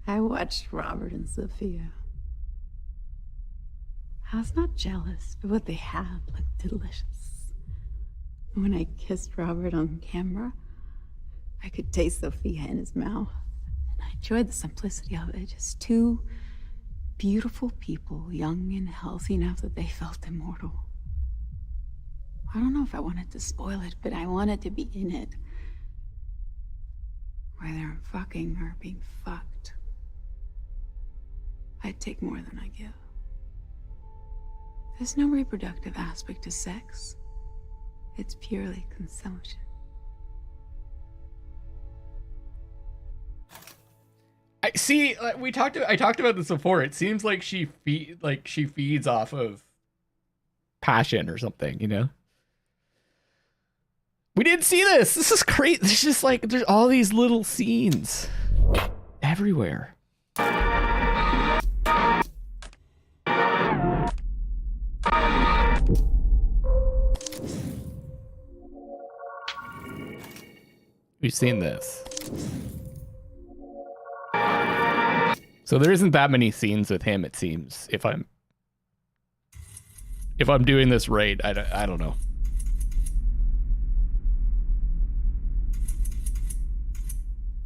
I watched Robert and Sophia. I was not jealous, but what they had looked delicious. When I kissed Robert on camera, I could taste Sophia in his mouth, and I enjoyed the simplicity of it. Just two beautiful people, young and healthy enough that they felt immortal. I don't know if I wanted to spoil it, but I wanted to be in it. Whether I'm fucking or being fucked. I'd take more than I give. There's no reproductive aspect to sex. It's purely consumption. I see. I talked about this before. It seems like she feeds off of passion or something. You know. We didn't see this. This is great. There's just like there's all these little scenes everywhere. We've seen this. So there isn't that many scenes with him, it seems. If I'm doing this right, I don't know.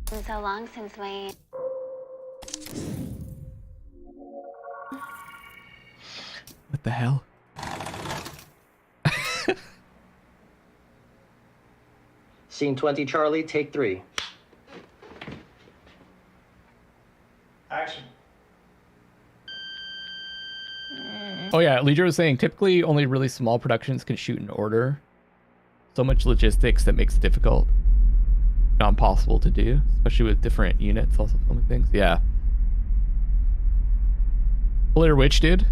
So long since we... What the hell? Scene 20, Charlie, take 3. Action. Oh yeah, Leisure was saying typically only really small productions can shoot in order. So much logistics that makes it difficult. Not impossible to do, especially with different units also filming things. Yeah. Blair Witch did.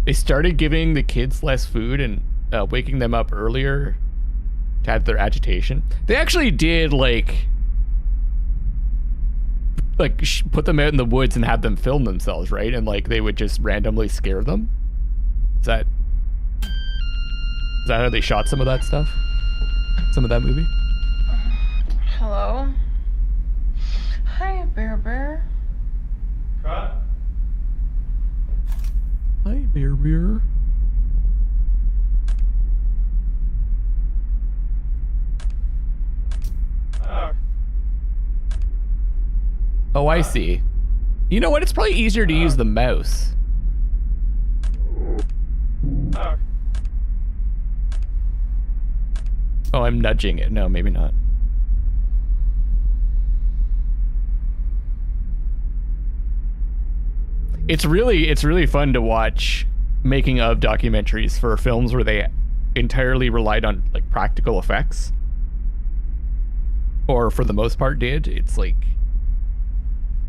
They started giving the kids less food and waking them up earlier to add their agitation. They actually did like put them out in the woods and have them film themselves, right? And like they would just randomly scare them. Is that how they shot some of that stuff? Some of that movie? Hello? Hi, Bear. Cut. Hi, Bear. Oh, I see. You know what? It's probably easier to use the mouse. Oh, I'm nudging it. No, maybe not. It's really fun to watch making of documentaries for films where they entirely relied on like practical effects. Or for the most part did. It's like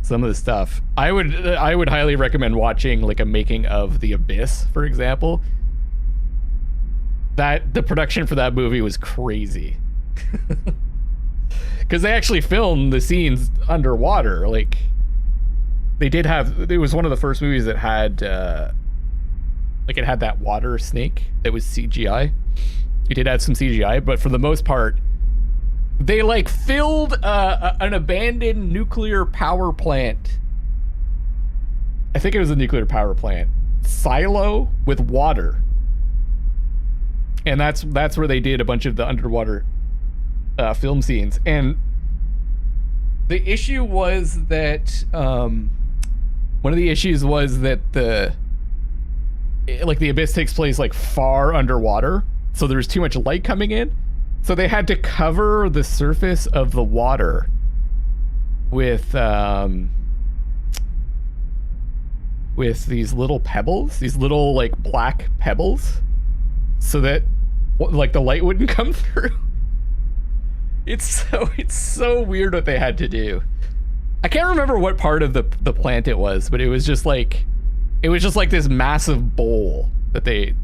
some of the stuff. I would highly recommend watching like a making of The Abyss, for example. That the production for that movie was crazy. Because they actually filmed the scenes underwater. Like they did have, it was one of the first movies that had like it had that water snake that was CGI. It did have some CGI, but for the most part they like filled an abandoned nuclear power plant. I think it was a nuclear power plant silo with water. And that's where they did a bunch of the underwater film scenes. And the issue was that one of the issues was that the Abyss takes place like far underwater, so there's too much light coming in. So they had to cover the surface of the water with these little pebbles, these little like black pebbles, so that like the light wouldn't come through. It's so weird what they had to do. I can't remember what part of the plant it was, but it was just like this massive bowl that they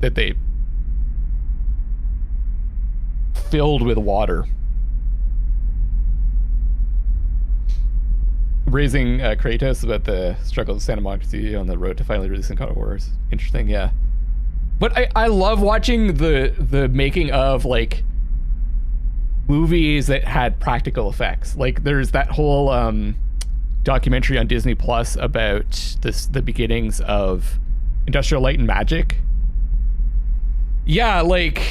filled with water. Raising Kratos about the struggles of Santa Monica Studio on the road to finally releasing God of War. Interesting, yeah. But I love watching the making of like movies that had practical effects. Like there's that whole documentary on Disney Plus about the beginnings of Industrial Light and Magic. Yeah, like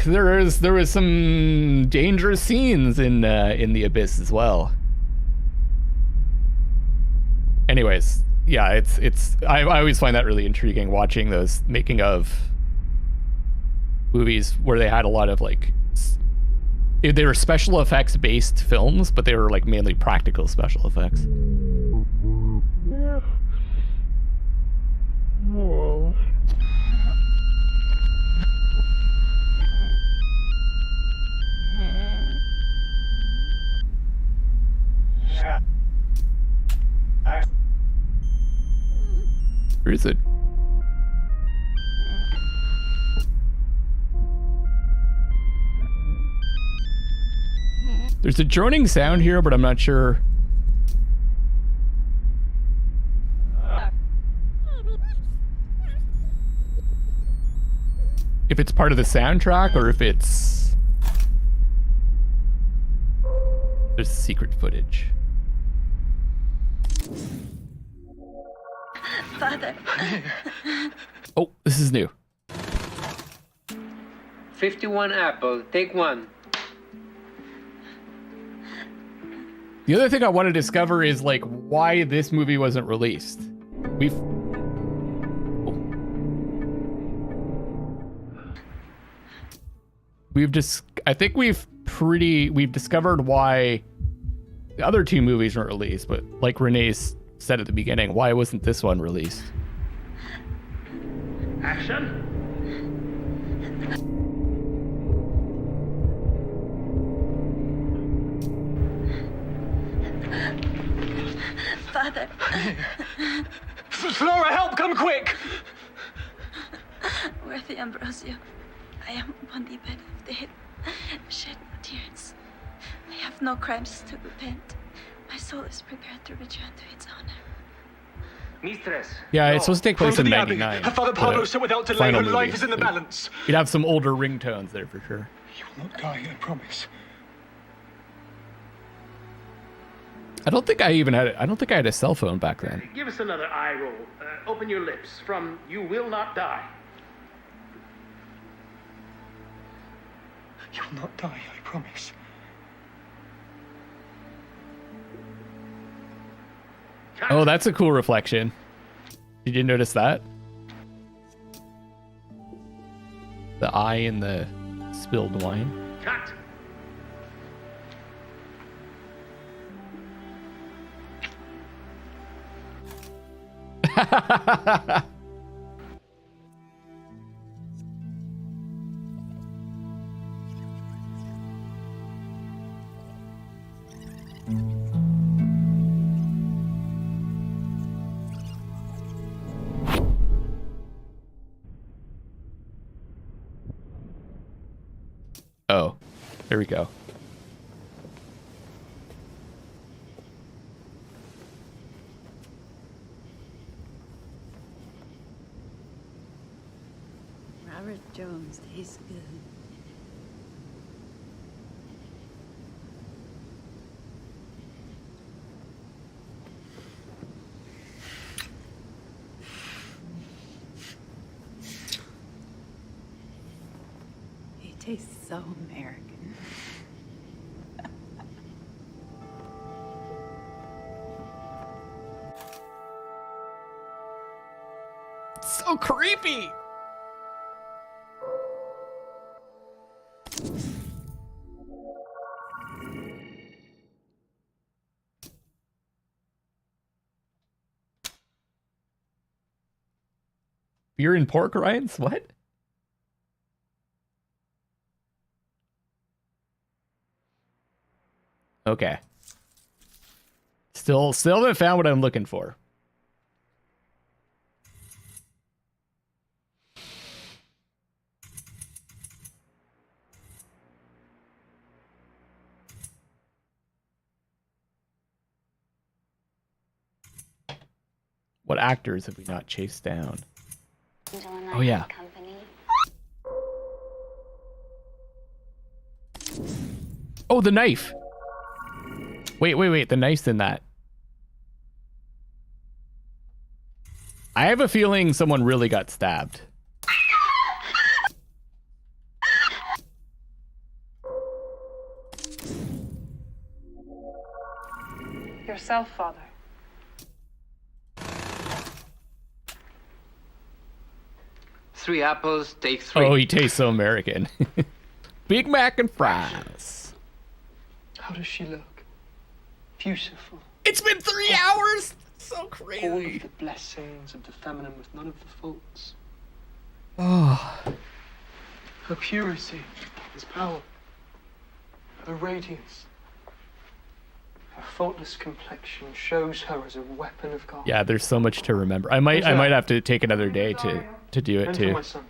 there was some dangerous scenes in the Abyss as well. Anyways, yeah, I always find that really intriguing, watching those making of movies where they had a lot of like they were special effects based films, but they were like mainly practical special effects. Where is it? There's a droning sound here, but I'm not sure. If it's part of the soundtrack or if it's... There's secret footage. Father. Oh, this is new. 51 apple. Take one. The other thing I want to discover is like why this movie wasn't released. I think we've discovered why the other two movies weren't released, but like Renee's said at the beginning, why wasn't this one released? Action. Father. Flora, help! Come quick! Worthy Ambrosio, I am upon the bed of death. Shed no tears. I have no crimes to repent. My soul is prepared to return to its honor. Mistress. Yeah, it's supposed to take place in '99. Father Barlow said without delay her life is in the balance. You'd have some older ringtones there for sure. You will not die, I promise. I don't think I had a cell phone back then. Give us another eye roll. Open your lips from "You will not die." You will not die, I promise. Oh, that's a cool reflection. Did you notice that? The eye in the spilled wine. Cut. Oh, there we go. Robert Jones tastes good. He tastes so American. So creepy. Beer and pork rinds? What? Okay. Still haven't found what I'm looking for. What actors have we not chased down? Oh yeah. Oh, the knife. Wait. The knife's in that. I have a feeling someone really got stabbed. yourself, Father. Three apples, take three. Oh, he tastes so American. Big Mac and fries. How does she look? Beautiful. It's been 3 hours? So crazy. All of the blessings of the feminine with none of the faults. Oh. Her purity is power. Her radiance. Her faultless complexion shows her as a weapon of God. Yeah, there's so much to remember. I might have to take another day to do it And too. for my son.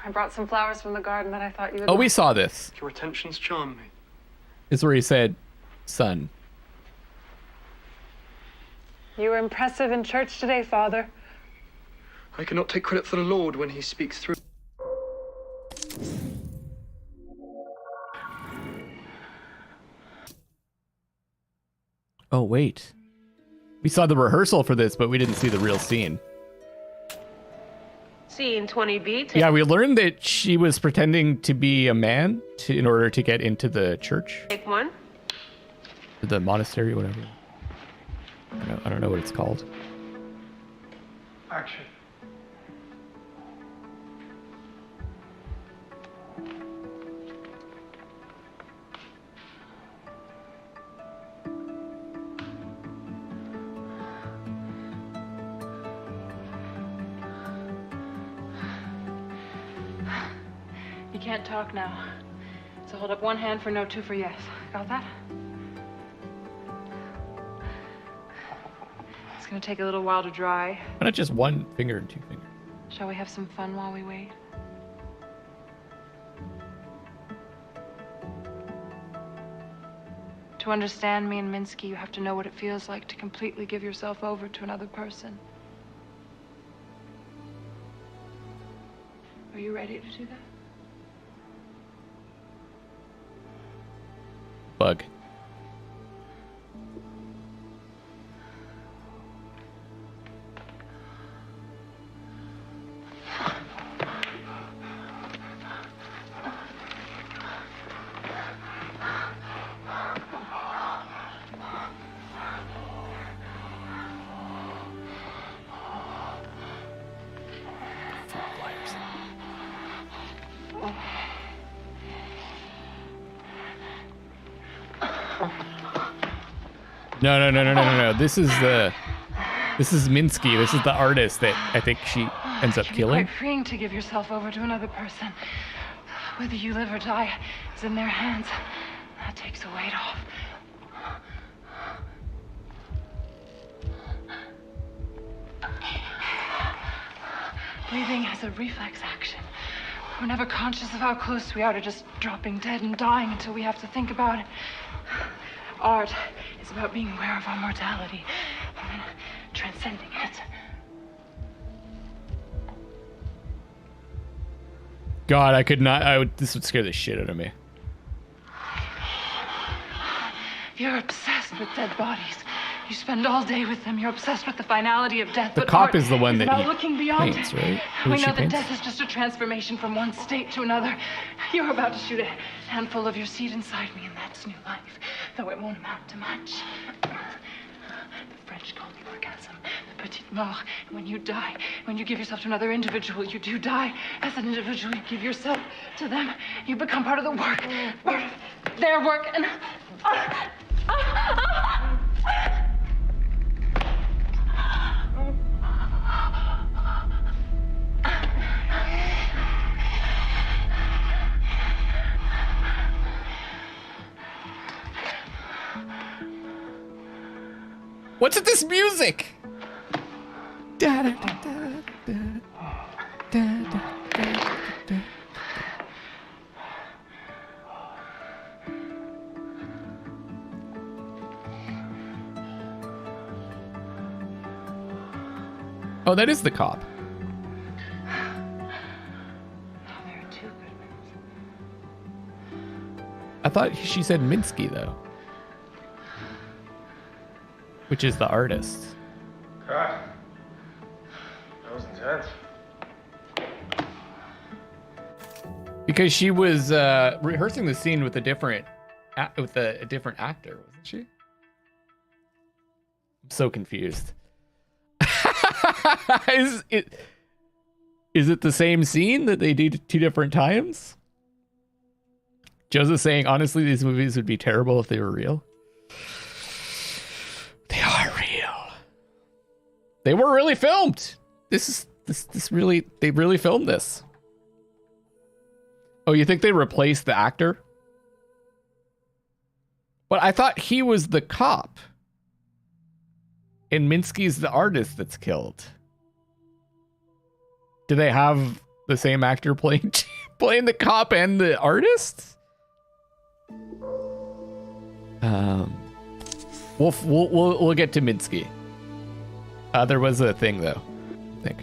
I brought some flowers from the garden that I thought you would Oh, like. we saw this. Your attentions charm me. This is where he said, son. You were impressive in church today, Father. I cannot take credit for the Lord when he speaks through. Oh, wait. We saw the rehearsal for this, but we didn't see the real scene. Scene 20B. Yeah, we learned that she was pretending to be a man in order to get into the church. Take one. The monastery, whatever. I don't know what it's called. Action. You can't talk now. So hold up one hand for no, two for yes. Got that? It's gonna take a little while to dry. Why not just one finger and two fingers? Shall we have some fun while we wait? To understand me and Minsky, you have to know what it feels like to completely give yourself over to another person. Are you ready to do that? Bug. No. This is Minsky. This is the artist that I think she ends up killing. Quite freeing to give yourself over to another person. Whether you live or die is in their hands. That takes a weight off. Breathing has a reflex action. We're never conscious of how close we are to just dropping dead and dying until we have to think about it. Art is about being aware of our mortality and then transcending it. God, I could not. This would scare the shit out of me. You're obsessed with dead bodies. You spend all day with them. You're obsessed with the finality of death. The but cop art is the one that about he looking beyond paints, it. right? We She know that paints? death is just a transformation from one state to another. You're about to shoot a handful of your seed inside me, and that's new life, though it won't amount to much. The French call the orgasm the petite mort. And when you die, when you give yourself to another individual, you do die. As an individual, you give yourself to them. You become part of the work, part of their work, and... What's with this music? Oh, that is the cop. I thought she said Minsky, though. Which is the artist. God. That was intense. Because she was rehearsing the scene with a different actor, wasn't she? I'm so confused. Is it the same scene that they did 2 different times? Joseph saying, honestly, these movies would be terrible if they were real. They are real. They were really filmed. They really filmed this. Oh, you think they replaced the actor? But I thought he was the cop. And Minsky's the artist that's killed. Do they have the same actor playing the cop and the artist? We'll get to Minsky. There was a thing though, I think.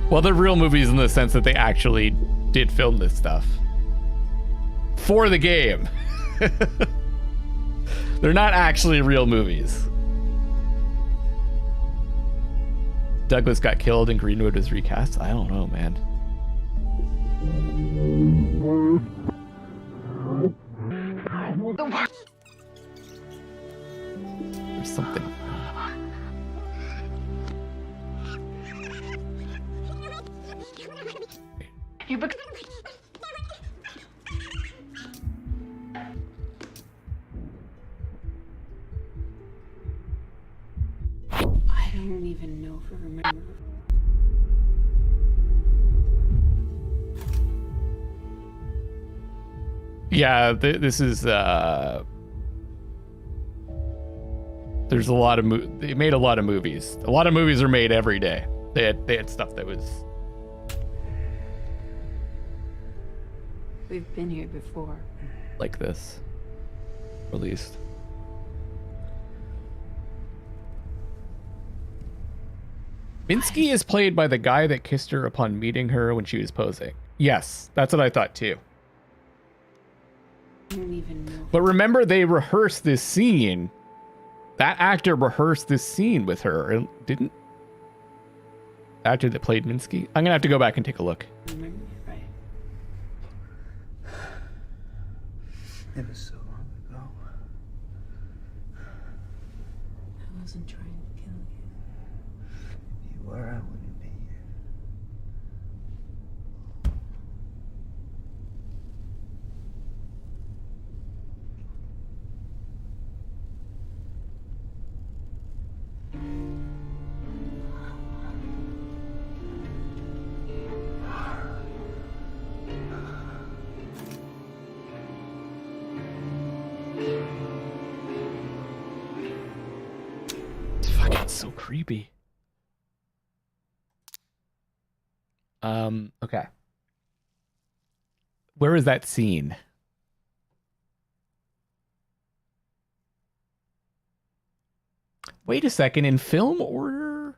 Well, they're real movies in the sense that they actually did film this stuff for the game. They're not actually real movies. Douglas got killed and Greenwood was recast. I don't know, man. There's something. I don't even know if I remember. Yeah, this is there's a lot of they made a lot of movies. A lot of movies are made every day. They had stuff that was. We've been here before. Like this, released. Minsky is played by the guy that kissed her upon meeting her when she was posing. Yes, that's what I thought too. I don't even know. But remember, they rehearsed this scene. That actor rehearsed this scene with her, and didn't. The actor that played Minsky. I'm gonna have to go back and take a look. Remember, right? It was so long ago. I wasn't trying to kill you. If you were, I wouldn't be here. It's fucking so creepy. Okay. Where is that scene? Wait a second, in film order?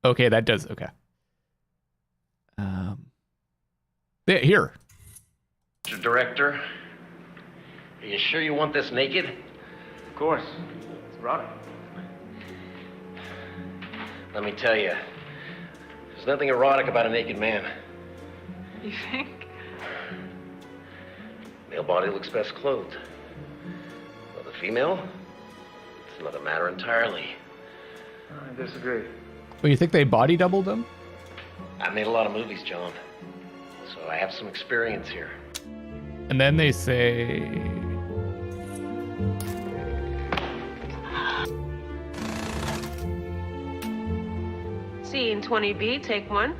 Okay, that does, okay. Here. Mr. Director, are you sure you want this naked? Of course. It's erotic. Let me tell you, there's nothing erotic about a naked man. You think? Male body looks best clothed. Well, the female, it's another matter entirely. I disagree. Well, you think they body doubled them? I've made a lot of movies, John, so I have some experience here. And then they say... Scene 20B, take 1.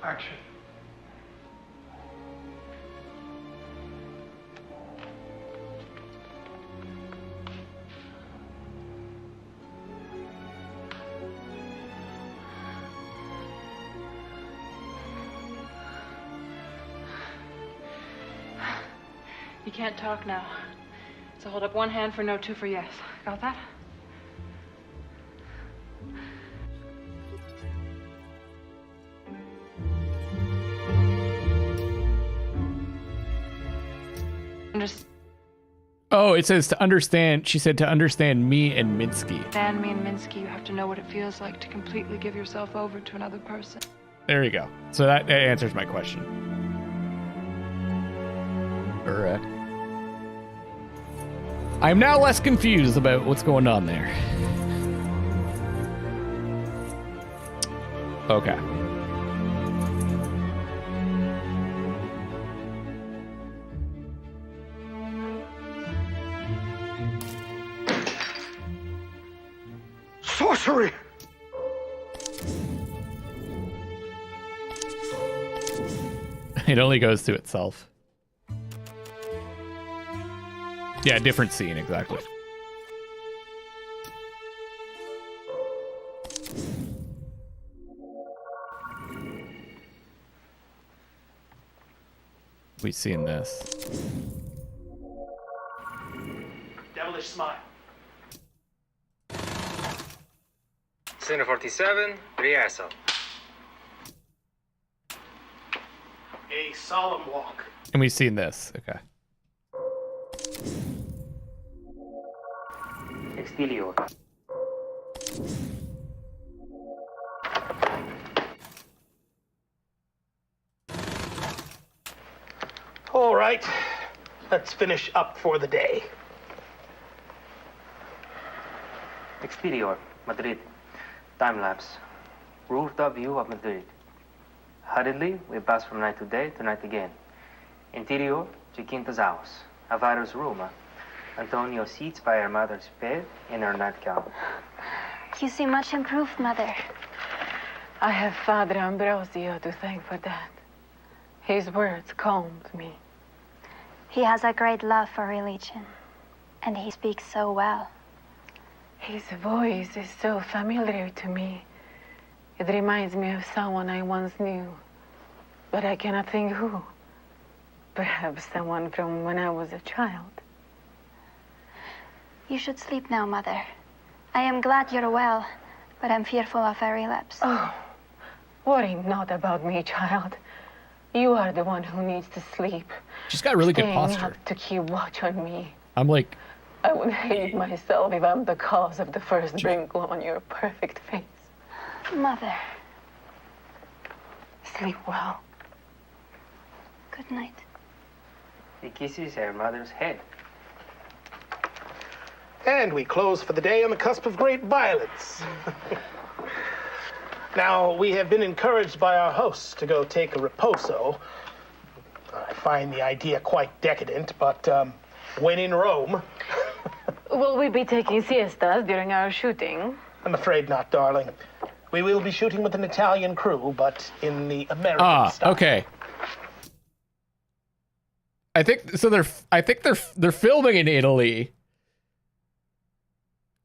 Action. You can't talk now. So hold up one hand for no, 2 for yes. Got that? Oh, it says to understand. She said to understand me and Minsky. And me and Minsky, you have to know what it feels like to completely give yourself over to another person. There you go. So that answers my question. Or, I'm now less confused about what's going on there. Okay. Sorcery! It only goes to itself. Yeah, different scene, exactly. We've seen this. Devilish smile. Scene 47, rehearsal. A solemn walk. And we've seen this. Okay. Exterior. All right, let's finish up for the day. Exterior, Madrid. Time lapse. Rooftop view of Madrid. Hurriedly, we pass from night to day to night again. Interior, Chiquinta's house. Alvaro's room. Antonio sits by her mother's bed in her nightgown. You seem much improved, Mother. I have Father Ambrosio to thank for that. His words calmed me. He has a great love for religion, and he speaks so well. His voice is so familiar to me. It reminds me of someone I once knew, but I cannot think who. Perhaps someone from when I was a child. You should sleep now, Mother. I am glad you're well, but I'm fearful of a relapse. Oh, worry not about me, child. You are the one who needs to sleep. She's got really good Staying posture. up to keep watch on me. I'm like... I would hate myself if I'm the cause of the first wrinkle on your perfect face. Mother. Sleep well. Good night. He kisses her mother's head. And we close for the day on the cusp of great violence. Now, we have been encouraged by our hosts to go take a riposo. I find the idea quite decadent, but when in Rome... Will we be taking siestas during our shooting? I'm afraid not, darling. We will be shooting with an Italian crew, but in the American style. Okay. I think so. They're filming in Italy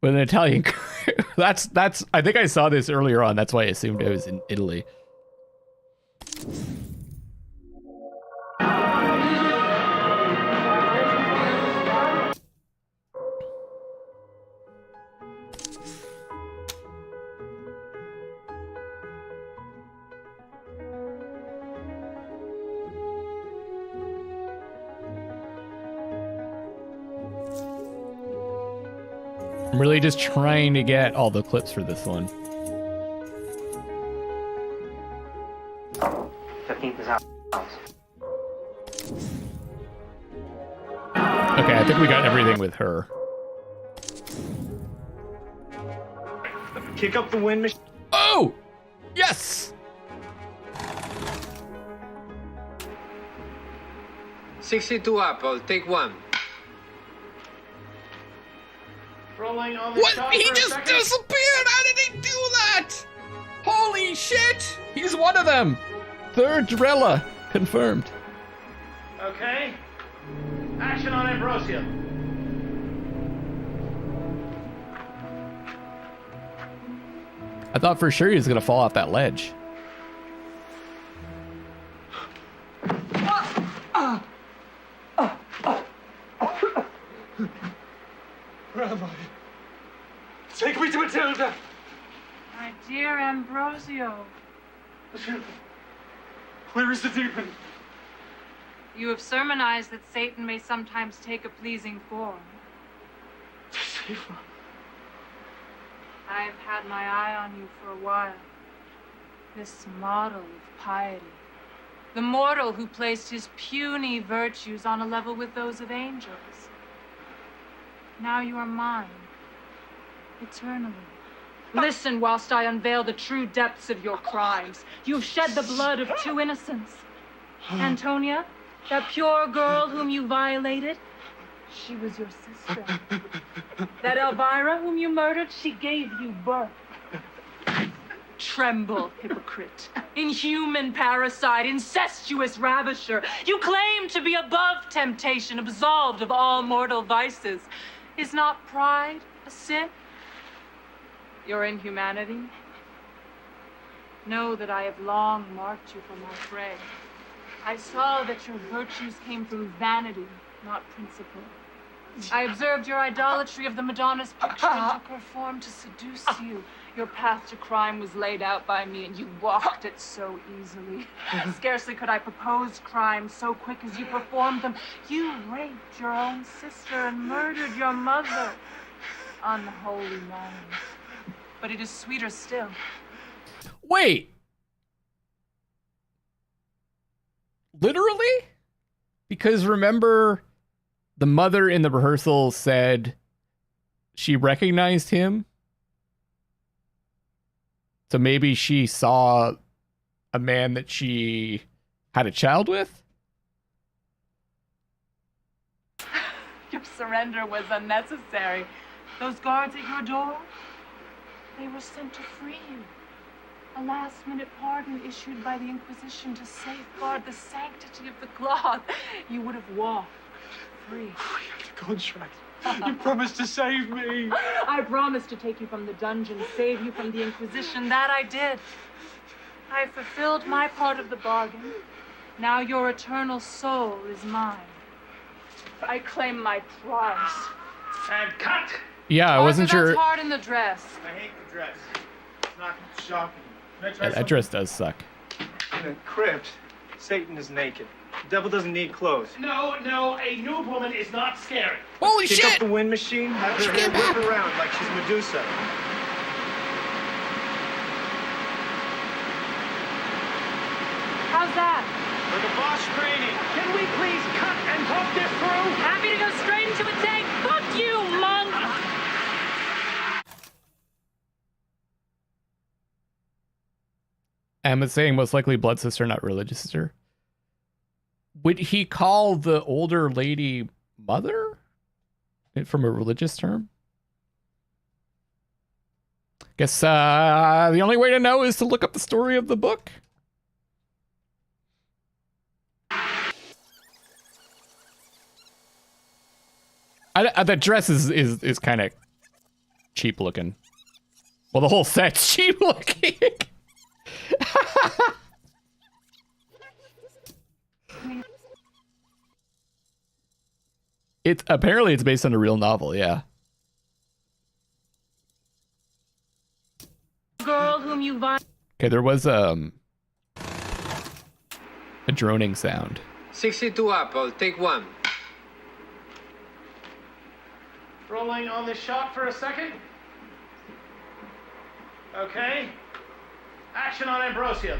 with an Italian crew. That's. I think I saw this earlier on. That's why I assumed it was in Italy. I'm really just trying to get all the clips for this one. Okay, I think we got everything with her. Kick up the wind machine. Oh! Yes! 62 apple, take one. Rolling on the What? shot He for a just second. disappeared! How did he do that? Holy shit! He's one of them! Third Drella. Confirmed. Okay. Action on Ambrosio. I thought for sure he was gonna fall off that ledge. Where am I? Take me to Matilda! My dear Ambrosio. Where is the demon? You have sermonized that Satan may sometimes take a pleasing form. I have had my eye on you for a while. This model of piety. The mortal who placed his puny virtues on a level with those of angels. Now you are mine, eternally. Listen whilst I unveil the true depths of your crimes. You've shed the blood of two innocents. Antonia, that pure girl whom you violated, she was your sister. That Elvira whom you murdered, she gave you birth. Tremble, hypocrite, inhuman parasite, incestuous ravisher. You claim to be above temptation, absolved of all mortal vices. Is not pride a sin? Your inhumanity? Know that I have long marked you for my prey. I saw that your virtues came from vanity, not principle. I observed your idolatry of the Madonna's picture and took her form to seduce you. Your path to crime was laid out by me, and you walked it so easily. Scarcely could I propose crimes so quick as you performed them. You raped your own sister and murdered your mother. Unholy man. But it is sweeter still. Wait. Literally? Because remember, the mother in the rehearsal said she recognized him. So maybe she saw a man that she had a child with? Your surrender was unnecessary. Those guards at your door, they were sent to free you. A last-minute pardon issued by the Inquisition to safeguard the sanctity of the cloth. You would have walked free. We have the contract. You promised to save me. I promised to take you from the dungeon, save you from the Inquisition. That I did. I fulfilled my part of the bargain. Now your eternal soul is mine. I claim my prize. And cut! Yeah, I wasn't sure. That's hard in the dress. I hate the dress. It's not shocking. That dress does suck. In a crypt, Satan is naked. The devil doesn't need clothes. No, a nude woman is not scary. Holy Kick shit! up the wind machine, have her hair whip around like she's Medusa. How's that? For the boss training. Can we please cut and talk this through? Happy to go straight into a tank. Fuck you, monk! Emma's saying most likely blood sister, not religious sister. Would he call the older lady mother? From a religious term? Guess the only way to know is to look up the story of the book. The dress is kind of cheap looking. Well, the whole set's cheap looking. Apparently it's based on a real novel, yeah. Girl whom you Okay, there was a droning sound. 62 Apple, take one. Rolling on this shot for a second. Okay. Action on Ambrosio.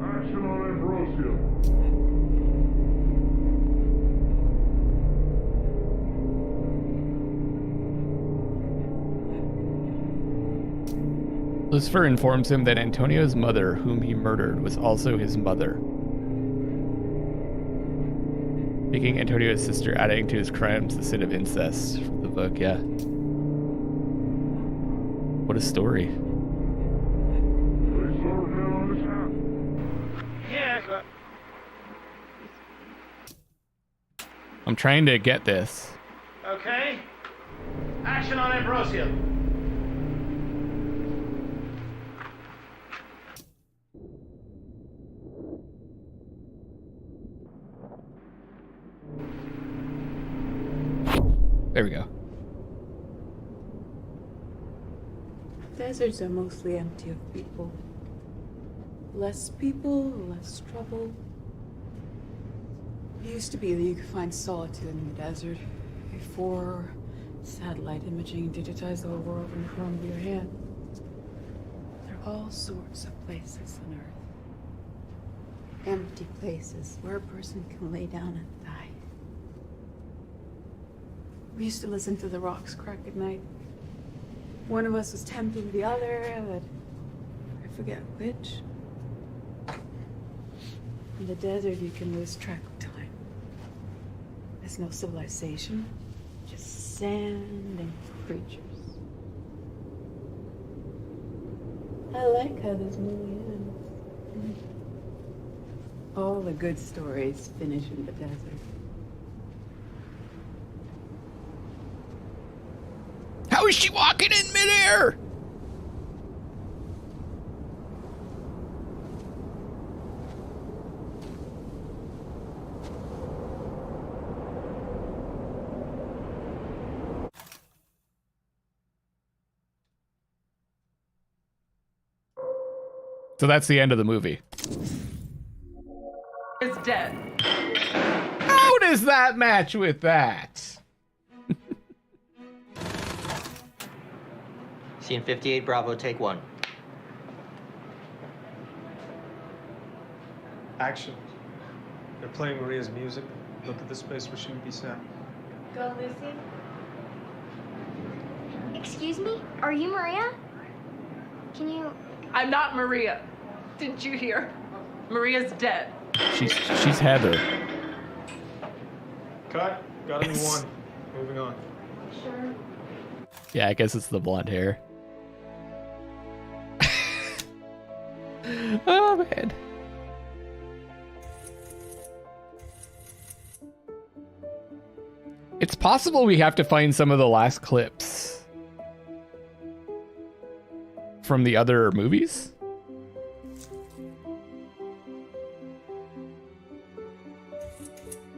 Action on Ambrosio. Lucifer informs him that Antonio's mother, whom he murdered, was also his mother, making Antonio's sister, adding to his crimes the sin of incest from the book. Yeah. What a story. Yeah. I'm trying to get this. Okay. Action on Ambrosio. There we go. Deserts are mostly empty of people. Less people, less trouble. It used to be that you could find solitude in the desert before satellite imaging digitized the whole world in the palm of your hand. There are all sorts of places on Earth. Empty places where a person can lay down and die. We used to listen to the rocks crack at night. One of us was tempting the other, but I forget which. In the desert, you can lose track of time. There's no civilization, just sand and creatures. I like how this movie ends. All the good stories finish in the desert. How is she walking in midair? So that's the end of the movie. Is dead. How does that match with that? Scene 58, Bravo, take 1. Action. They're playing Maria's music. Look at the space where she would be sat. Go, Lucy. Excuse me? Are you Maria? Can you... I'm not Maria. Didn't you hear? Maria's dead. She's Heather. Cut. Got a new one. Moving on. Sure. Yeah, I guess it's the blonde hair. Oh, man. It's possible we have to find some of the last clips from the other movies.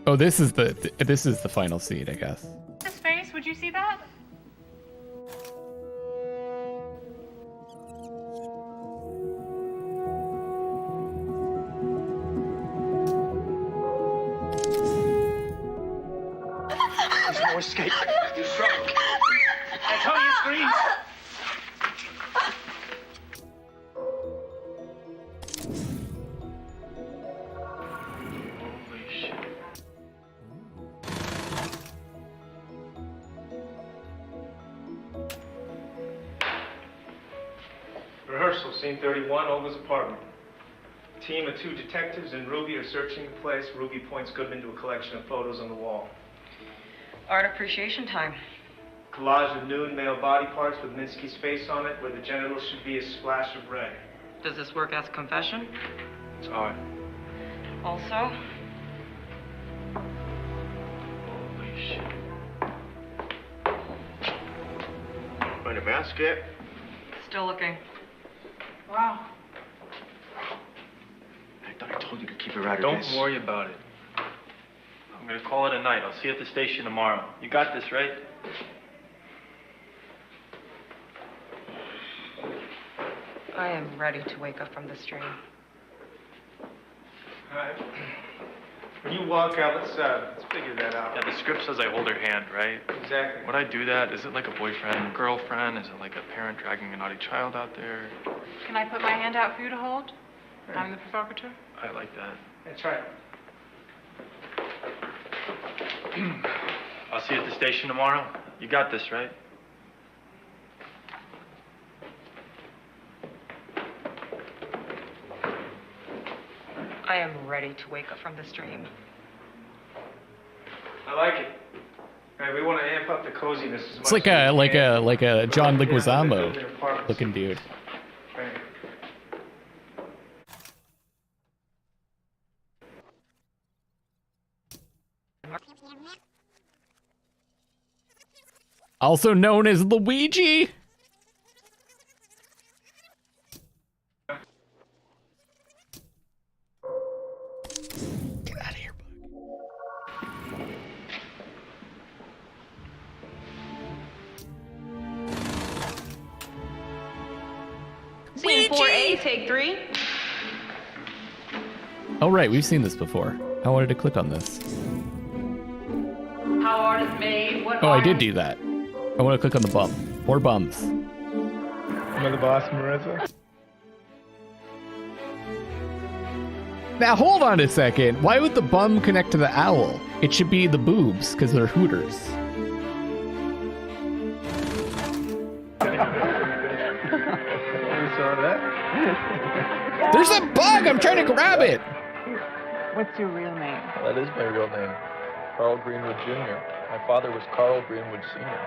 Oh, this is the final scene, I guess. His face, would you see that? There's no escape. You're strong. That's how you scream. Holy shit. Rehearsal, scene 31, Olga's apartment. A team of 2 detectives and Ruby are searching the place. Ruby points Goodman to a collection of photos on the wall. Art appreciation time. Collage of nude male body parts with Minsky's face on it, where the genitals should be a splash of red. Does this work as confession? It's hard. Also, Holy shit. Find a basket. still looking. Wow. I thought I told you to keep her out of Don't this. worry about it. I'm gonna call it a night. I'll see you at the station tomorrow. You got this, right? I am ready to wake up from this dream. All right. When you walk out, let's figure that out. Yeah, the script says I hold her hand, right? Exactly. Would I do that? Is it like a boyfriend, girlfriend? Is it like a parent dragging a naughty child out there? Can I put my hand out for you to hold? I'm the provocateur. I like that. That's right. I'll see you at the station tomorrow. You got this, right? I am ready to wake up from this dream. I like it. All right, we want to amp up the coziness as much. It's like a John Leguizamo looking dude. Right. Also known as Luigi. Get out of here, bug. 4A, take 3. Oh, right, we've seen this before. I wanted to click on this. How art is made, what Oh, I art did do that. I want to click on the bum. Or bums. Am I the boss, Marissa? Now, hold on a second. Why would the bum connect to the owl? It should be the boobs, because they're hooters. You saw that? There's a bug! I'm trying to grab it! What's your real name? That is my real name. Carl Greenwood Jr. My father was Carl Greenwood Sr.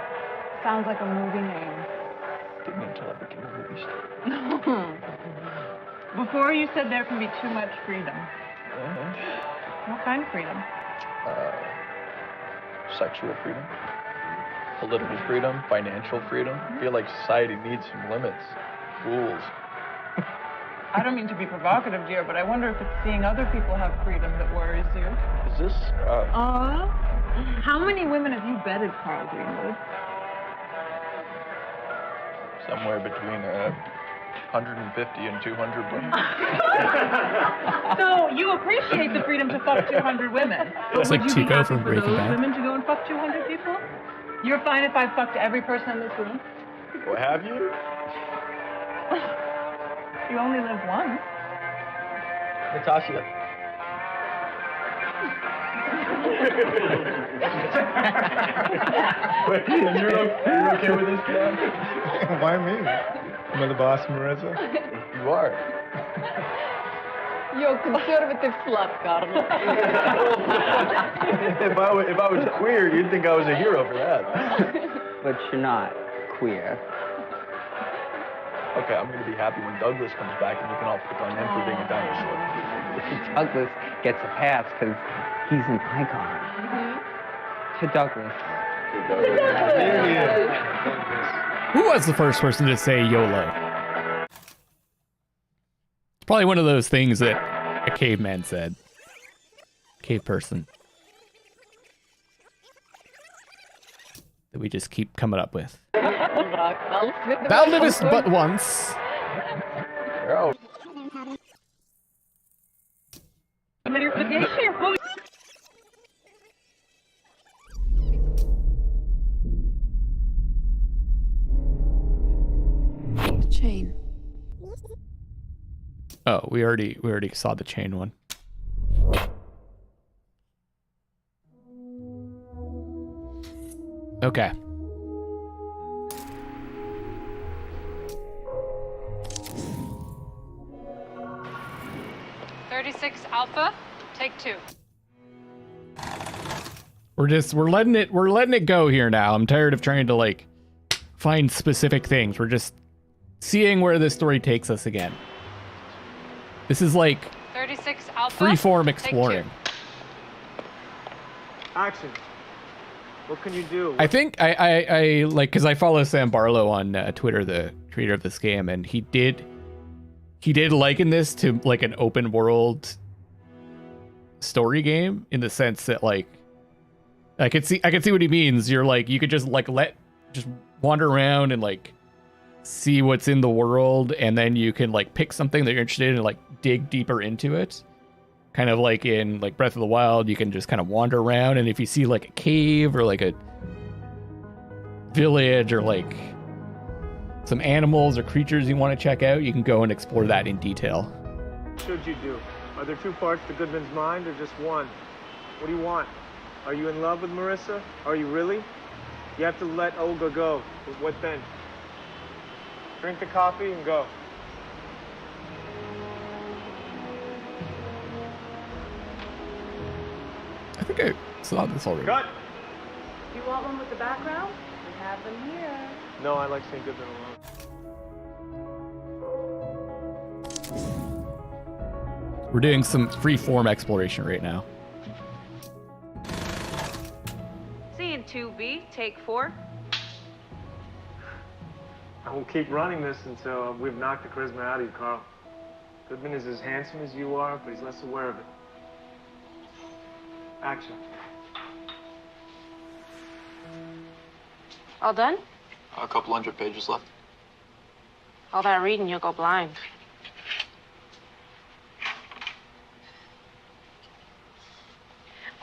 Sounds like a movie name. Didn't until I became a movie star. Before you said there can be too much freedom. What kind of freedom? Sexual freedom, political freedom, financial freedom. I feel like society needs some limits, rules. I don't mean to be provocative, dear, but I wonder if it's seeing other people have freedom that worries you. Is this, How many women have you bedded, Carl Greenwood? somewhere between 150 and 200 women? So you appreciate the freedom to fuck 200 women. It's like Chico from Breaking Bad. Women to go and fuck 200 people? You're fine if I fucked every person in this room? What have you? You only live once. Natasha. Wait, you're okay with this, Dad? Why me? Am I the boss, Marissa? You are. You're conservative slut, Carl. If I was queer, you'd think I was a hero for that. But you're not queer. Okay, I'm gonna be happy when Douglas comes back and you can all pick on him for being a dinosaur. Douglas gets a pass because he's an icon. To Douglas. There he is. Who was the first person to say YOLO? It's probably one of those things that a caveman said. Cave person. That we just keep coming up with. Thou livest but once. Oh. The chain. Oh, we already saw the chain one. Okay. Alpha, take 2. We're letting it go here now. I'm tired of trying to like find specific things. We're just seeing where this story takes us again. This is like 36 Alpha. Freeform exploring. Action. What can you do? I think I like, because I follow Sam Barlow on Twitter, the creator of this game, and he did liken this to like an open world story game in the sense that like I could see what he means. You're like, you could just like just wander around and like see what's in the world, and then you can like pick something that you're interested in and like dig deeper into it. Kind of like in like Breath of the Wild, you can just kind of wander around, and if you see like a cave or like a village or like some animals or creatures you want to check out, you can go and explore that in detail. What should you do? Are there 2 parts to Goodman's mind or just one? What do you want? Are you in love with Marissa? Are you really? You have to let Olga go. But what then? Drink the coffee and go. I think I saw this already. Cut! Do you want one with the background? We have them here. No, I like seeing Goodman alone. We're doing some free-form exploration right now. Scene 2B, take 4. I will keep running this until we've knocked the charisma out of you, Carl. Goodman is as handsome as you are, but he's less aware of it. Action. All done? A couple hundred pages left. All that reading, you'll go blind.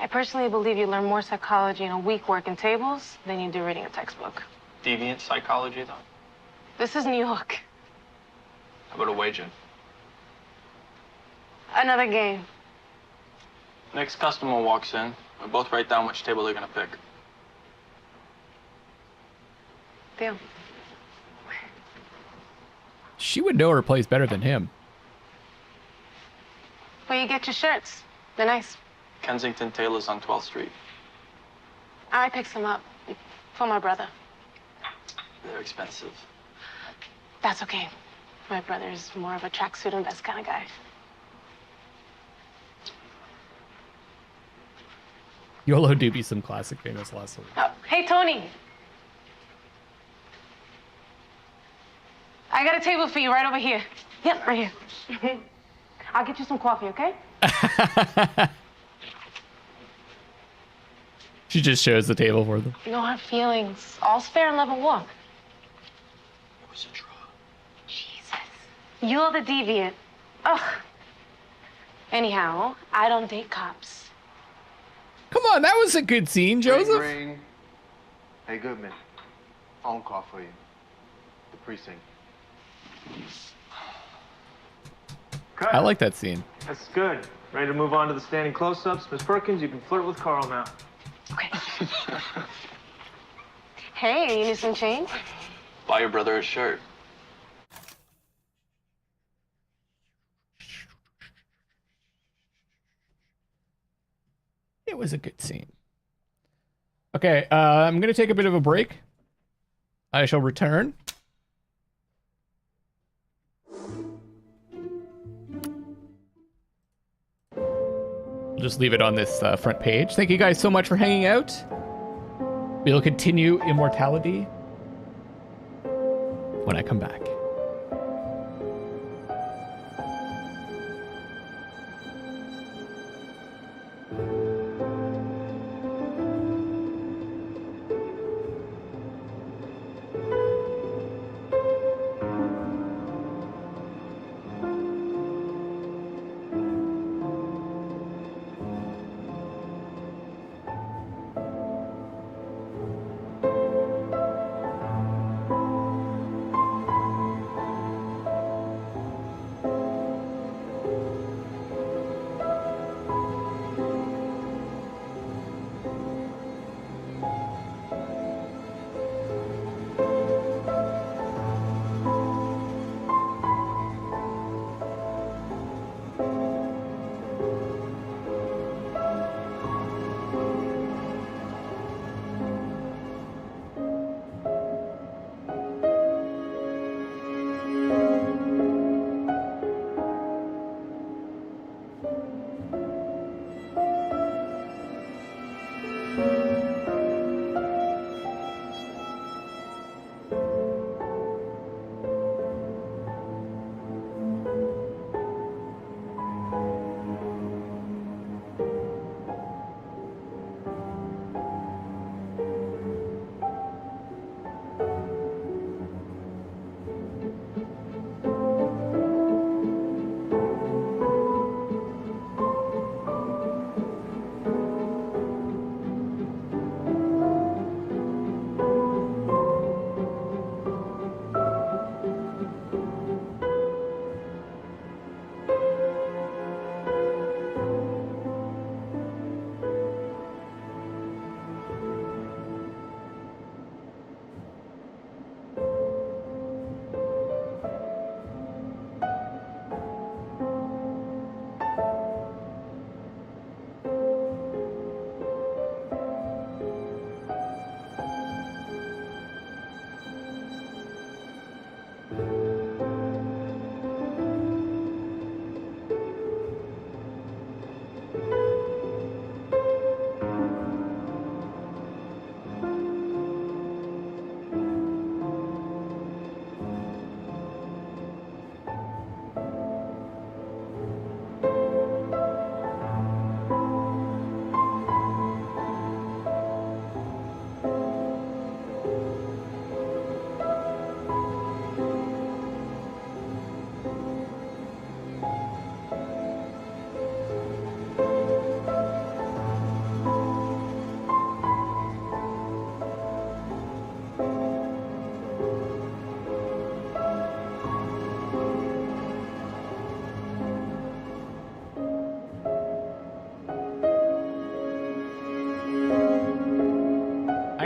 I personally believe you learn more psychology in a week working tables than you do reading a textbook. Deviant psychology, though. This is New York. How about a wager? Another game. Next customer walks in, we both write down which table they're gonna pick. Deal. She would know her place better than him. Where you get your shirts? They're nice. Kensington Taylor's on 12th Street. I picked some up for my brother. They're expensive. That's okay. My brother's more of a tracksuit and vest kind of guy. YOLO do be some classic famous last one. Oh, hey, Tony. I got a table for you right over here. Yep, right here. I'll get you some coffee, okay? She just shows the table for them. No hard feelings. All's fair in love and war. It was a draw. Jesus. You're the deviant. Ugh. Anyhow, I don't date cops. Come on, that was a good scene, Joseph. Ring, ring. Hey, Goodman. Phone call for you. The precinct. I like that scene. That's good. Ready to move on to the standing close-ups? Miss Perkins, you can flirt with Carl now. Okay. Hey, you need some change? Buy your brother a shirt. It was a good scene. Okay, I'm going to take a bit of a break. I shall return. We'll just leave it on this front page. Thank you guys so much for hanging out. We'll continue Immortality when I come back.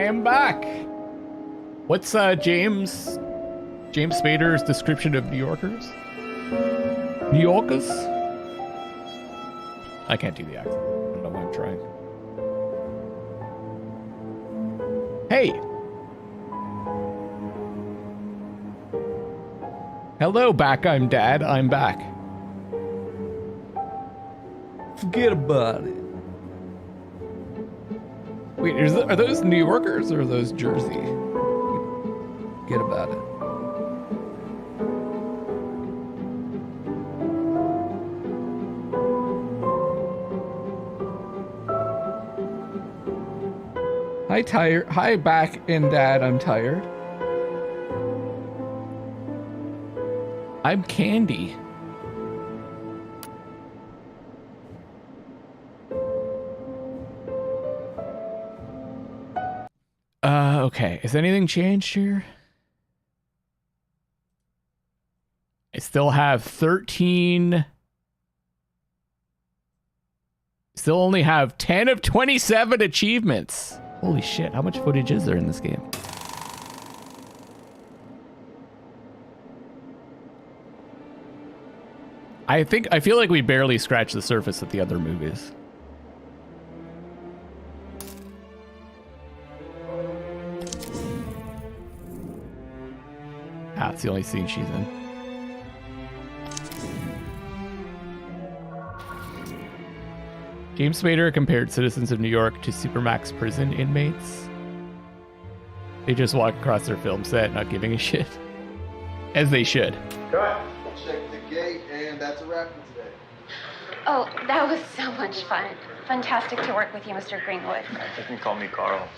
am back. What's James Spader's description of New Yorkers? New Yorkers? I can't do the accent. I don't know why I'm trying. Hey! Hello, back. I'm Dad. I'm back. Forget about it. Wait, are those New Yorkers or are those Jersey? Forget about it. Hi, back and Dad. I'm tired. I'm Candy. Okay. Has anything changed here? I still have 13. Still only have 10 of 27 achievements. Holy shit, how much footage is there in this game? I feel like we barely scratched the surface of the other movies. Ah, it's the only scene she's in. James Spader compared citizens of New York to Supermax prison inmates. They just walk across their film set not giving a shit. As they should. Cut. Check the gate, and that's a wrap for today. Oh, that was so much fun. Fantastic to work with you, Mr. Greenwood. You can call me Carl.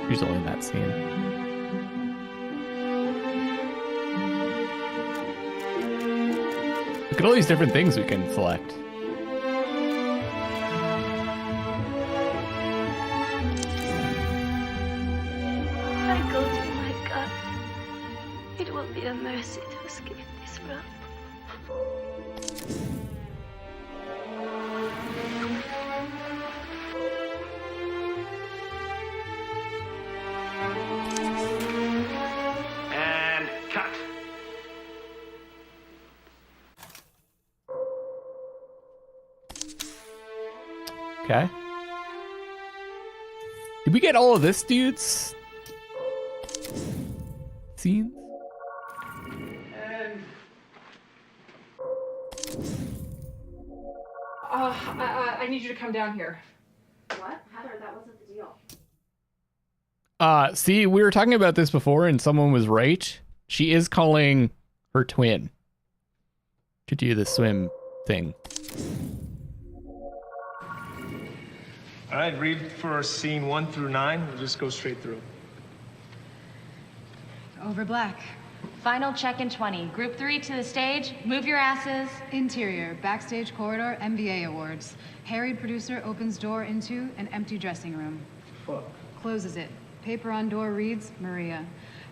She's only in that scene. Look at all these different things we can select. I go to my God. It will be a mercy to escape this realm. And cut. Okay. Did we get all of this, dudes? Scenes? And I need you to come down here. What? Heather, that wasn't the deal. See, we were talking about this before and someone was right. She is calling her twin to do the swim thing. All right, read for scene 1 through 9. We'll just go straight through. Over black. Final check in 20. Group 3 to the stage. Move your asses. Interior, backstage corridor, MBA awards. Harried producer opens door into an empty dressing room. Fuck. Closes it. Paper on door reads, Maria.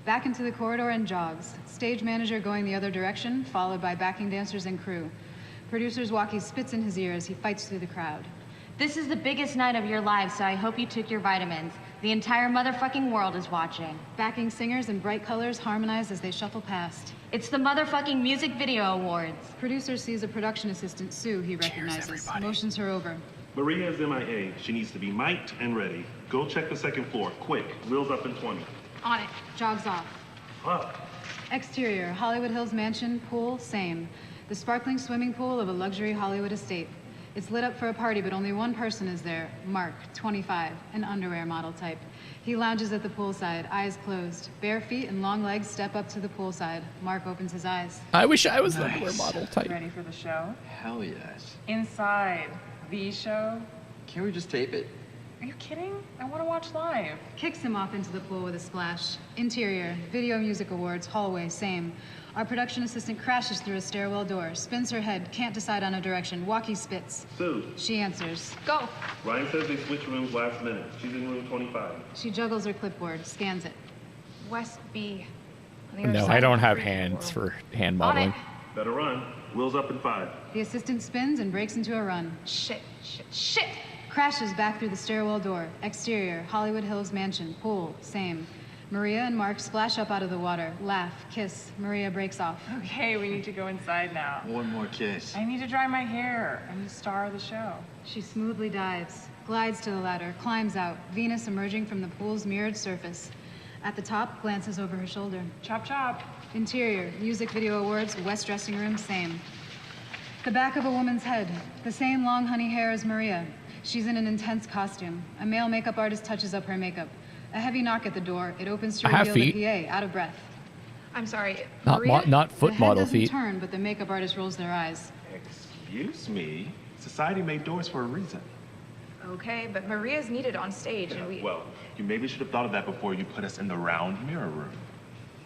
Back into the corridor and jogs. Stage manager going the other direction, followed by backing dancers and crew. Producer's walkie spits in his ear as he fights through the crowd. This is the biggest night of your lives, so I hope you took your vitamins. The entire motherfucking world is watching. Backing singers in bright colors harmonize as they shuffle past. It's the motherfucking music video awards. Producer sees a production assistant, Sue, he recognizes. Motions her over. Maria is MIA. She needs to be mic'd and ready. Go check the second floor, quick. Wheels up in 20. On it. Jogs off. Fuck. Exterior, Hollywood Hills mansion, pool, same. The sparkling swimming pool of a luxury Hollywood estate. It's lit up for a party, but only one person is there. Mark, 25, an underwear model type. He lounges at the poolside, eyes closed. Bare feet and long legs step up to the poolside. Mark opens his eyes. I wish I was the underwear model type. Ready for the show? Hell yes. Inside the show? Can't we just tape it? Are you kidding? I want to watch live. Kicks him off into the pool with a splash. Interior, Video Music Awards, hallway, same. Our production assistant crashes through a stairwell door, spins her head, can't decide on a direction. Walkie spits. Sue. She answers. Go. Ryan says they switched rooms last minute. She's in room 25. She juggles her clipboard, scans it. West B. No, I don't have hands for hand modeling. Better run. Wheels up in 5. The assistant spins and breaks into a run. Shit, shit, shit! Crashes back through the stairwell door. Exterior, Hollywood Hills mansion. Pool, same. Maria and Mark splash up out of the water. Laugh, kiss. Maria breaks off. Okay, we need to go inside now. One more kiss. I need to dry my hair. I'm the star of the show. She smoothly dives, glides to the ladder, climbs out, Venus emerging from the pool's mirrored surface. At the top, glances over her shoulder. Chop, chop. Interior, music video awards, West dressing room, same. The back of a woman's head, the same long honey hair as Maria. She's in an intense costume. A male makeup artist touches up her makeup. A heavy knock at the door. It opens to reveal the PA, out of breath. I'm sorry, Not foot the model head feet. doesn't turn, but the makeup artist rolls their eyes. Excuse me. Society made doors for a reason. Okay, but Maria's needed on stage, and we... Well, you maybe should have thought of that before you put us in the round mirror room.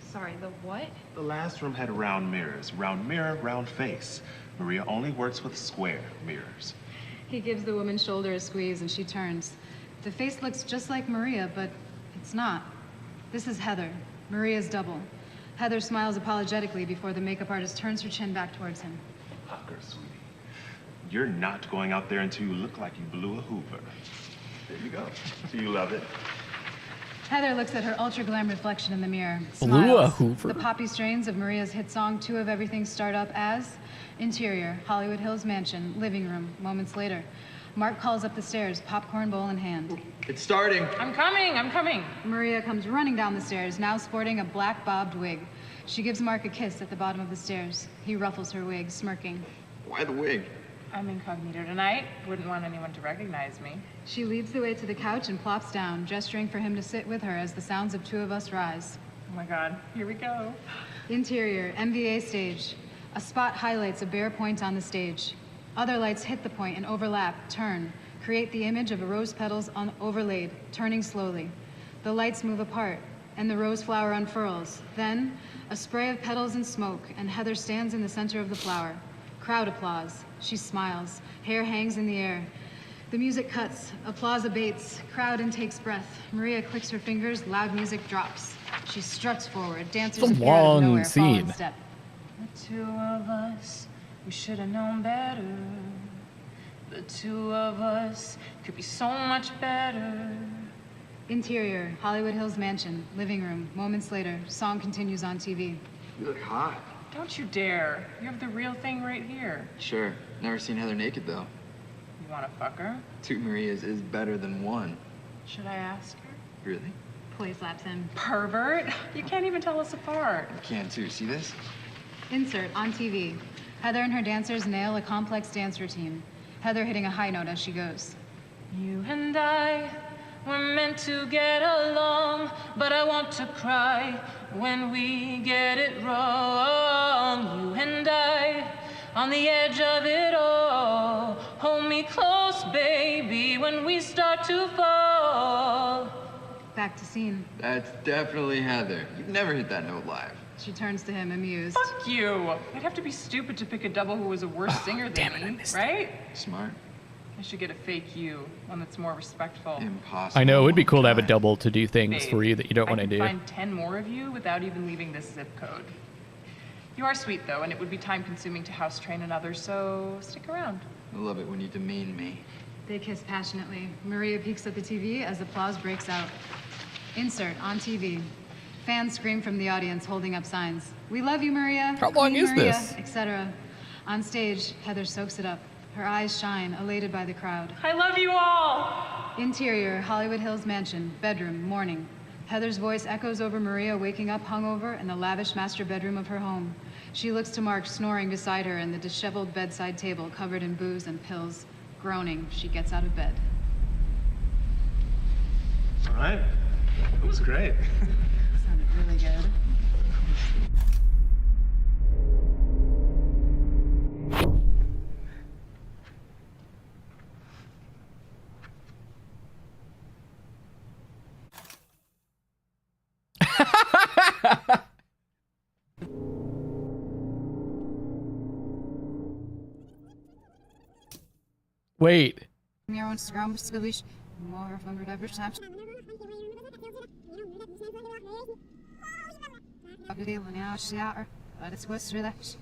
Sorry, the what? The last room had round mirrors. Round mirror, round face. Maria only works with square mirrors. He gives the woman's shoulder a squeeze, and she turns. The face looks just like Maria, but it's not. This is Heather, Maria's double. Heather smiles apologetically before the makeup artist turns her chin back towards him. Pucker, sweetie. You're not going out there until you look like you blew a Hoover. There you go. Do you love it? Heather looks at her ultra-glam reflection in the mirror. Blew a Smiles. Hoover. The poppy strains of Maria's hit song, Two of Everything, start up as... Interior, Hollywood Hills mansion, living room, moments later. Mark calls up the stairs, popcorn bowl in hand. It's starting. I'm coming. Maria comes running down the stairs, now sporting a black bobbed wig. She gives Mark a kiss at the bottom of the stairs. He ruffles her wig, smirking. Why the wig? I'm incognito tonight. Wouldn't want anyone to recognize me. She leads the way to the couch and plops down, gesturing for him to sit with her as the sounds of Two of Us rise. Oh my God, here we go. Interior, MVA stage. A spot highlights a bare point on the stage. Other lights hit the point and overlap, turn, create the image of a rose petals overlaid, turning slowly. The lights move apart, and the rose flower unfurls. Then, a spray of petals and smoke, and Heather stands in the center of the flower. Crowd applause. She smiles. Hair hangs in the air. The music cuts. Applause abates. Crowd intakes breath. Maria clicks her fingers. Loud music drops. She struts forward. Dancers It's a appear out of long nowhere, fall in scene. step. The two of us, we should have known better. The two of us could be so much better. Interior, Hollywood Hills mansion, living room. Moments later, song continues on TV. You look hot. Don't you dare. You have the real thing right here. Sure. Never seen Heather naked, though. You want to fuck her? Two Marias is better than one. Should I ask her? Really? Play slaps him. Pervert. You can't even tell us apart. You can, too. See this? Insert on TV. Heather and her dancers nail a complex dance routine. Heather hitting a high note as she goes. You and I were meant to get along, but I want to cry when we get it wrong. You and I on the edge of it all. Hold me close, baby, when we start to fall. Back to scene. That's definitely Heather. You've never hit that note live. She turns to him, amused. Fuck you. I'd have to be stupid to pick a double who was a worse singer than me, right? Smart. I should get a fake you, one that's more respectful. Impossible. I know, it would be cool to have a double to do things for you that you don't want to do. I can find 10 more of you without even leaving this zip code. You are sweet, though, and it would be time-consuming to house train another, so stick around. I love it when you demean me. They kiss passionately. Maria peeks at the TV as applause breaks out. Insert on TV. Fans scream from the audience, holding up signs. We love you, Maria. How long Queen is Maria, this? etc. On stage, Heather soaks it up. Her eyes shine, elated by the crowd. I love you all! Interior, Hollywood Hills mansion, bedroom, morning. Heather's voice echoes over Maria waking up hungover in the lavish master bedroom of her home. She looks to Mark snoring beside her in the disheveled bedside table covered in booze and pills. Groaning, she gets out of bed. All right. It was great. Sounded really good. Wait.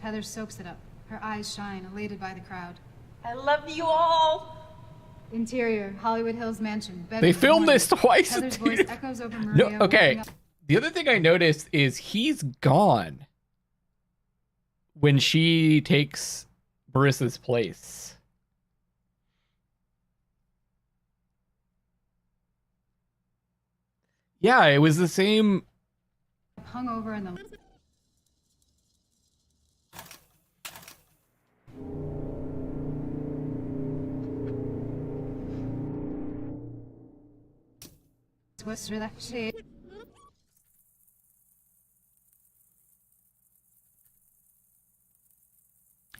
Heather soaks it up. Her eyes shine, elated by the crowd. I love you all. Interior, Hollywood Hills mansion. They filmed this twice. Heather's voice echoes over No, Maria. okay. The other thing I noticed is he's gone when she takes Marissa's place. Yeah, it was the same. Hung over in the.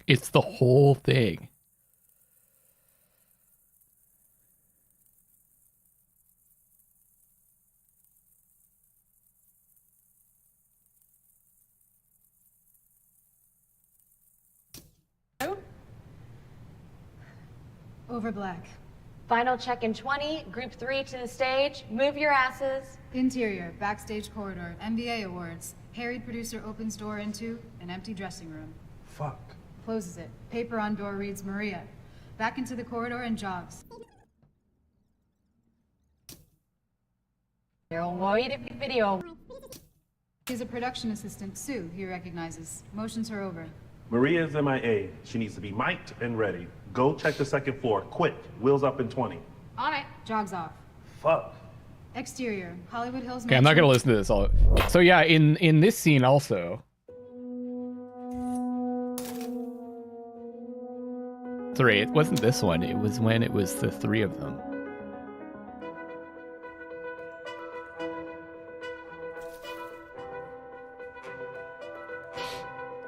It's the whole thing. Over black. Final check in 20, group 3 to the stage. Move your asses. Interior, backstage corridor, NBA awards. Harried producer opens door into an empty dressing room. Fuck. Closes it. Paper on door reads Maria. Back into the corridor and jogs. Video. He's a production assistant, Sue, he recognizes. Motions her over. Maria's MIA. She needs to be mic'd and ready. Go check the second floor, quick. Wheels up in 20. On it. Jogs off. Fuck. Exterior, Hollywood Hills. Okay, I'm not gonna listen to this all. So yeah, in this scene also. Sorry, it wasn't this one. It was when it was the three of them.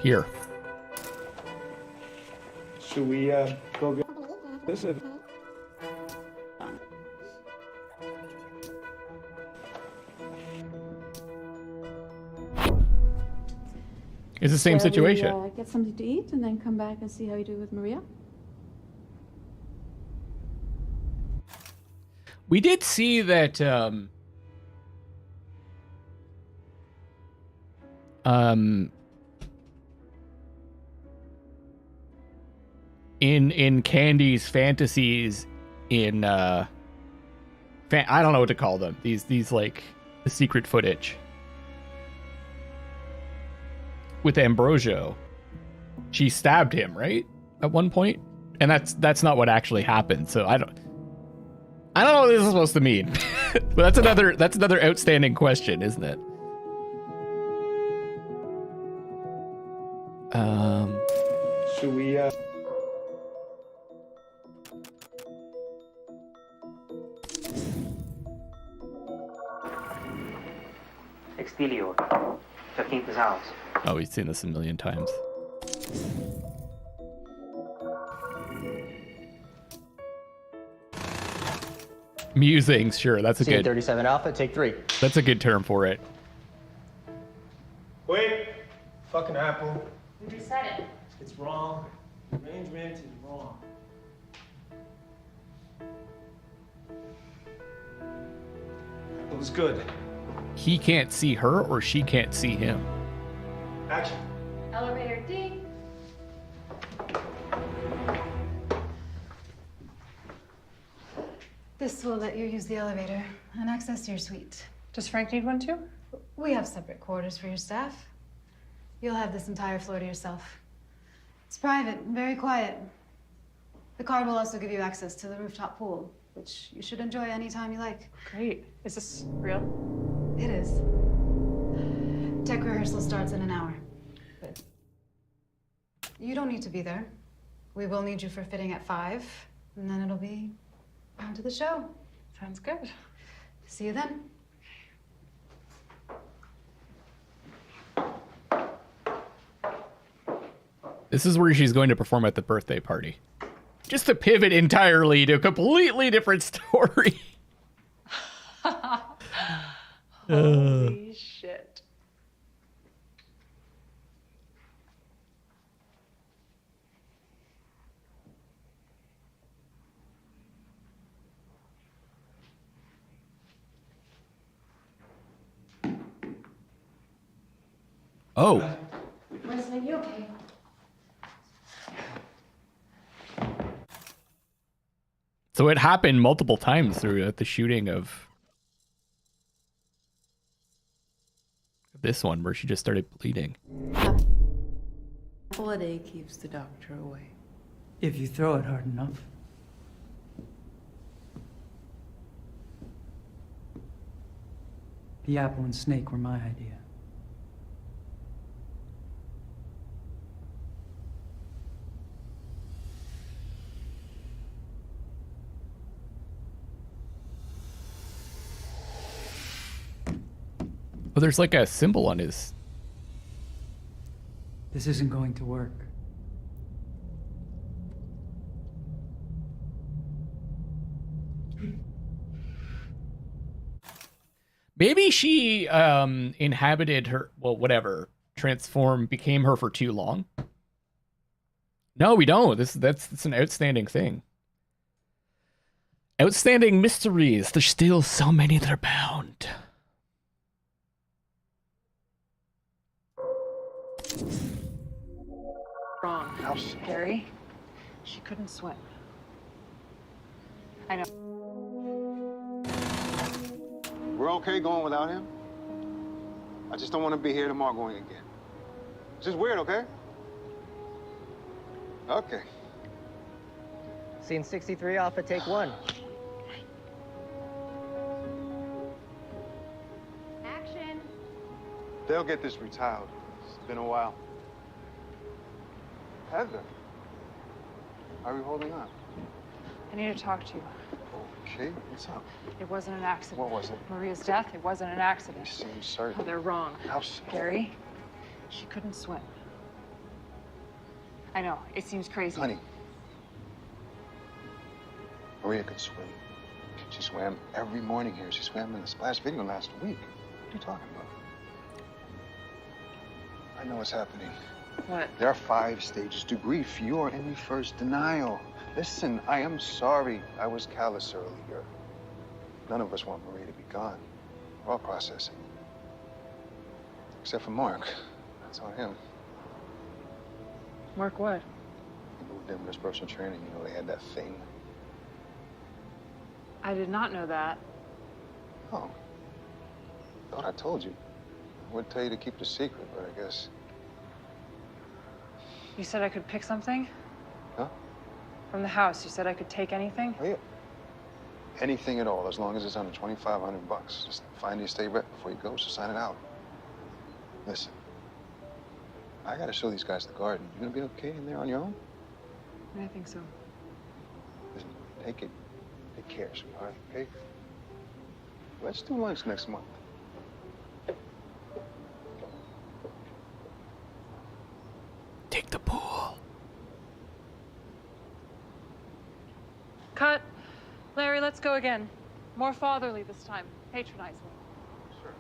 Here. Should we go get this? It's the same situation. Shall we, get something to eat and then come back and see how you do with Maria? We did see that in Candy's fantasies in I don't know what to call them. These like the secret footage with Ambrosio. She stabbed him, right? At one point? And that's not what actually happened. So I don't know what this is supposed to mean. But that's another outstanding question, isn't it? Should we Exterior, 15th house. Oh, we've seen this a million times. Musings, sure, that's a good. 37 Alpha, take 3. That's a good term for it. Wait! Fucking apple. You just said it. It's wrong. Arrangement is wrong. It was good. He can't see her or she can't see him. Action. Elevator ding. This will let you use the elevator and access your suite. Does Frank need one too? We have separate quarters for your staff. You'll have this entire floor to yourself. It's private and very quiet. The card will also give you access to the rooftop pool, which you should enjoy anytime you like. Great. Is this real? It is. Tech rehearsal starts in an hour. But you don't need to be there. We will need you for fitting at 5, and then it'll be on to the show. Sounds good. See you then. This is where she's going to perform at the birthday party. Just to pivot entirely to a completely different story. Holy shit. Oh. Marissa, are you okay? So it happened multiple times through the shooting of this one where she just started bleeding. Apple a day keeps the doctor away. If you throw it hard enough. The apple and snake were my idea. Oh, there's like a symbol on his. This isn't going to work. Maybe she inhabited her, well, whatever, became her for too long. No, we don't. That's an outstanding thing. Outstanding mysteries. There's still so many that are bound. Wrong. Gary, she couldn't swim. I know. We're okay going without him? I just don't want to be here tomorrow going again. It's just weird, okay? Okay. Scene 63 off at take 1. Action. They'll get this retiled. It's been a while. Heather, how are you holding up? I need to talk to you. Okay, what's up? It wasn't an accident. What was it? Maria's death, it wasn't an accident. You seem certain. Oh, they're wrong. How so? Gary, she couldn't swim. I know, it seems crazy. Honey, Maria could swim. She swam every morning here. She swam in the splash video last week. What are you talking about? I know what's happening. What? There are 5 stages to grief. You're in the first denial. Listen, I am sorry I was callous earlier. None of us want Maria to be gone. We're all processing. Except for Mark. That's on him. Mark what? He moved in with his personal training. You know, they had that thing. I did not know that. Oh. Thought I told you. I would tell you to keep the secret, but I guess... You said I could pick something? Huh? From the house, you said I could take anything? Oh, yeah. Anything at all, as long as it's under $2,500. Just find the estate rep before you go, so sign it out. Listen, I gotta show these guys the garden. You gonna be okay in there on your own? I think so. Listen, take care, sweetheart, okay? Let's do lunch next month. Take the pool. Cut. Larry, let's go again. More fatherly this time. Patronize me. Sure.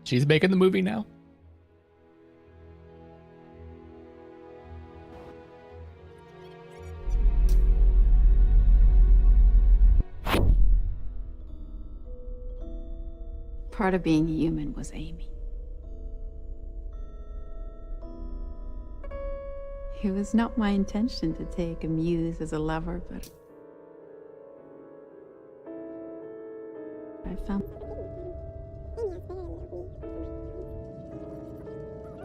She's making the movie now? Part of being human was Amy. It was not my intention to take a muse as a lover, but I found...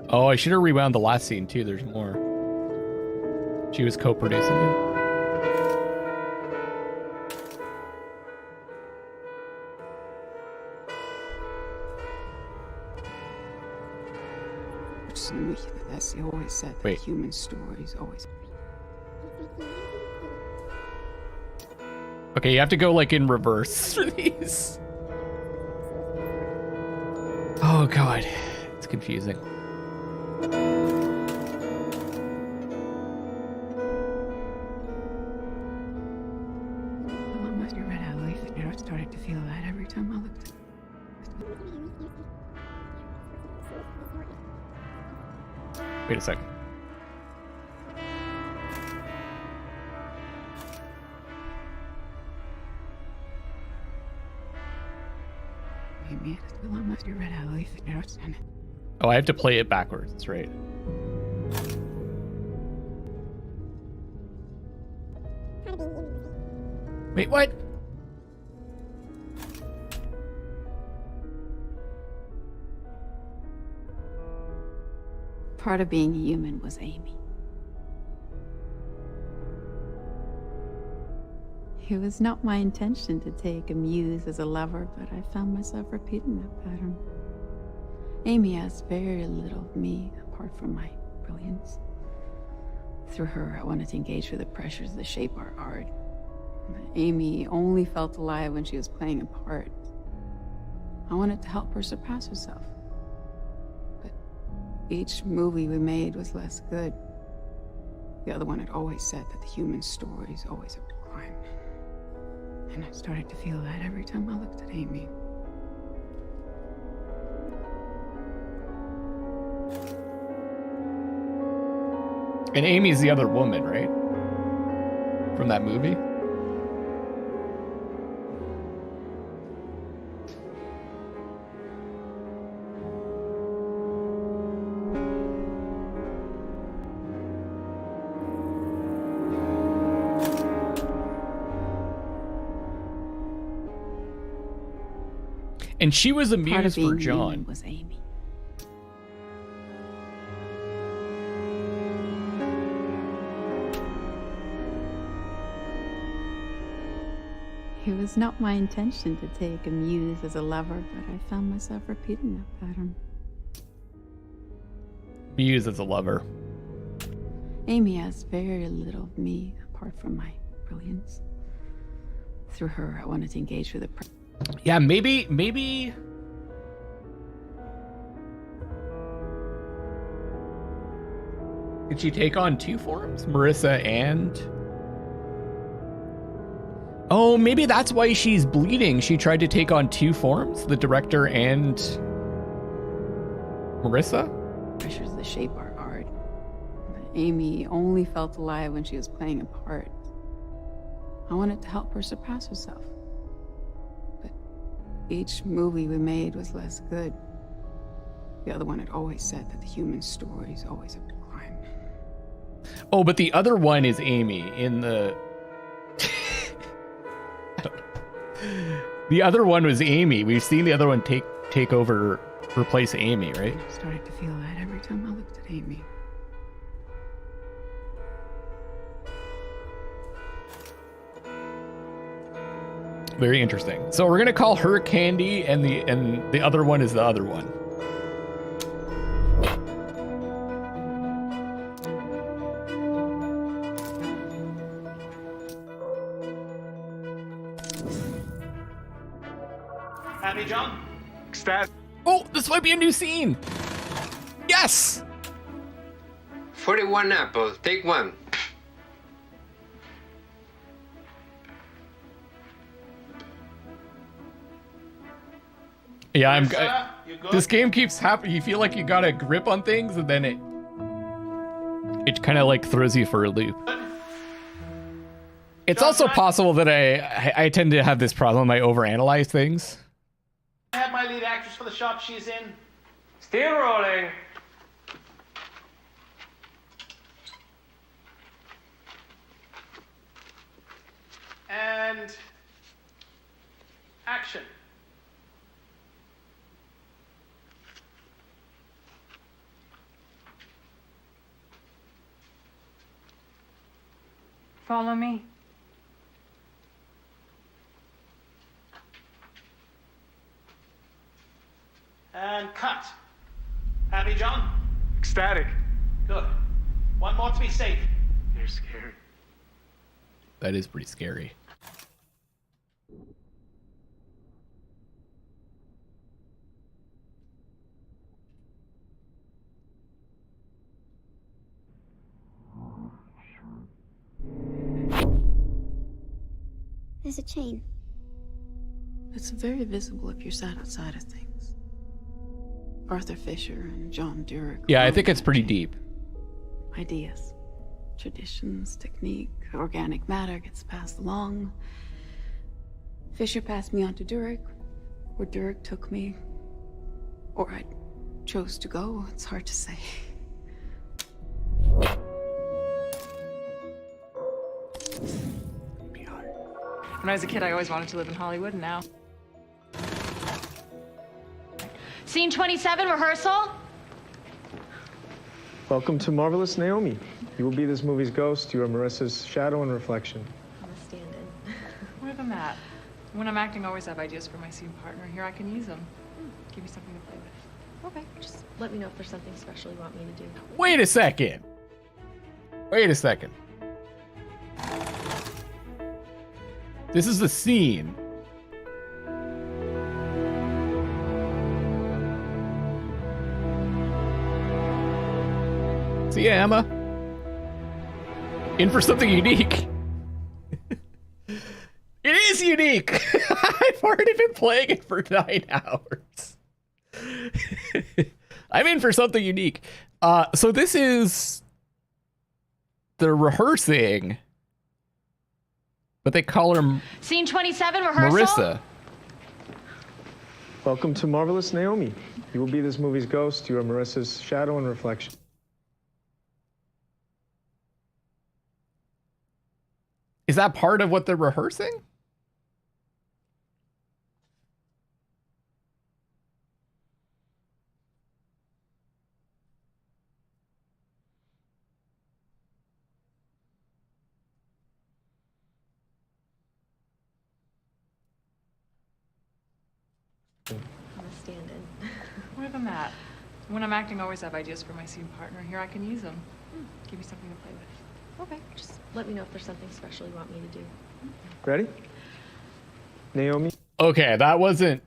Oh, I should have rewound the last scene too. There's more. She was co-producing it. As he always said, that Wait. human stories always... Okay, you have to go like in reverse for these. Oh god, it's confusing. I must have read out life, and I started to feel that every time I looked. Wait a second. Oh, I have to play it backwards. That's right. Wait, what? Part of being human was Amy. It was not my intention to take a muse as a lover, but I found myself repeating that pattern. Amy asked very little of me, apart from my brilliance. Through her, I wanted to engage with the pressures that shape our art. Amy only felt alive when she was playing a part. I wanted to help her surpass herself. But each movie we made was less good. The other one had always said that the human story is always a decline. And I started to feel that every time I looked at Amy. And Amy's the other woman, right? From that movie? And she was a muse for John. Was Amy. It was not my intention to take a muse as a lover, but I found myself repeating that pattern. Muse as a lover. Amy asked very little of me, apart from my brilliance. Through her, I wanted to engage with the Yeah, maybe... Did she take on two forms? Marissa and... Oh, maybe that's why she's bleeding. She tried to take on two forms, the director and Marissa? Pressures that shape our art. But Amy only felt alive when she was playing a part. I wanted to help her surpass herself. But each movie we made was less good. The other one had always said that the human story is always a decline. Oh, but the other one is Amy in the... The other one was Amy. We've seen the other one take over, replace Amy, right? I started to feel that every time I looked at Amy. Very interesting. So we're gonna call her Candy, and the other one is the other one. Happy, John? Ecstatic. Oh, this might be a new scene. Yes. 41 apples. Take one. Yeah, I'm. This game keeps happening. You feel like you got a grip on things, and then it kind of like throws you for a loop. It's also possible that I tend to have this problem. I overanalyze things. I have my lead actress for the shop she's in. Still rolling. And action. Follow me. And cut. Happy, John? Ecstatic. Good. One more to be safe. You're scary. That is pretty scary. There's a chain. It's very visible if you're sat outside of things. Arthur Fisher and John Durick. Yeah, I think it's pretty deep. Ideas, traditions, technique, organic matter gets passed along. Fisher passed me on to Durick. Where Derek took me, or I chose to go, it's hard to say. When I was a kid, I always wanted to live in Hollywood, and now. Scene 27, rehearsal. Welcome to Marvelous Naomi. You will be this movie's ghost. You are Marissa's shadow and reflection. I'm a stand-in. More than that. When I'm acting, I always have ideas for my scene partner. Here, I can use them. Give me something to play with. Okay, just let me know if there's something special you want me to do. Wait a second. Wait a second. This is the scene. See ya, Emma. In for something unique. It is unique. I've already been playing it for 9 hours. I'm in for something unique. So this is the rehearsing, but they call her Scene 27, rehearsal. Marissa. Welcome to Marvelous Naomi. You will be this movie's ghost. You are Marissa's shadow and reflection. Is that part of what they're rehearsing? I'm a stand-in. More than that. When I'm acting, I always have ideas for my scene partner. Here, I can use them. Give me something to play with. Okay, just let me know if there's something special you want me to do. Ready? Naomi. Okay, that wasn't.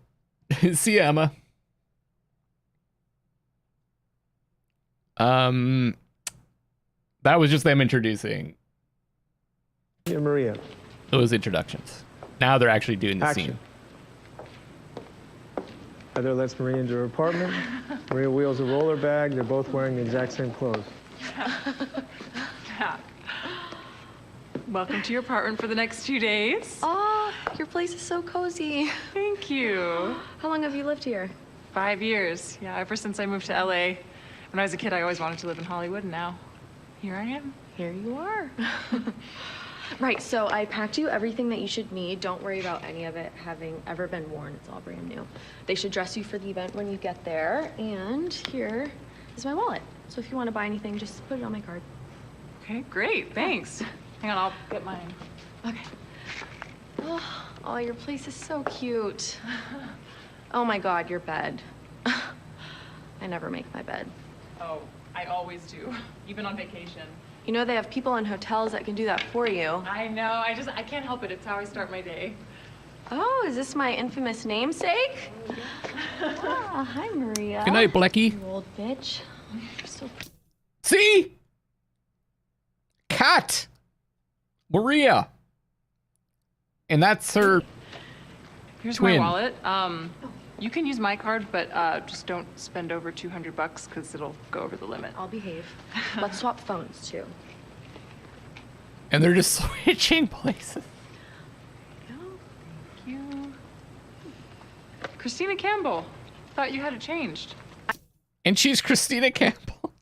See ya, Emma. That was just them introducing. Yeah, Maria. Those introductions. Now they're actually doing the Action. scene. Heather lets Maria into her apartment. Maria wheels a roller bag. They're both wearing the exact same clothes. Welcome to your apartment for the next 2 days. Oh, your place is so cozy. Thank you. How long have you lived here? 5 years. Yeah, ever since I moved to LA. When I was a kid, I always wanted to live in Hollywood, and now here I am. Here you are. Right, so I packed you everything that you should need. Don't worry about any of it having ever been worn. It's all brand new. They should dress you for the event when you get there. And here is my wallet. So if you want to buy anything, just put it on my card. Okay, great. Thanks. Hang on, I'll get mine. Okay. Oh, your place is so cute. Oh my God, your bed. I never make my bed. Oh, I always do, even on vacation. You know, they have people in hotels that can do that for you. I know, I can't help it. It's how I start my day. Oh, is this my infamous namesake? Ah, hi, Maria. Good night, Blackie. You old bitch. You're so pretty. See? Cat. Maria. And that's her Here's twin. my wallet. You can use my card, but just don't spend over $200 because it'll go over the limit. I'll behave. Let's swap phones, too. And they're just switching places. Thank you. Christina Campbell. Thought you had it changed. And she's Christina Campbell.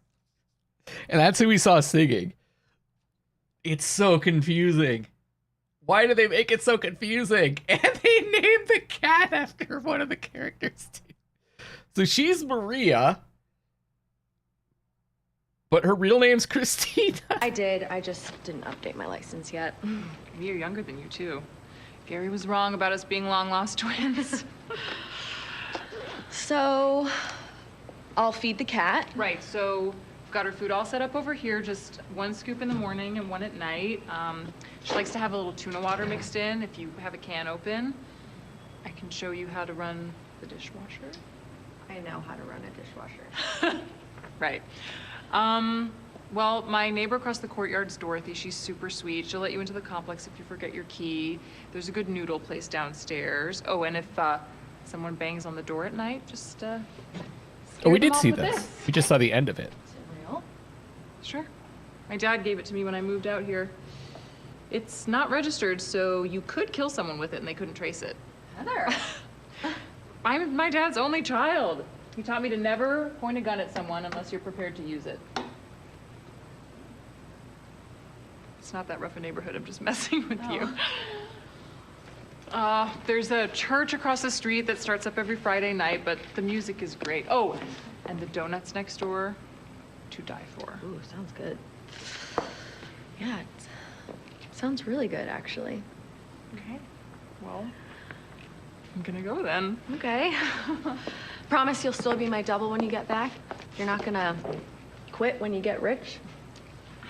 And that's who we saw singing. It's so confusing. Why do they make it so confusing? And they named the cat after one of the characters too. So she's Maria, but her real name's Christina. I did. I just didn't update my license yet. Maybe you're younger than you, too. Gary was wrong about us being long-lost twins. So, I'll feed the cat. Right, so got her food all set up over here, just 1 scoop in the morning and 1 at night. She likes to have a little tuna water mixed in if you have a can open. I can show you how to run the dishwasher. I know how to run a dishwasher. Right. Well, my neighbor across the courtyard's Dorothy. She's super sweet. She'll let you into the complex if you forget your key. There's a good noodle place downstairs. Oh, and if someone bangs on the door at night, just Oh, we them did off see with this. We just saw the end of it. Is it real? Sure. My dad gave it to me when I moved out here. It's not registered, so you could kill someone with it and they couldn't trace it. Heather. I'm my dad's only child. He taught me to never point a gun at someone unless you're prepared to use it. It's not that rough a neighborhood. I'm just messing with you. There's a church across the street that starts up every Friday night, but the music is great. Oh, and the donuts next door, to die for. Ooh, sounds good. Yeah, it sounds really good, actually. Okay, well, I'm gonna go then. Okay. Promise you'll still be my double when you get back? You're not gonna quit when you get rich?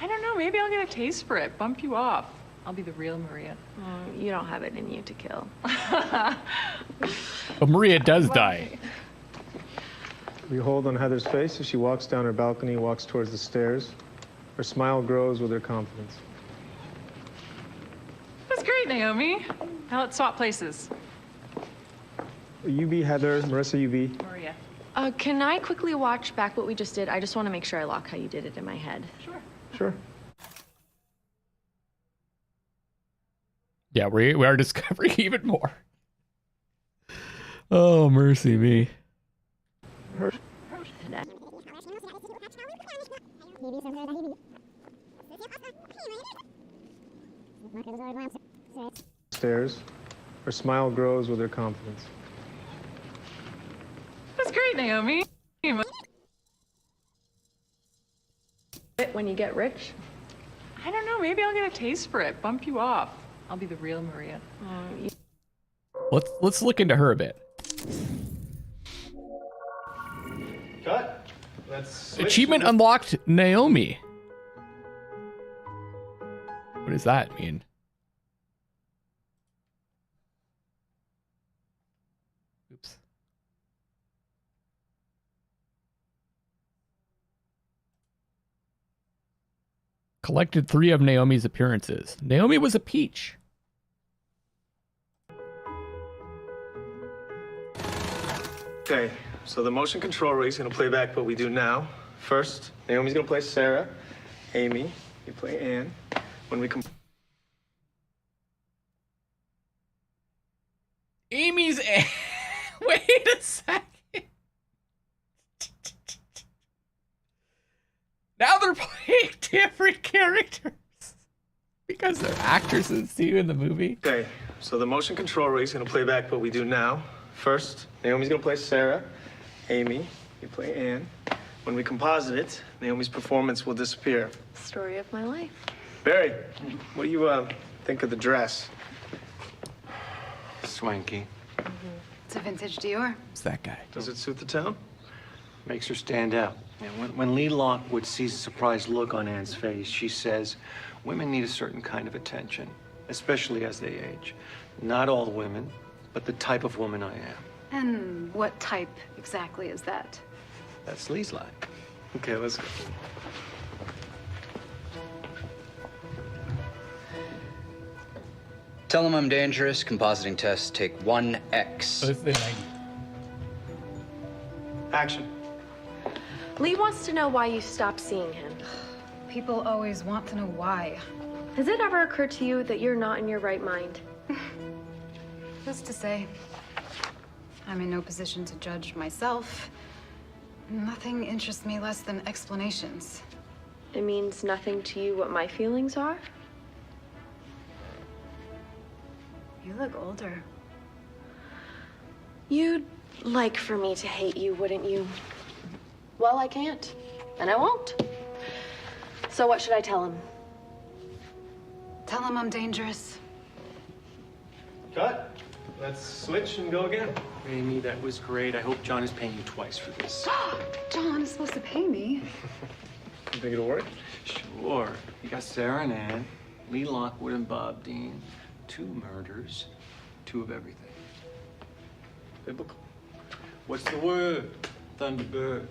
I don't know, maybe I'll get a taste for it, bump you off. I'll be the real Maria. You don't have it in you to kill. But Maria does die. We hold on Heather's face as she walks down her balcony, walks towards the stairs. Her smile grows with her confidence. That's great, Naomi. Now let's swap places. You be Heather, Marissa, you be. Maria. Can I quickly watch back what we just did? I just want to make sure I lock how you did it in my head. Sure. Sure. Yeah, we are discovering even more. Oh, mercy me. Stairs. Her smile grows with her confidence. That's great, Naomi. When you get rich? I don't know, maybe I'll get a taste for it, bump you off. I'll be the real Maria. Let's look into her a bit. Cut. Let's Achievement unlocked, Naomi. What does that mean? Oops. Collected 3 of Naomi's appearances. Naomi was a peach. Okay, so the motion control rig is going to play back what we do now. First, Naomi's going to play Sarah. Amy, you play Anne. When we come... Amy's Anne. Wait a second. Now they're playing different characters because they're actresses too in the movie. Okay, so the motion control rig is going to play back what we do now. First, Naomi's going to play Sarah. Amy, you play Anne. When we composite it, Naomi's performance will disappear. Story of my life. Barry, what do you think of the dress? Swanky. It's a vintage Dior. It's that guy. Does it suit the town? Makes her stand out. And when Lee Lockwood sees a surprised look on Anne's face, she says, women need a certain kind of attention, especially as they age. Not all women, but the type of woman I am. And what type exactly is that? That's Lee's line. Okay, let's go. Tell him I'm dangerous. Compositing test, take 1X. Action. Lee wants to know why you stopped seeing him. People always want to know why. Has it ever occurred to you that you're not in your right mind? Who's to say? I'm in no position to judge myself. Nothing interests me less than explanations. It means nothing to you what my feelings are? You look older. You'd like for me to hate you, wouldn't you? Well, I can't, and I won't. So what should I tell him? Tell him I'm dangerous. Cut. Let's switch and go again. Amy, that was great. I hope John is paying you twice for this. John is supposed to pay me. You think it'll work? Sure. You got Sarah and Ann, Lee Lockwood and Bob Dean. 2 murders, 2 of everything. Biblical. What's the word? Thunderbird.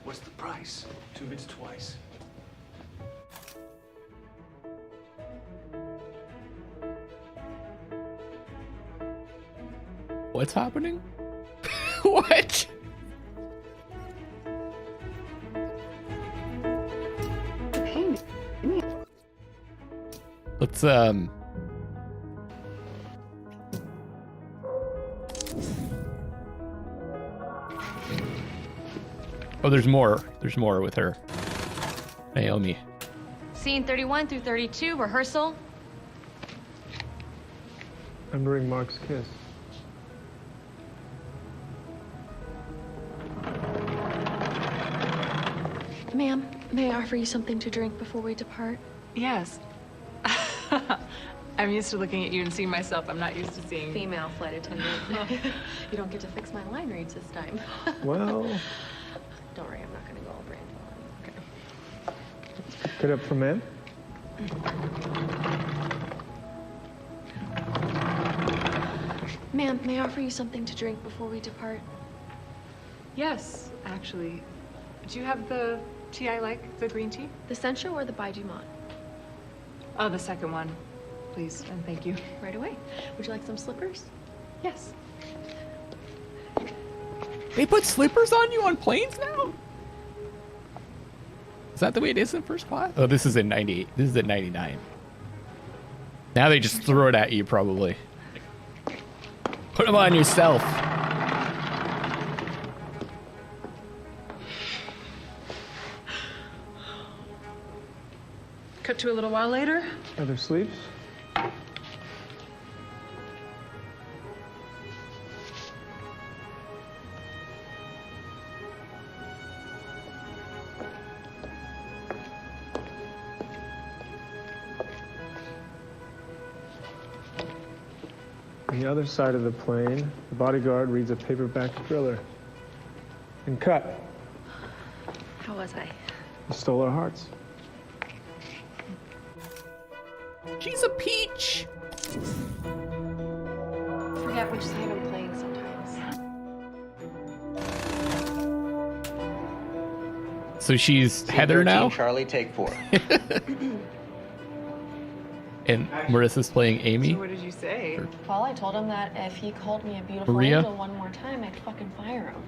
What's the price? 2 bits twice. What's happening? What? Pay me. Let's Oh, there's more. There's more with her. Naomi. Scene 31 through 32, rehearsal. Remembering Mark's kiss. Ma'am, may I offer you something to drink before we depart? Yes. I'm used to looking at you and seeing myself. I'm not used to seeing... Female flight attendant. You don't get to fix my line reads this time. Well... Don't worry, I'm not going to go all brand. Okay. Let's pick it up from Ann. Ma'am, may I offer you something to drink before we depart? Yes, actually. Do you have the tea I like, the green tea? The Sencha or the Bai Dumont? Oh, the second one, please, and thank you. Right away. Would you like some slippers? Yes. They put slippers on you on planes now? Is that the way it is in first class? Oh, this is in 98. This is in 99. Now they just throw it at you, probably. Put them on yourself. Cut to a little while later. Other sleeps? On the other side of the plane, the bodyguard reads a paperback thriller. And cut. How was I? You stole our hearts. She's a peach. Forget which side I'm playing sometimes. So she's Heather now? Charlie, take 4. And Marissa's playing Amy? So what did you say? Well, I told him that if he called me a beautiful Maria? angel one more time, I'd fucking fire him.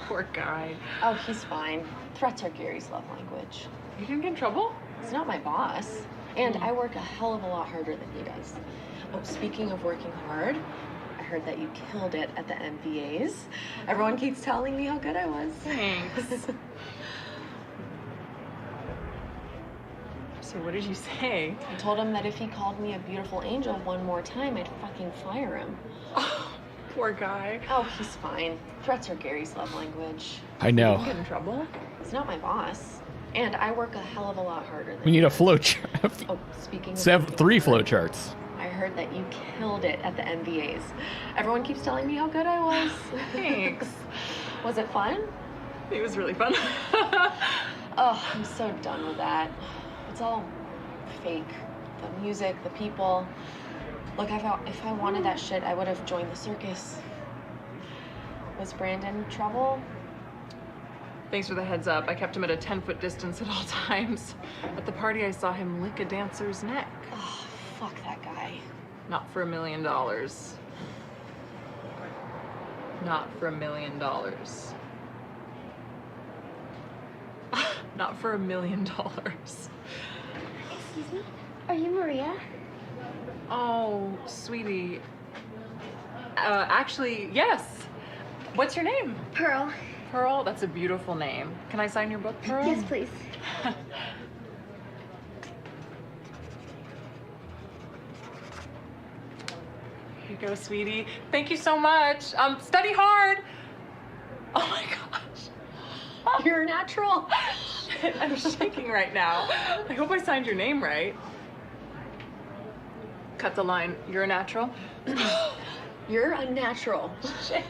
Poor guy. Oh, he's fine. Threats are Gary's love language. You didn't get in trouble? He's not my boss. And I work a hell of a lot harder than he does. Oh, speaking of working hard, I heard that you killed it at the MVAs. Everyone keeps telling me how good I was. Thanks. So what did you say? I told him that if he called me a beautiful angel one more time, I'd fucking fire him. Oh, poor guy. Oh, he's fine. Threats are Gary's love language. I know. You didn't get in trouble? He's not my boss. And I work a hell of a lot harder than We need a flow chart. Oh, speaking of 3 flow charts. I heard that you killed it at the MVAs. Everyone keeps telling me how good I was. Thanks. Was it fun? It was really fun. Oh, I'm so done with that. It's all fake. The music, the people. Look, if I wanted that shit, I would have joined the circus. Was Brandon in trouble? Thanks for the heads up. I kept him at a 10-foot distance at all times. At the party, I saw him lick a dancer's neck. Oh, fuck that guy. Not for $1 million. Not for $1 million. Not for $1 million. Excuse me? Are you Maria? Oh, sweetie. Actually, yes. What's your name? Pearl. Pearl? That's a beautiful name. Can I sign your book, Pearl? Yes, please. Here you go, sweetie. Thank you so much. Study hard. Oh my gosh. You're natural. Shit, I'm shaking right now. I hope I signed your name right. Cut the line. You're a natural. You're unnatural. Shit.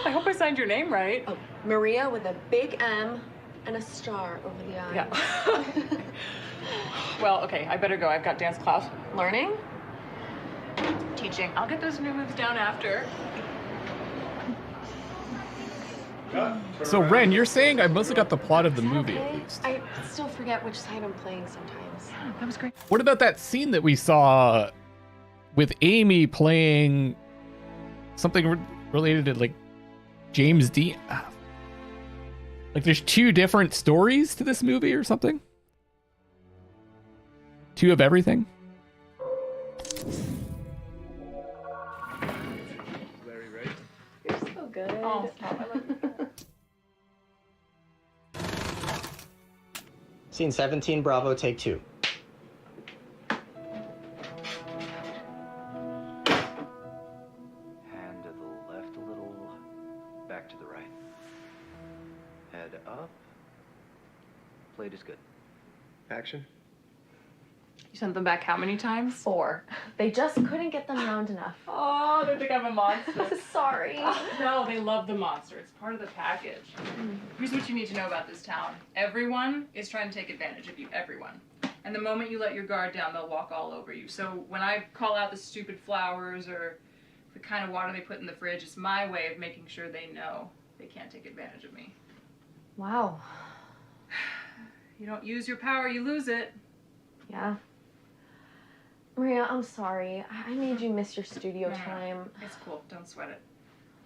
I hope I signed your name right. Oh, Maria with a big M and a star over the eye. Yeah. Well, okay, I better go. I've got dance class. Learning? Teaching. I'll get those new moves down after. So Ren, you're saying I must have got the plot of the movie at least. I still forget which side I'm playing sometimes. That was great. What about that scene that we saw with Amy playing something related to like James Dean? Like there's 2 different stories to this movie or something? 2 of everything? You're so good. Oh, Scene 17, Bravo, take 2. Hand to the left a little, back to the right. Head up. Plate is good. Action. You sent them back how many times? 4. They just couldn't get them round enough. Oh, they think I'm a monster. Sorry. No, they love the monster. It's part of the package. Here's what you need to know about this town. Everyone is trying to take advantage of you. Everyone. And the moment you let your guard down, they'll walk all over you. So when I call out the stupid flowers or the kind of water they put in the fridge, it's my way of making sure they know they can't take advantage of me. Wow. You don't use your power, you lose it. Yeah. Maria, I'm sorry. I made you miss your studio time. It's cool. Don't sweat it.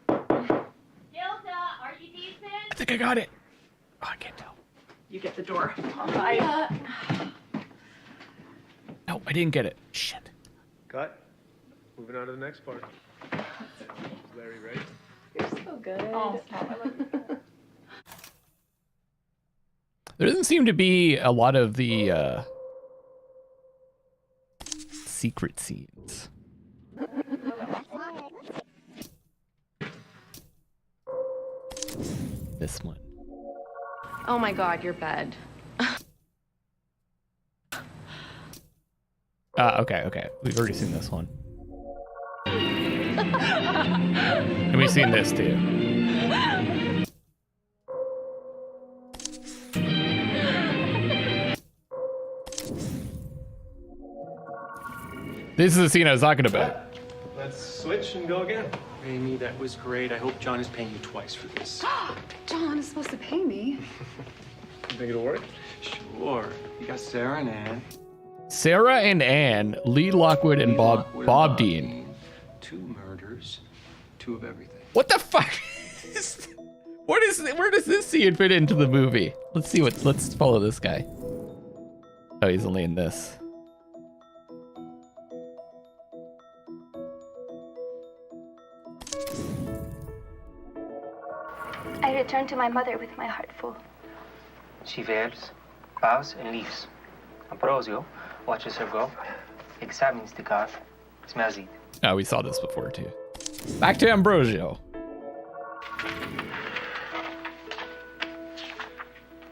Gilda, are you decent? I think I got it. Oh, I can't tell. You get the door. Bye. No, I didn't get it. Shit. Cut. Moving on to the next part. Larry, right? You're so good. Oh, stop. I love you. There doesn't seem to be a lot of the secret scenes. This one. Oh my God, your bed. Okay. We've already seen this one. And we've seen this too. This is the scene I was talking about. Let's switch and go again. Amy, that was great. I hope John is paying you twice for this. John is supposed to pay me. You think it'll work? Sure. You got Sarah and Ann. Sarah and Ann, Lee Lockwood and Bob Dean. 2 murders, 2 of everything. What the fuck? Where does this scene fit into the movie? Let's follow this guy. Oh, he's only in this. I returned to my mother with my heart full. She wears bows and leaves. Ambrosio watches her go, examines the card, smells it. Oh, we saw this before too. Back to Ambrosio.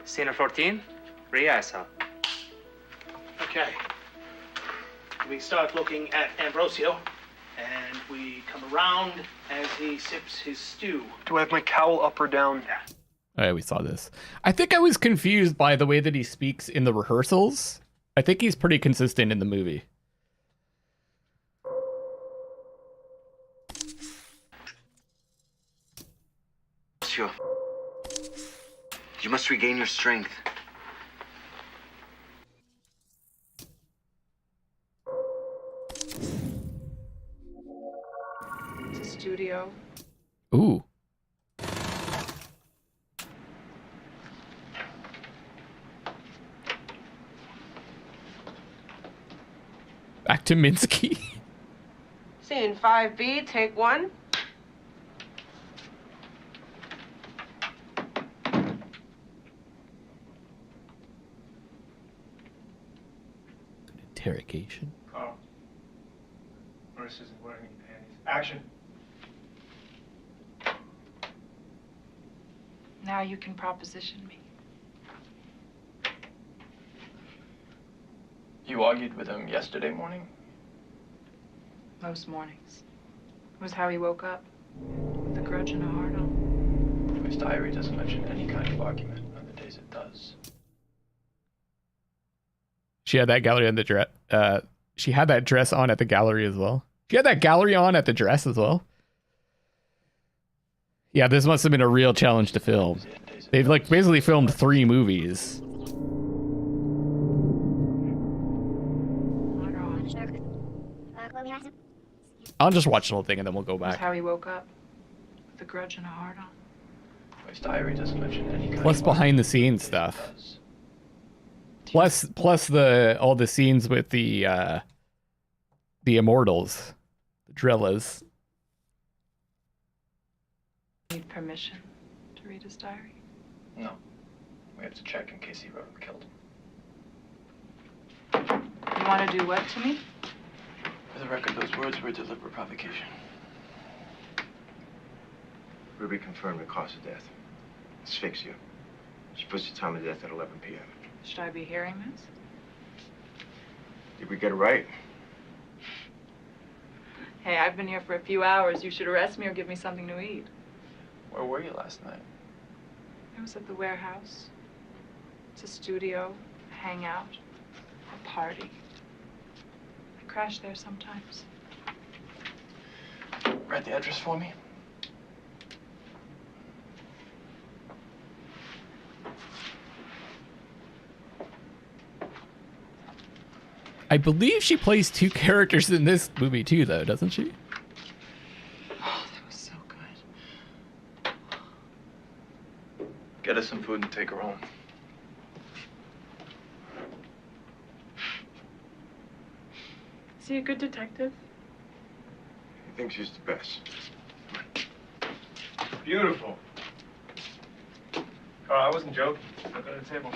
Scene 14, rehearsal. Okay. We start looking at Ambrosio, and we come around as he sips his stew. Do I have my cowl up or down? Oh, we saw this. I think I was confused by the way that he speaks in the rehearsals. I think he's pretty consistent in the movie. Sure. You must regain your strength. It's a studio. Ooh. Back to Minsky. Scene 5B, take 1. Interrogation. Carl. Marissa isn't wearing any panties. Action. Now you can proposition me. You argued with him yesterday morning? Most mornings. It was how he woke up. With a grudge and a heart on. His diary doesn't mention any kind of argument on the days it does. She had that gallery on the dress. She had that dress on at the gallery as well. She had that gallery on at the dress as well. Yeah, this must have been a real challenge to film. They've like basically filmed 3 movies. I'll just watch the whole thing and then we'll go It was back. how he woke up. With a grudge and a heart on. His diary doesn't mention any kind Plus of behind the scenes stuff. Plus all the scenes with the immortals, the Drillas. Need permission to read his diary? No. We have to check in case he wrote and killed him. want to do what to me? For the record, those words were a deliberate provocation. Ruby confirmed the cause of death. Asphyxia. She puts the time of death at 11 p.m. Should I be hearing this? Did we get it right? Hey, I've been here for a few hours. You should arrest me or give me something to eat. Where were you last night? I was at the warehouse. It's a studio, a hangout, a party. I crash there sometimes. Write the address for me. I believe she plays two characters in this movie too, though, doesn't she? Oh, that was so good. Get us some food and take her home. Is he a good detective? He thinks he's the best. Beautiful. Carl, I wasn't joking. Look at the table.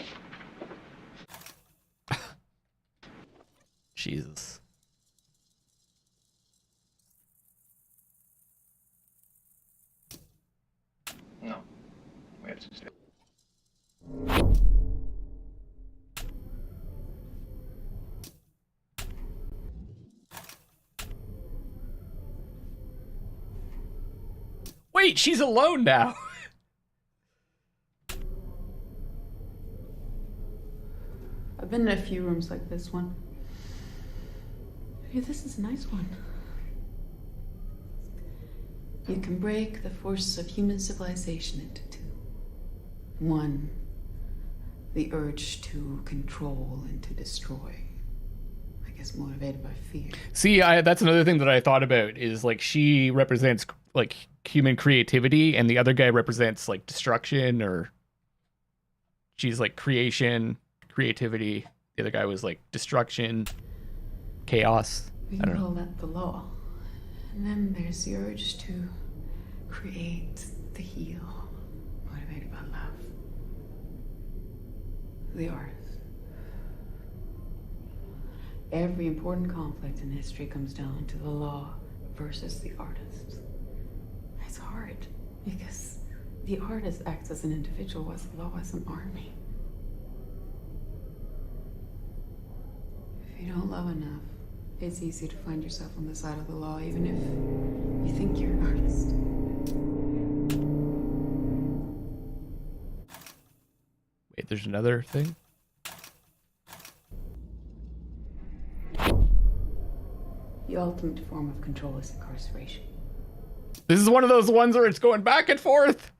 Jesus. No. We have to stay. Wait, she's alone now. I've been in a few rooms like this one. Hey, this is a nice one. You can break the forces of human civilization into two. One, the urge to control and to destroy. I guess motivated by fear. See, that's another thing that I thought about is like she represents like human creativity and the other guy represents like destruction, or she's like creation, creativity. The other guy was like destruction, chaos. We I don't call know. that the law. And then there's the urge to create, to heal, motivated by love. The artist. Every important conflict in history comes down to the law versus the artist. It's hard because the artist acts as an individual, while the law as an army. If you don't love enough, it's easy to find yourself on the side of the law, even if you think you're an artist. Wait, there's another thing? The ultimate form of control is incarceration. This is one of those ones where it's going back and forth.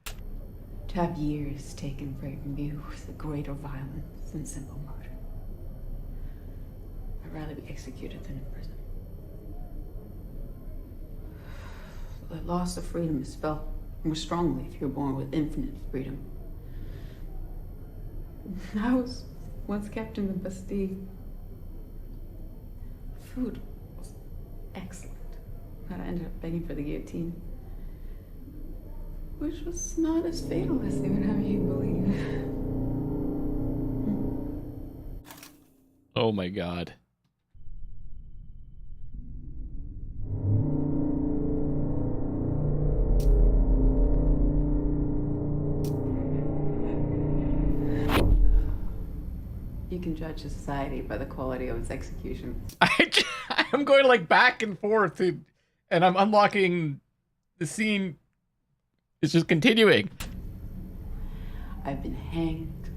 To have years taken from you is a greater violence than simple murder. I'd rather be executed than in prison. The loss of freedom is felt more strongly if you're born with infinite freedom. I was once kept in the Bastille. Food was excellent, but I ended up begging for the guillotine, which was not as fatal as they would have you believe. Oh my god. You can judge a society by the quality of its execution. I'm going like back and forth and I'm unlocking the scene. It's just continuing. I've been hanged,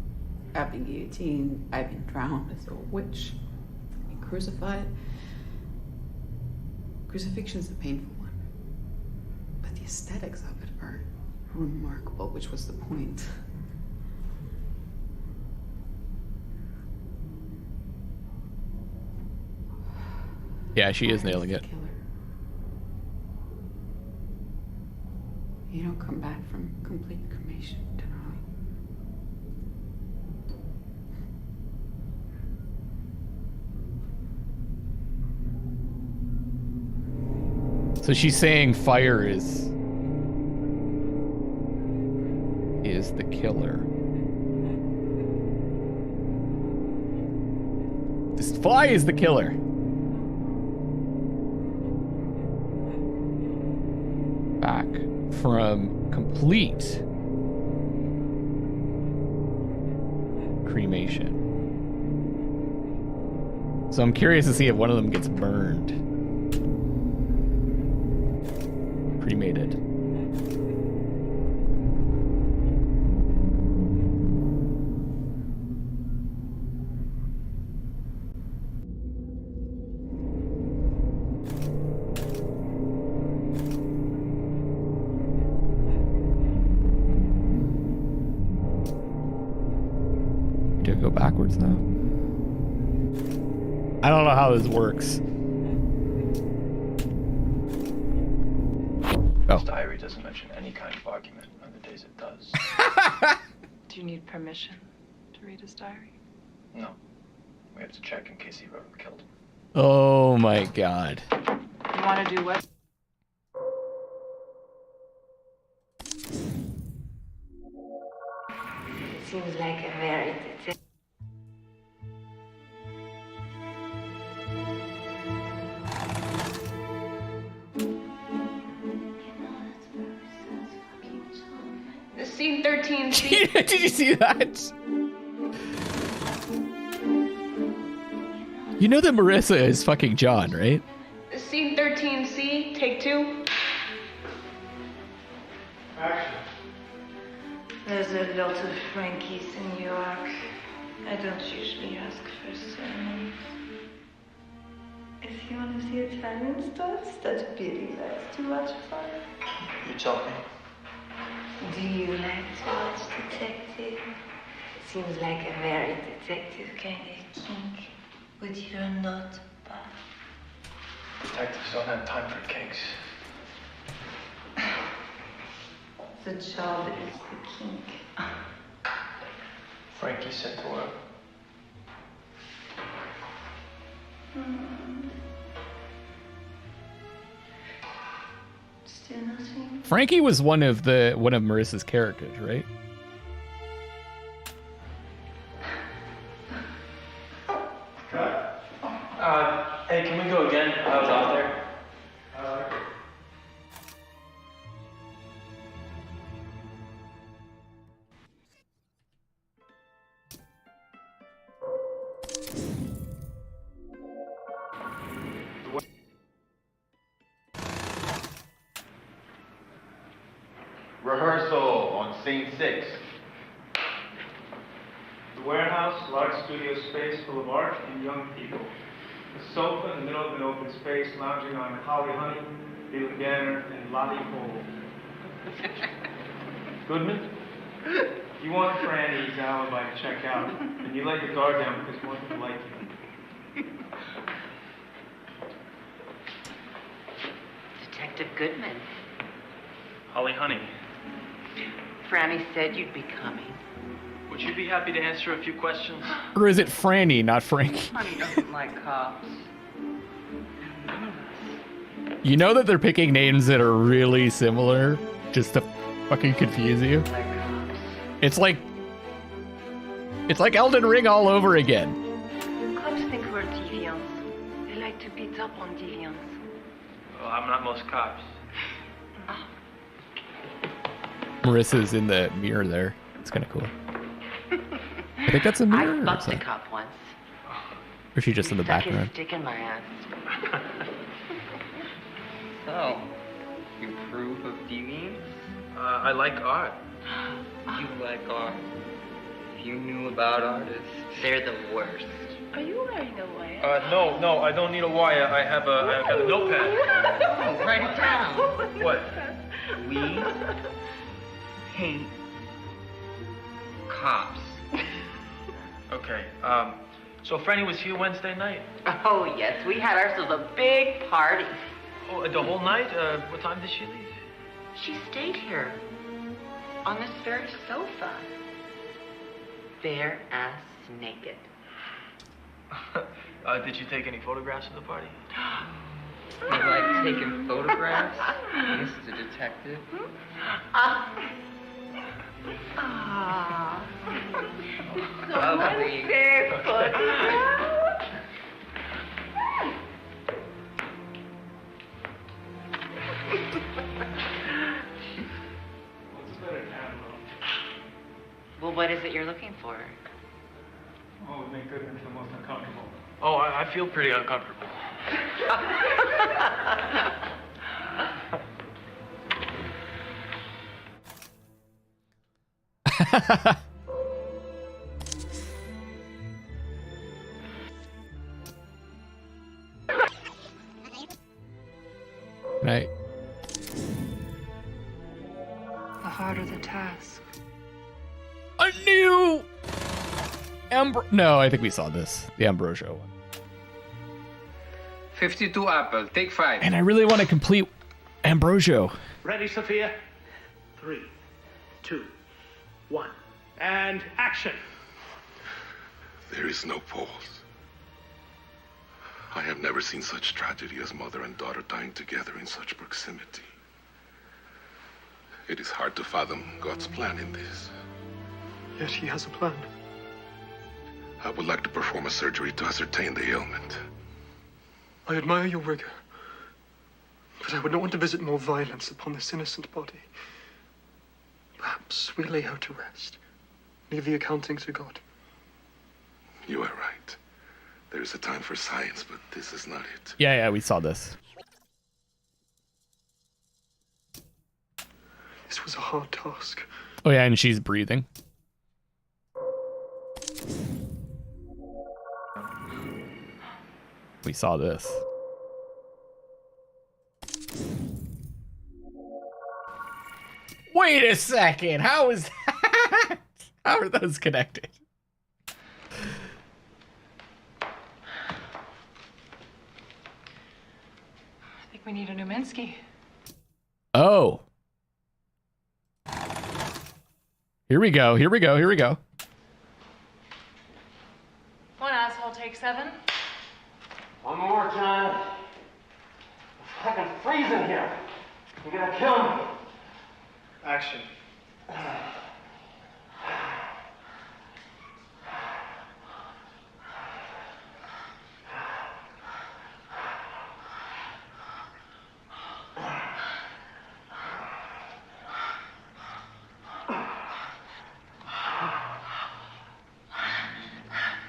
I've been guillotined, I've been drowned as a witch, I've been crucified. Crucifixion's a painful one, but the aesthetics of it are remarkable, which was the point. Yeah, she is nailing it. You don't come back from complete cremation, So she's saying fire is the killer. This fly is the killer. Back from complete cremation. So I'm curious to see if one of them gets burned. Cremated. Do I go backwards now? I don't know how this works. This diary doesn't mention any kind of argument on the days it does. Do you need permission to read his diary? No. We have to check in case he wrote and killed him. Oh my god. You want to do what? Seems like a very The scene 13C. Did you see that? You know that Marissa is fucking John, right? The scene 13C, take 2. There's a lot of Frankies in New York. I don't usually ask for surnames. If you want to see Italian stuff, that Billy likes to watch for. You tell me. Do you like to watch detective? Seems like a very detective kind of kink. But you're not bad. Detectives don't have time for kinks. The job is the kink. Frankie said to her. Still nothing? Frankie was one of Marissa's characters, right? Hey, can we go again? I was out there. Rehearsal on scene 6. The warehouse, large studio space full of art and young people. A sofa in the middle of an open space, lounging on Holly Honey, Felix Ganner, and Lottie Cole. Goodman, you want Franny's alibi to check out, and you let your guard down because more people like you. Detective Goodman. Holly Honey, Franny said you'd be coming. would you be happy to answer a few questions? Or is it Franny, not Frankie? Honey doesn't like cops. You know that they're picking names that are really similar just to fucking confuse you? It's like Elden Ring all over again. Cops think we're deviants. They like to beat up on deviants. Well, I'm not most cops. Marissa's in the mirror there. It's kind of cool. I think that's a mirror. I Or fucked a something. cop once. Or is she just in the Stuck his background? stick in my ass. So, you approve of deviance? I like art. You like art. If you knew about artists, they're the worst. Are you wearing a wire? No, I don't need a wire. I've got a notepad. Oh, write it down. What? We hate cops. Okay, so Franny was here Wednesday night? Oh, yes. We had ourselves a big party. Oh, the whole night? What time did she leave? She stayed here. On this very sofa. Bare ass naked. Did you take any photographs of the party? You like taking photographs? This is a detective. So much barefoot. Well, what is it you're looking for? Oh, we make Goodman feel most uncomfortable. Oh, I feel pretty uncomfortable. Right. The harder the task. A new No, I think we saw this. The Ambrosio one. 52 apple. Take 5. And I really want to complete Ambrosio. Ready, Sophia? 3, 2, 1. And action. There is no pause. I have never seen such tragedy as mother and daughter dying together in such proximity. It is hard to fathom God's plan in this. Yet he has a plan. I would like to perform a surgery to ascertain the ailment. I admire your rigor, but I would not want to visit more violence upon this innocent body. Perhaps we lay her to rest. Leave the accounting to God. You are right. There is a time for science, but this is not it. Yeah, we saw this. This was a hard task. Oh yeah, and she's breathing. We saw this. Wait a second. How is that? How are those connected? I think we need a new Minsky. Oh. Here we go. Here we go. Here we go. One asshole take 7. One more time. I can freeze in here. You're gonna kill me. Action.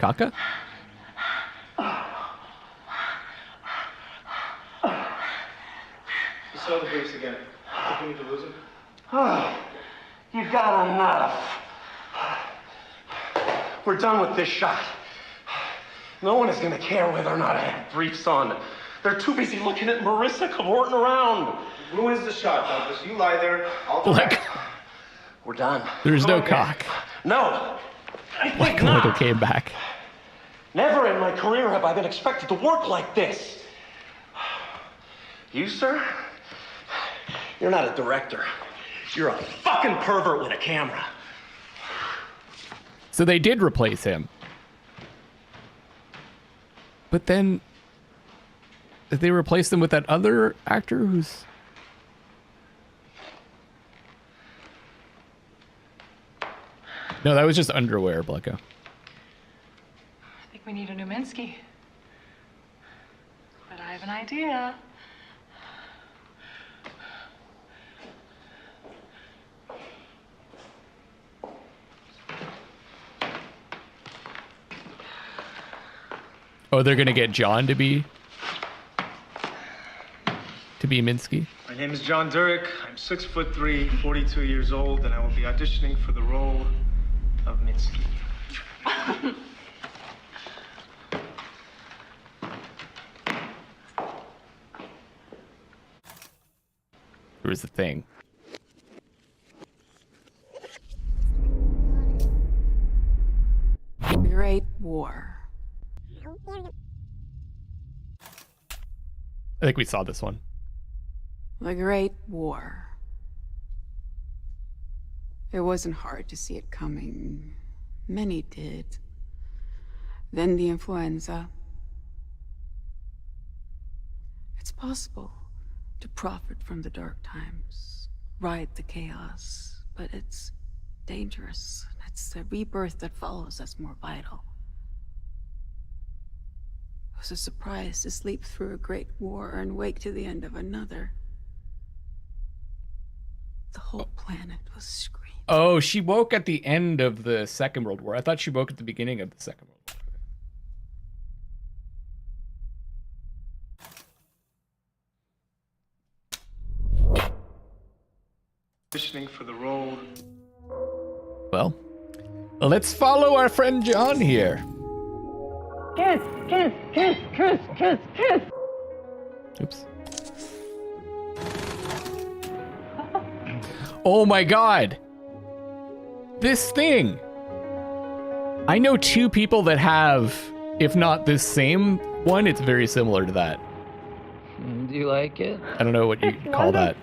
Kaka? You saw the briefs again. Think we need to lose him? Oh, you've got enough. We're done with this shot. No one is going to care whether or not I have briefs on. They're too busy looking at Marissa cavorting around. Ruins the shot, Douglas. You lie there. I'll Like, we're done. there's no Okay. cock. No. I think Like not. Michael came back. Never in my career have I been expected to work like this. You, sir? You're not a director. You're a fucking pervert with a camera. So they did replace him. But then they replaced him with that other actor who's... No, that was just underwear, Blecko. I think we need a new Minsky. But I have an idea. Oh, they're gonna get John to be Minsky? My name is John Durick. I'm 6'3", 42 years old, and I will be auditioning for the role of Minsky. Here's the thing. Great War. I think we saw this one. The Great War. It wasn't hard to see it coming. Many did. Then the influenza. It's possible to profit from the dark times, ride the chaos, but it's dangerous. It's the rebirth that follows that's more vital. It was a surprise to sleep through a great war and wake to the end of another. The whole planet was screaming. Oh, she woke at the end of the Second World War. I thought she woke at the beginning of the Second World War. Auditioning for the role. Well, let's follow our friend John here. Kiss, kiss, kiss, kiss, kiss, kiss. Oops. Oh my god. This thing. I know two people that have, if not this same one, it's very similar to that. Do you like it? I don't know what you call that.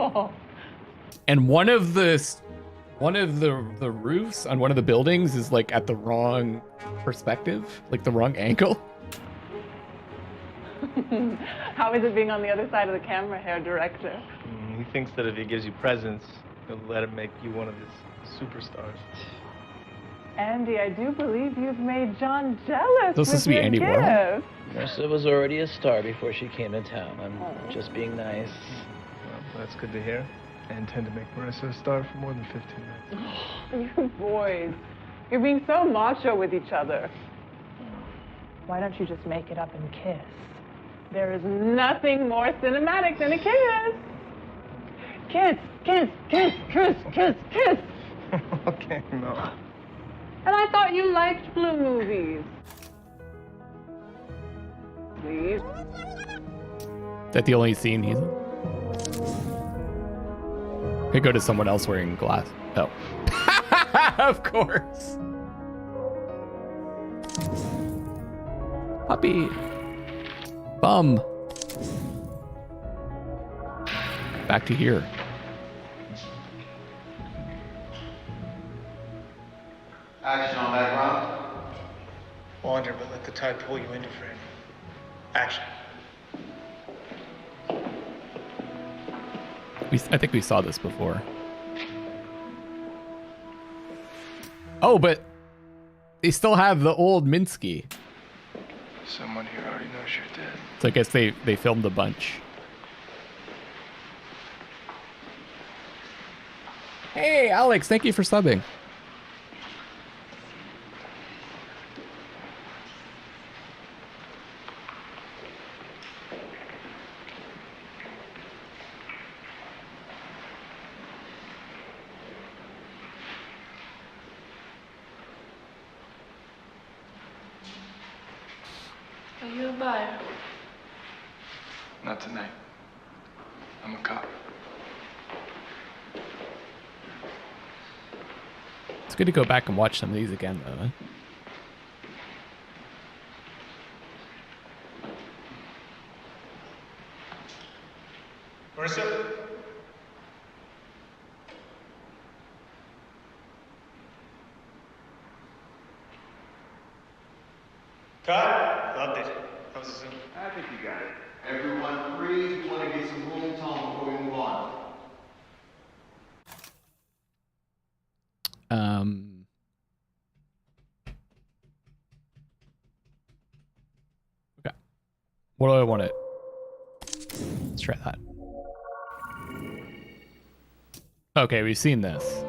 And one of the roofs on one of the buildings is like at the wrong perspective, like the wrong angle. How is it being on the other side of the camera, hair director? He thinks that if he gives you presents, he'll let him make you one of his superstars. Andy, I do believe you've made John jealous. This is to be Andy Warhol. Marissa was already a star before she came to town. I'm just being nice. Well, that's good to hear. I intend to make Marissa a star for more than 15 minutes. You boys, you're being so macho with each other. Why don't you just make it up and kiss? There is nothing more cinematic than a kiss. Kiss, kiss, kiss, kiss, kiss, kiss. Okay, no. And I thought you liked blue movies. Please. Is that the only scene he's in? Could go to someone else wearing glass. Oh. Of course. Puppy. Bum. Back to here. Action on background. Wander, but let the tide pull you into frame. Action. I think we saw this before. Oh, but they still have the old Minsky. Someone here already knows you're dead. So I guess they filmed a bunch. Hey, Alex, thank you for subbing. Are you a buyer? Not tonight. I'm a cop. It's good to go back and watch some of these again, though. Huh? Marissa? Cut. Loved it. That was a zoom. I think you got it. Everyone freeze. We want to get some room tone before we move on. Okay. What do I want it? Let's try that. Okay, we've seen this.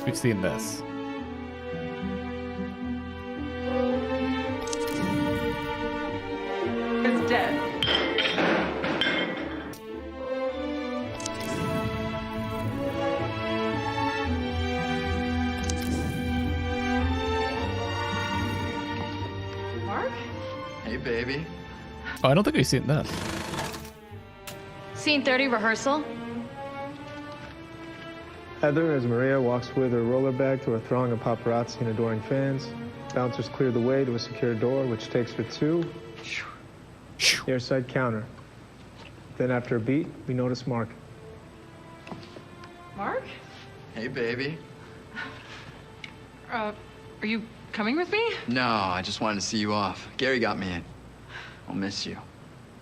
We've seen this. It's dead. Mark? Hey, baby. Oh, I don't think we've seen this. Scene 30 rehearsal? Heather, as Maria walks with her roller bag through a throng of paparazzi and adoring fans, bouncers clear the way to a secure door, which takes her to the airside counter. Then after a beat, we notice Mark. Mark? Hey, baby. Are you coming with me? No, I just wanted to see you off. Gary got me in. I'll miss you.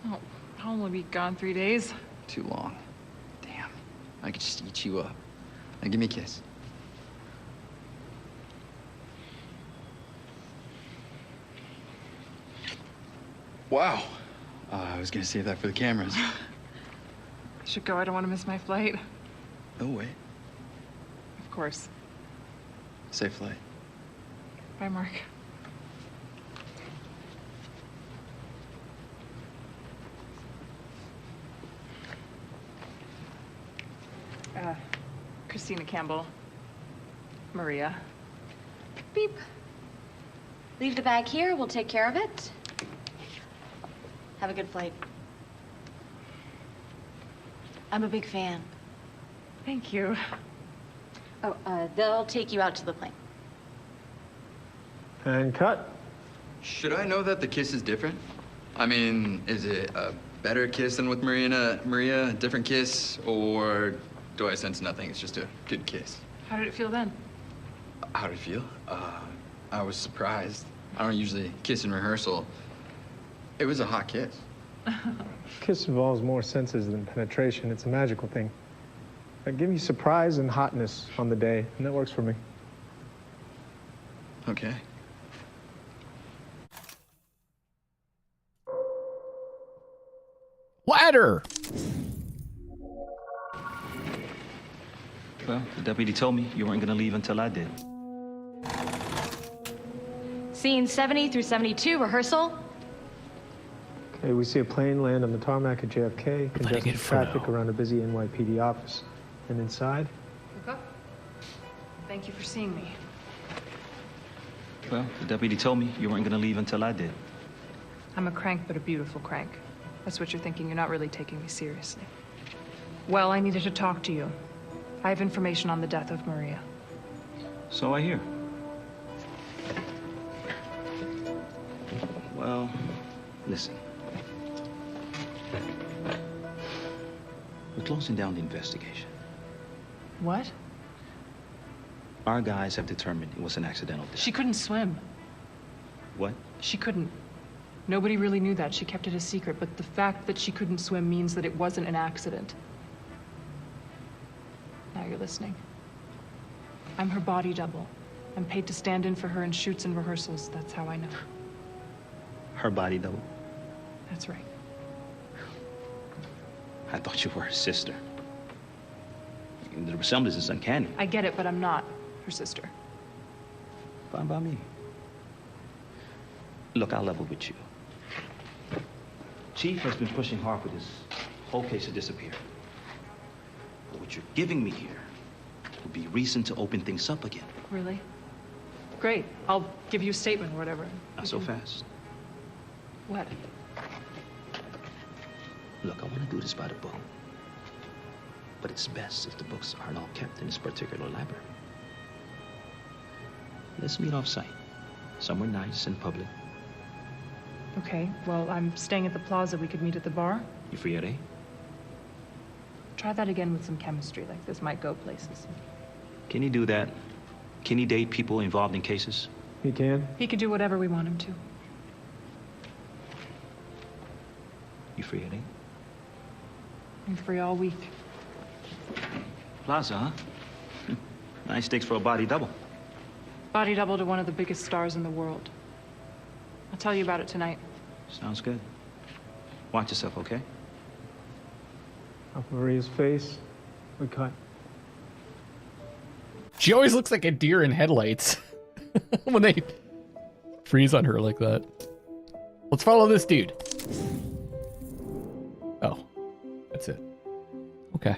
Oh, I'll only be gone 3 days. Too long. Damn. I could just eat you up. Now give me a kiss. Wow. I was gonna save that for the cameras. I should go. I don't want to miss my flight. No way. Of course. Safe flight. Bye, Mark. Christina Campbell. Maria. Beep. Leave the bag here. We'll take care of it. Have a good flight. I'm a big fan. Thank you. Oh, they'll take you out to the plane. And cut. Should I know that the kiss is different? I mean, is it a better kiss than with Maria, a different kiss, or do I sense nothing? It's just a good kiss. How did it feel then? How did it feel? I was surprised. I don't usually kiss in rehearsal. It was a hot kiss. Kiss involves more senses than penetration. It's a magical thing. I give you surprise and hotness on the day, and that works for me. Okay. Ladder! Well, the deputy told me you weren't gonna leave until I did. Scene 70 through 72, rehearsal. Okay, we see a plane land on the tarmac at JFK, congested traffic around a busy NYPD office. And inside? Look up. Thank you for seeing me. Well, the deputy told me you weren't gonna leave until I did. I'm a crank, but a beautiful crank. That's what you're thinking. You're not really taking me seriously. Well, I needed to talk to you. I have information on the death of Maria. So I hear. Well, listen. We're closing down the investigation. What? Our guys have determined it was an accidental death. She couldn't swim. What? She couldn't. Nobody really knew that. She kept it a secret, but the fact that she couldn't swim means that it wasn't an accident. Now you're listening. I'm her body double. I'm paid to stand in for her in shoots and rehearsals. That's how I know. Her body double? That's right. I thought you were her sister. The resemblance is uncanny. I get it, but I'm not her sister. Fine by me. Look, I'll level with you. Chief has been pushing hard for this whole case to disappear. But what you're giving me here will be reason to open things up again. Really? Great. I'll give you a statement or whatever. Not so fast. What? Look, I want to do this by the book. But it's best if the books aren't all kept in this particular library. Let's meet off-site. Somewhere nice and public. Okay, well, I'm staying at the plaza. We could meet at the bar. You free at 8? Try that again with some chemistry. Like, this might go places. Can he do that? Can he date people involved in cases? He can. He can do whatever we want him to. You free at 8? I'm free all week. Plaza, huh? Nice stakes for a body double. Body double to one of the biggest stars in the world. I'll tell you about it tonight. Sounds good. Watch yourself, okay? Off Maria's face, we cut. She always looks like a deer in headlights when they freeze on her like that. Let's follow this dude. Oh, that's it. Okay.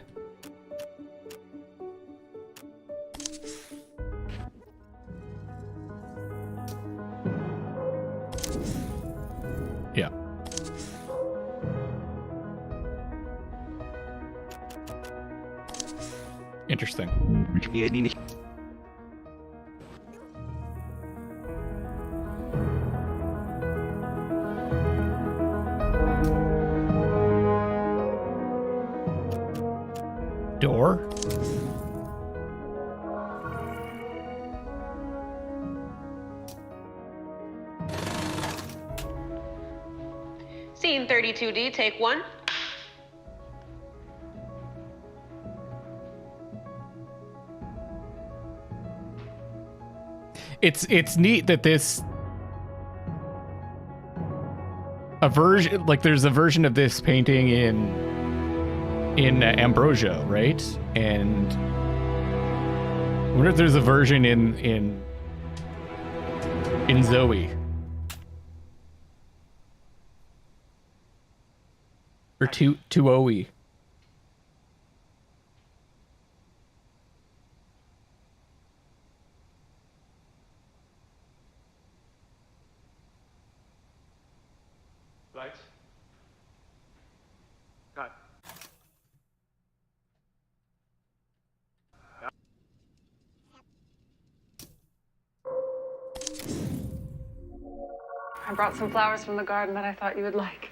Yeah. Interesting. Door? Scene 32D, take 1. It's neat that this a version, like there's a version of this painting in Ambrosio, right? And I wonder if there's a version in Zoe. Or 2OE. Lights. Cut. I brought some flowers from the garden that I thought you would like.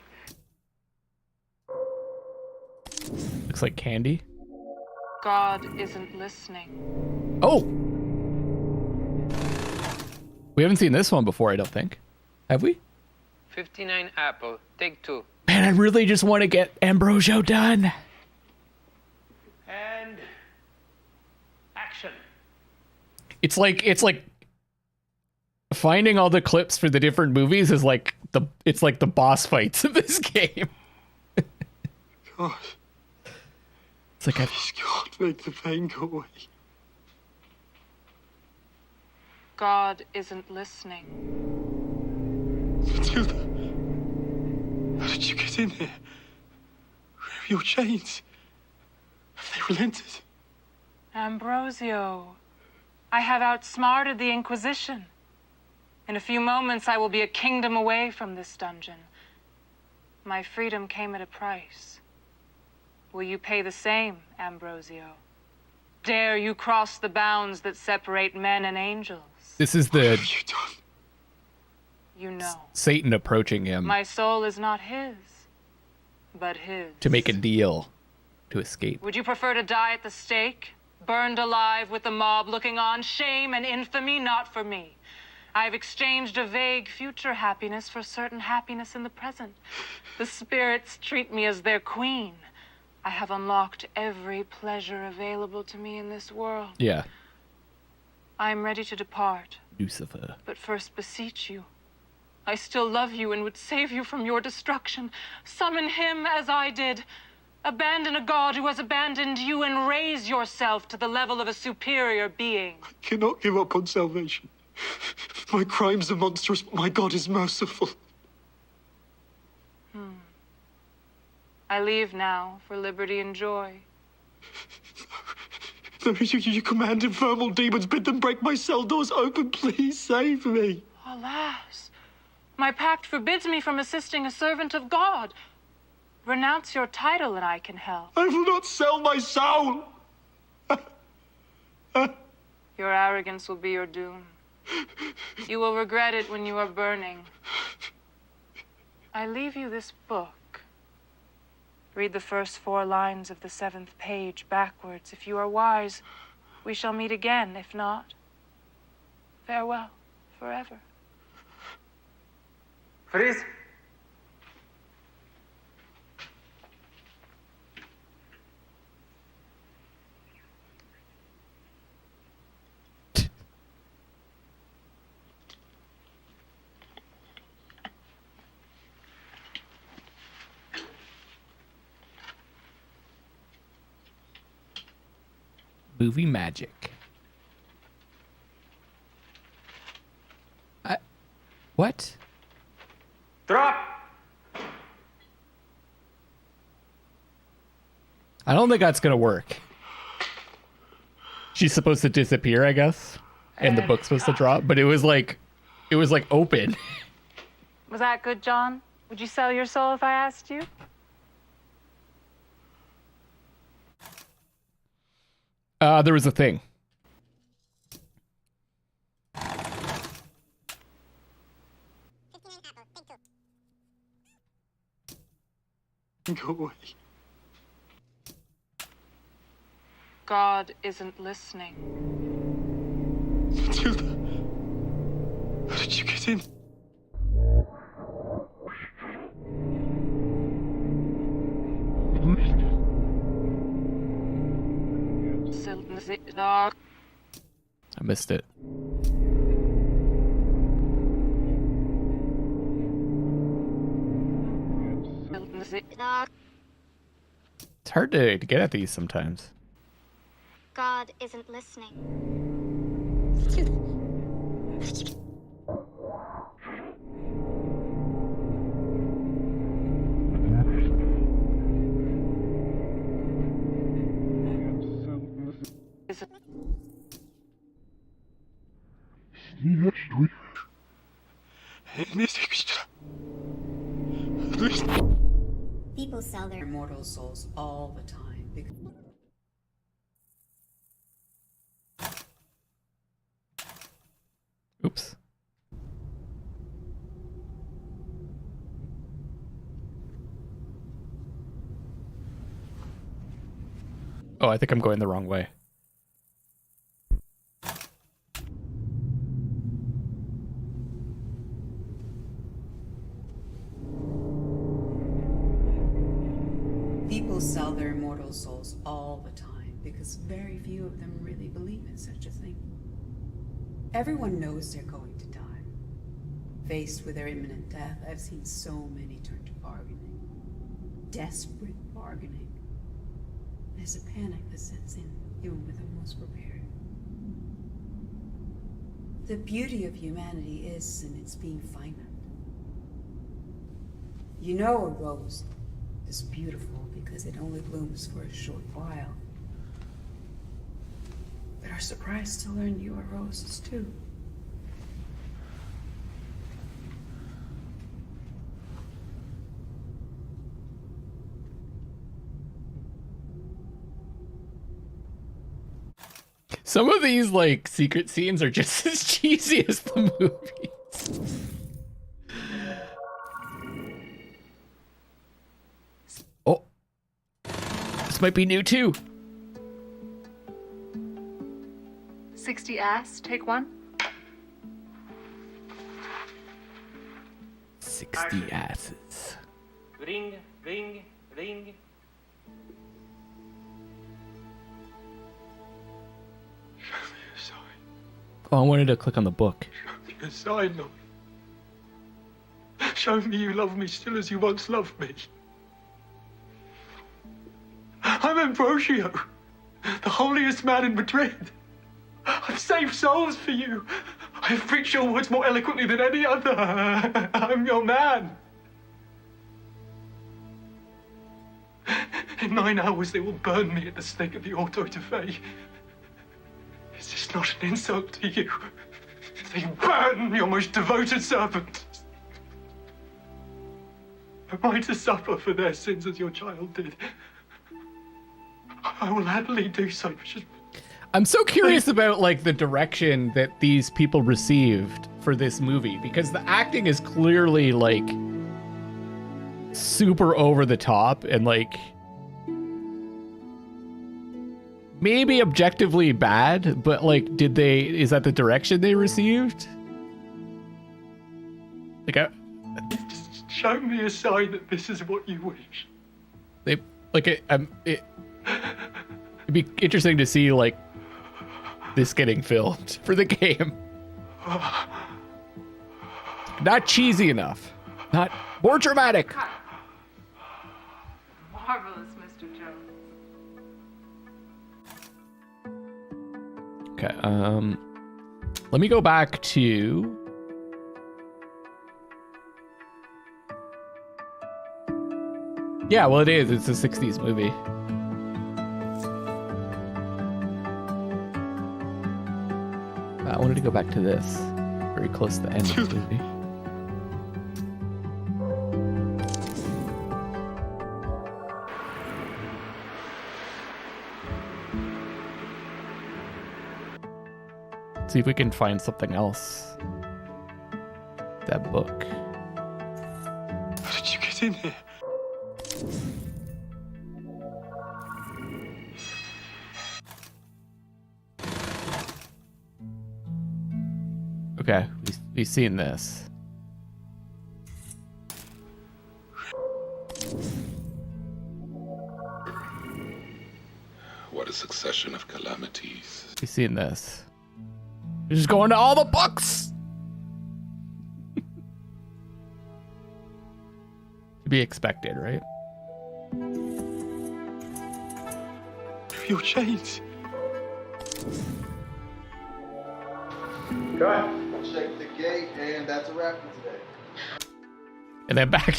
Looks like candy. God isn't listening. Oh! We haven't seen this one before, I don't think. Have we? 59 apple, take 2. Man, I really just want to get Ambrosio done. And action. It's like finding all the clips for the different movies is like it's like the boss fights of this game. God. It's like God, make the pain go away. God isn't listening. Matilda, how did you get in here? Where are your chains? Have they relented? Ambrosio, I have outsmarted the Inquisition. In a few moments, I will be a kingdom away from this dungeon. My freedom came at a price. Will you pay the same, Ambrosio? Dare you cross the bounds that separate men and angels? This is the You know. Satan approaching him My soul is not his, but his. to make a deal to escape. Would you prefer to die at the stake, burned alive with the mob looking on? Shame and infamy, not for me. I've exchanged a vague future happiness for certain happiness in the present. The spirits treat me as their queen. I have unlocked every pleasure available to me in this world. Yeah. I am ready to depart, Lucifer. but first beseech you. I still love you and would save you from your destruction. Summon him as I did. Abandon a god who has abandoned you and raise yourself to the level of a superior being. I cannot give up on salvation. My crimes are monstrous, but my God is merciful. I leave now for liberty and joy. No, you command infernal demons, bid them break my cell doors open. Please save me. Alas, my pact forbids me from assisting a servant of God. Renounce your title and I can help. I will not sell my soul. Your arrogance will be your doom. You will regret it when you are burning. I leave you this book. Read the first 4 lines of the 7th page backwards. If you are wise, we shall meet again. If not, farewell forever. Freeze. Movie magic. What? Drop! I don't think that's gonna work. She's supposed to disappear, I guess, and the book's supposed to drop, but it was like open. Was that good, John? Would you sell your soul if I asked you? There was a thing. Go away. God isn't listening. Matilda, how did you get in? I missed it. it? It's hard to get at these sometimes. God isn't listening. People sell their immortal souls all the time because... Oops. Oh, I think I'm going the wrong way. People sell their immortal souls all the time because very few of them really believe in such a thing. Everyone knows they're going to die. Faced with their imminent death, I've seen so many turn to bargaining. Desperate bargaining. There's a panic that sets in, even with the most prepared. The beauty of humanity is in its being finite. You know a rose is beautiful because it only blooms for a short while. But are surprised to learn you are roses too. Some of these like secret scenes are just as cheesy as the movies. Oh, this might be new too. 60 ass, take one. 60 asses. Ring, ring, ring. Oh, I wanted to click on the book. A sign, Lord. Show me you love me still as you once loved me. I'm Ambrosio, the holiest man in Madrid. I've saved souls for you. I've preached your words more eloquently than any other. I'm your man. In 9 hours, they will burn me at the stake of the auto de fe. Is this not an insult to you? They burn your most devoted servant. Am I to suffer for their sins as your child did? I will happily do so. I'm so curious about like the direction that these people received for this movie, because the acting is clearly like super over the top and like maybe objectively bad, but like is that the direction they received? Like Just show me a sign that this is what you wish. It'd be interesting to see like this getting filmed for the game. Not cheesy enough. Not more dramatic. Marvelous, Mr. Jones. Okay, let me go back to yeah, well it is. It's a 60s movie. I wanted to go back to this. Very close to the end of the movie. See if we can find something else. That book. How did you get in here? Okay, we've seen this. What a succession of calamities. We've seen this. We're just going to all the books. To be expected, right? Your chains. Cut. Check the gate, and that's a wrap for today. And then back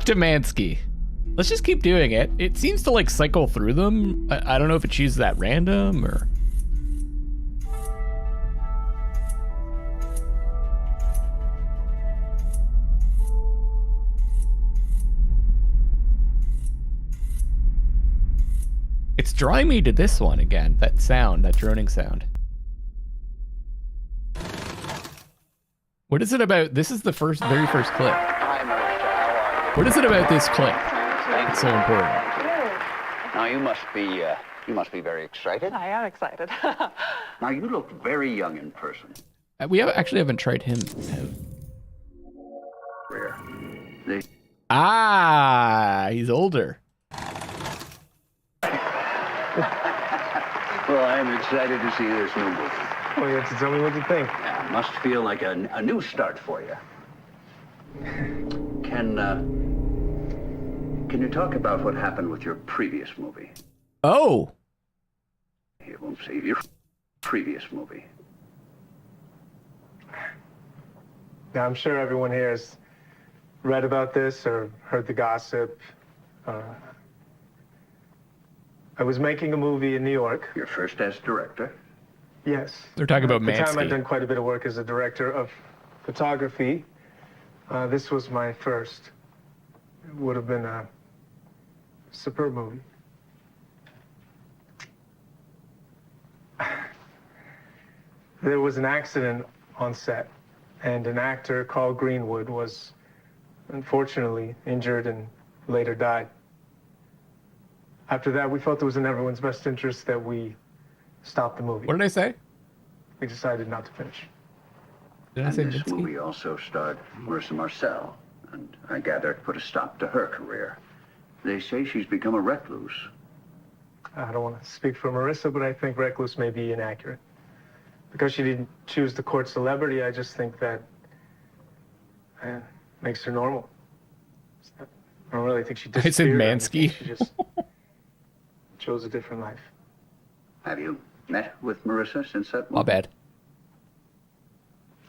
to Mansky. Let's just keep doing it. It seems to like cycle through them. I don't know if it chooses that random or... It's drawing me to this one again. That sound, that droning sound. What is it about? This is the very first clip. What is it about this clip? It's so important. Now you must be very excited. I am excited. Now you look very young in person. We haven't tried him out. He's older. Well, I'm excited to see this new movie. Well, you have to tell me what you think. Yeah, must feel like a new start for you. Can you talk about what happened with your previous movie? Oh. You won't see your previous movie. Now, I'm sure everyone here has read about this or heard the gossip. I was making a movie in New York. Your first as director? Yes. They're talking about At the time, Mansky. I'd done quite a bit of work as a director of photography. This was my first. It would have been a superb movie. There was an accident on set, and an actor called Greenwood was unfortunately injured and later died. After that, we felt it was in everyone's best interest that we stop the movie. What did I say? We decided not to finish. Did I say This Minsky? movie also starred Marissa Marcel, and I gather it put a stop to her career. They say she's become a recluse. I don't want to speak for Marissa, but I think recluse may be inaccurate. Because she didn't choose the court celebrity, I just think that makes her normal. I don't really think she disappeared. I said Mansky. She just chose a different life. Have you met with Marissa since that movie? My bad.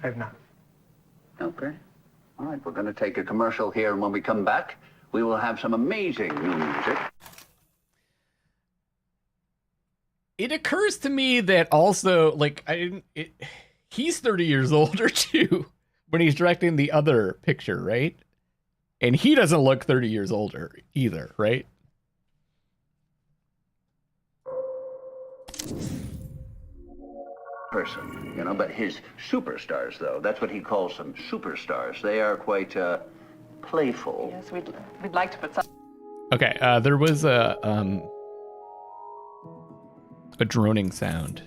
I have not. Okay. All right, we're going to take a commercial here, and when we come back, we will have some amazing new music. It occurs to me that also, like, he's 30 years older too when he's directing the other picture, right? And he doesn't look 30 years older either, right? Person, you know, but his superstars, though, that's what he calls them, superstars. They are quite playful. Yes, we'd like to put some. Okay, there was a droning sound.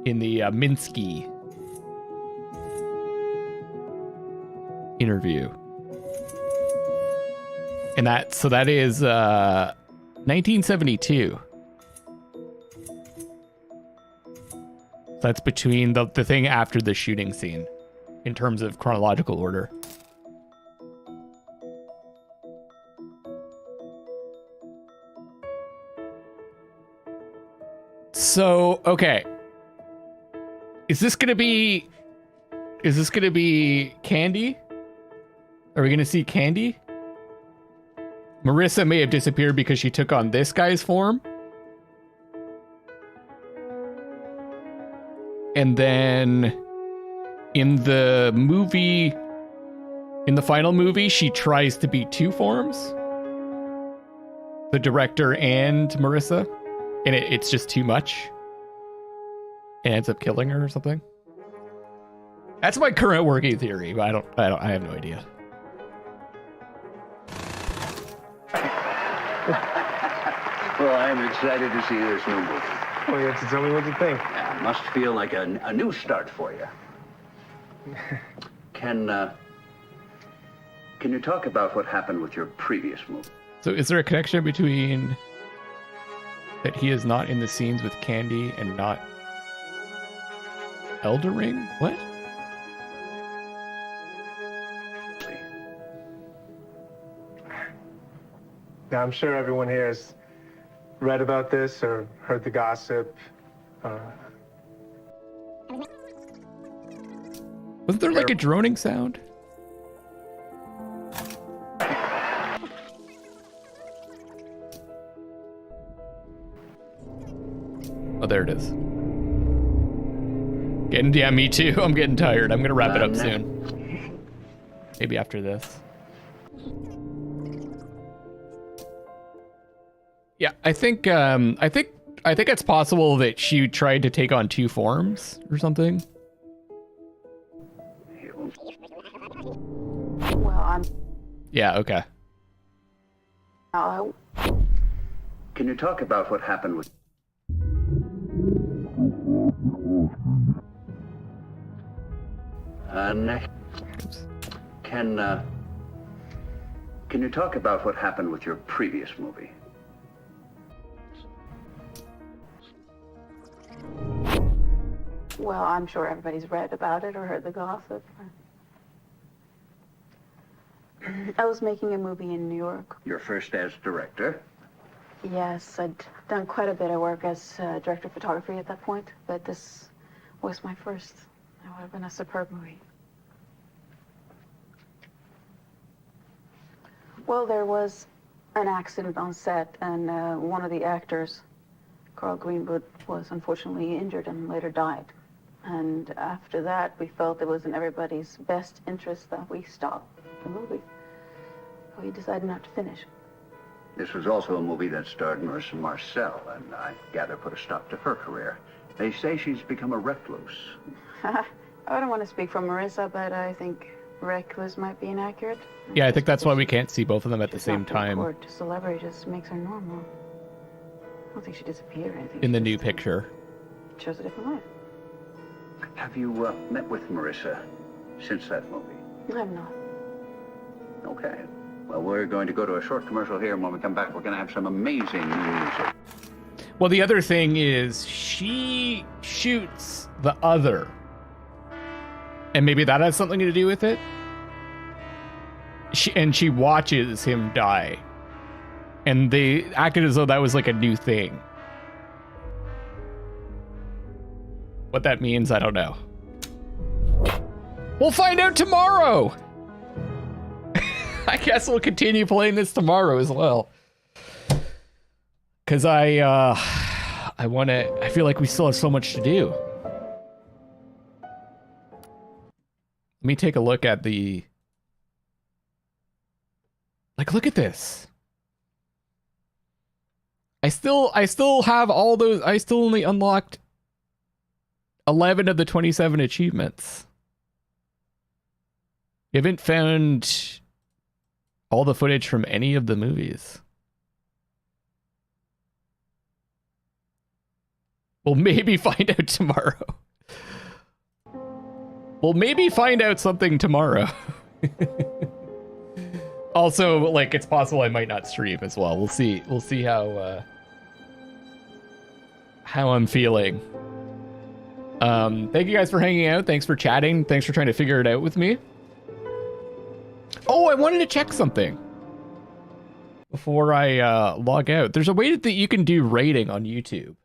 In the Minsky interview. And that is 1972. That's between the thing after the shooting scene in terms of chronological order. So, okay. Is this gonna be Candy? Are we gonna see Candy? Marissa may have disappeared because she took on this guy's form. And then in the final movie, she tries to be two forms. The director and Marissa. And it's just too much. And ends up killing her or something. That's my current working theory, but I have no idea. Well, I'm excited to see this new movie. Well, you have to tell me what you think. Yeah, must feel like a new start for you. Can you talk about what happened with your previous movie? So is there a connection between that he is not in the scenes with Candy and not Elder Ring? What? Now, I'm sure everyone here has read about this or heard the gossip. Was there like a droning sound? Oh, there it is. Yeah, me too. I'm getting tired. I'm gonna wrap it up soon. Maybe after this. Yeah, I think it's possible that she tried to take on 2 forms or something. Well, I'm... Yeah, okay. Can you talk about what happened with... Can you talk about what happened with your previous movie? Well, I'm sure everybody's read about it or heard the gossip. I was making a movie in New York. Your first as director? Yes, I'd done quite a bit of work as director of photography at that point, but this was my first. It would have been a superb movie. Well, there was an accident on set, and one of the actors, Carl Greenwood, was unfortunately injured and later died. And after that, we felt it was in everybody's best interest that we stop the movie. We decided not to finish. This was also a movie that starred Marissa Marcel, and I gather put a stop to her career. They say she's become a recluse. I don't want to speak for Marissa, but I think recluse might be inaccurate. Yeah, I think that's why we can't see both of them at the same time. Or to celebrity just makes her normal. I don't think she disappeared or anything. In the new picture. Shows a different life. Have you met with Marissa since that movie? I have not. Okay. Well, we're going to go to a short commercial here, and when we come back, we're going to have some amazing news. Well, the other thing is she shoots the other. And maybe that has something to do with it. She watches him die. And they acted as though that was like a new thing. What that means, I don't know. We'll find out tomorrow! I guess we'll continue playing this tomorrow as well. Because I feel like we still have so much to do. Let me take a look at the... Like, look at this. I still have all those... I still only unlocked 11 of the 27 achievements. You haven't found all the footage from any of the movies. We'll maybe find out tomorrow. We'll maybe find out something tomorrow. Also, like, it's possible I might not stream as well. We'll see. We'll see how I'm feeling. Thank you guys for hanging out. Thanks for chatting. Thanks for trying to figure it out with me. Oh, I wanted to check something before I log out. There's a way that you can do rating on YouTube.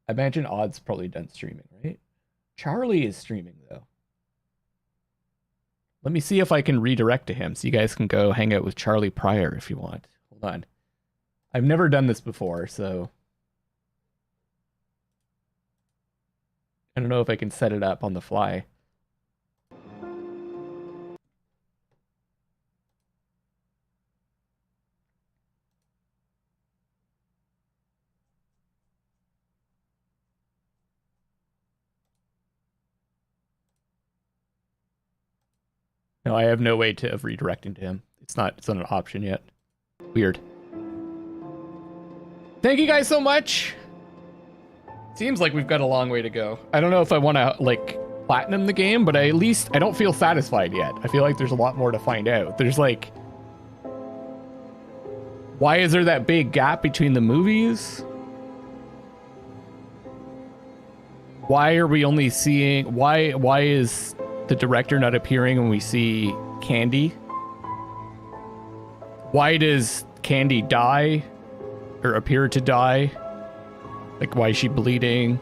I imagine Odd's probably done streaming, right? Charlie is streaming, though. Let me see if I can redirect to him so you guys can go hang out with Charlie Pryor if you want. Hold on. I've never done this before, so... I don't know if I can set it up on the fly. No, I have no way of redirecting to him. It's not an option yet. Weird. Thank you guys so much. Seems like we've got a long way to go. I don't know if I want to, like, platinum the game, but at least I don't feel satisfied yet. I feel like there's a lot more to find out. There's, like... Why is there that big gap between the movies? Why are we only seeing... Why is the director not appearing when we see Candy? Why does Candy die? Or appear to die? Like, why is she bleeding?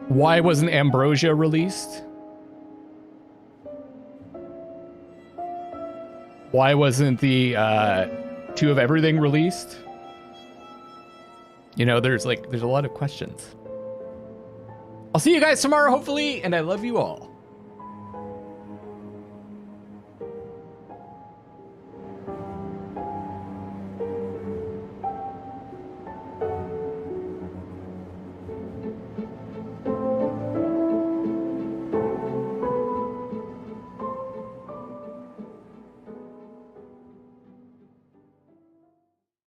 Why wasn't Ambrosia released? Why wasn't the 2 of everything released? You know, there's a lot of questions. I'll see you guys tomorrow, hopefully, and I love you all.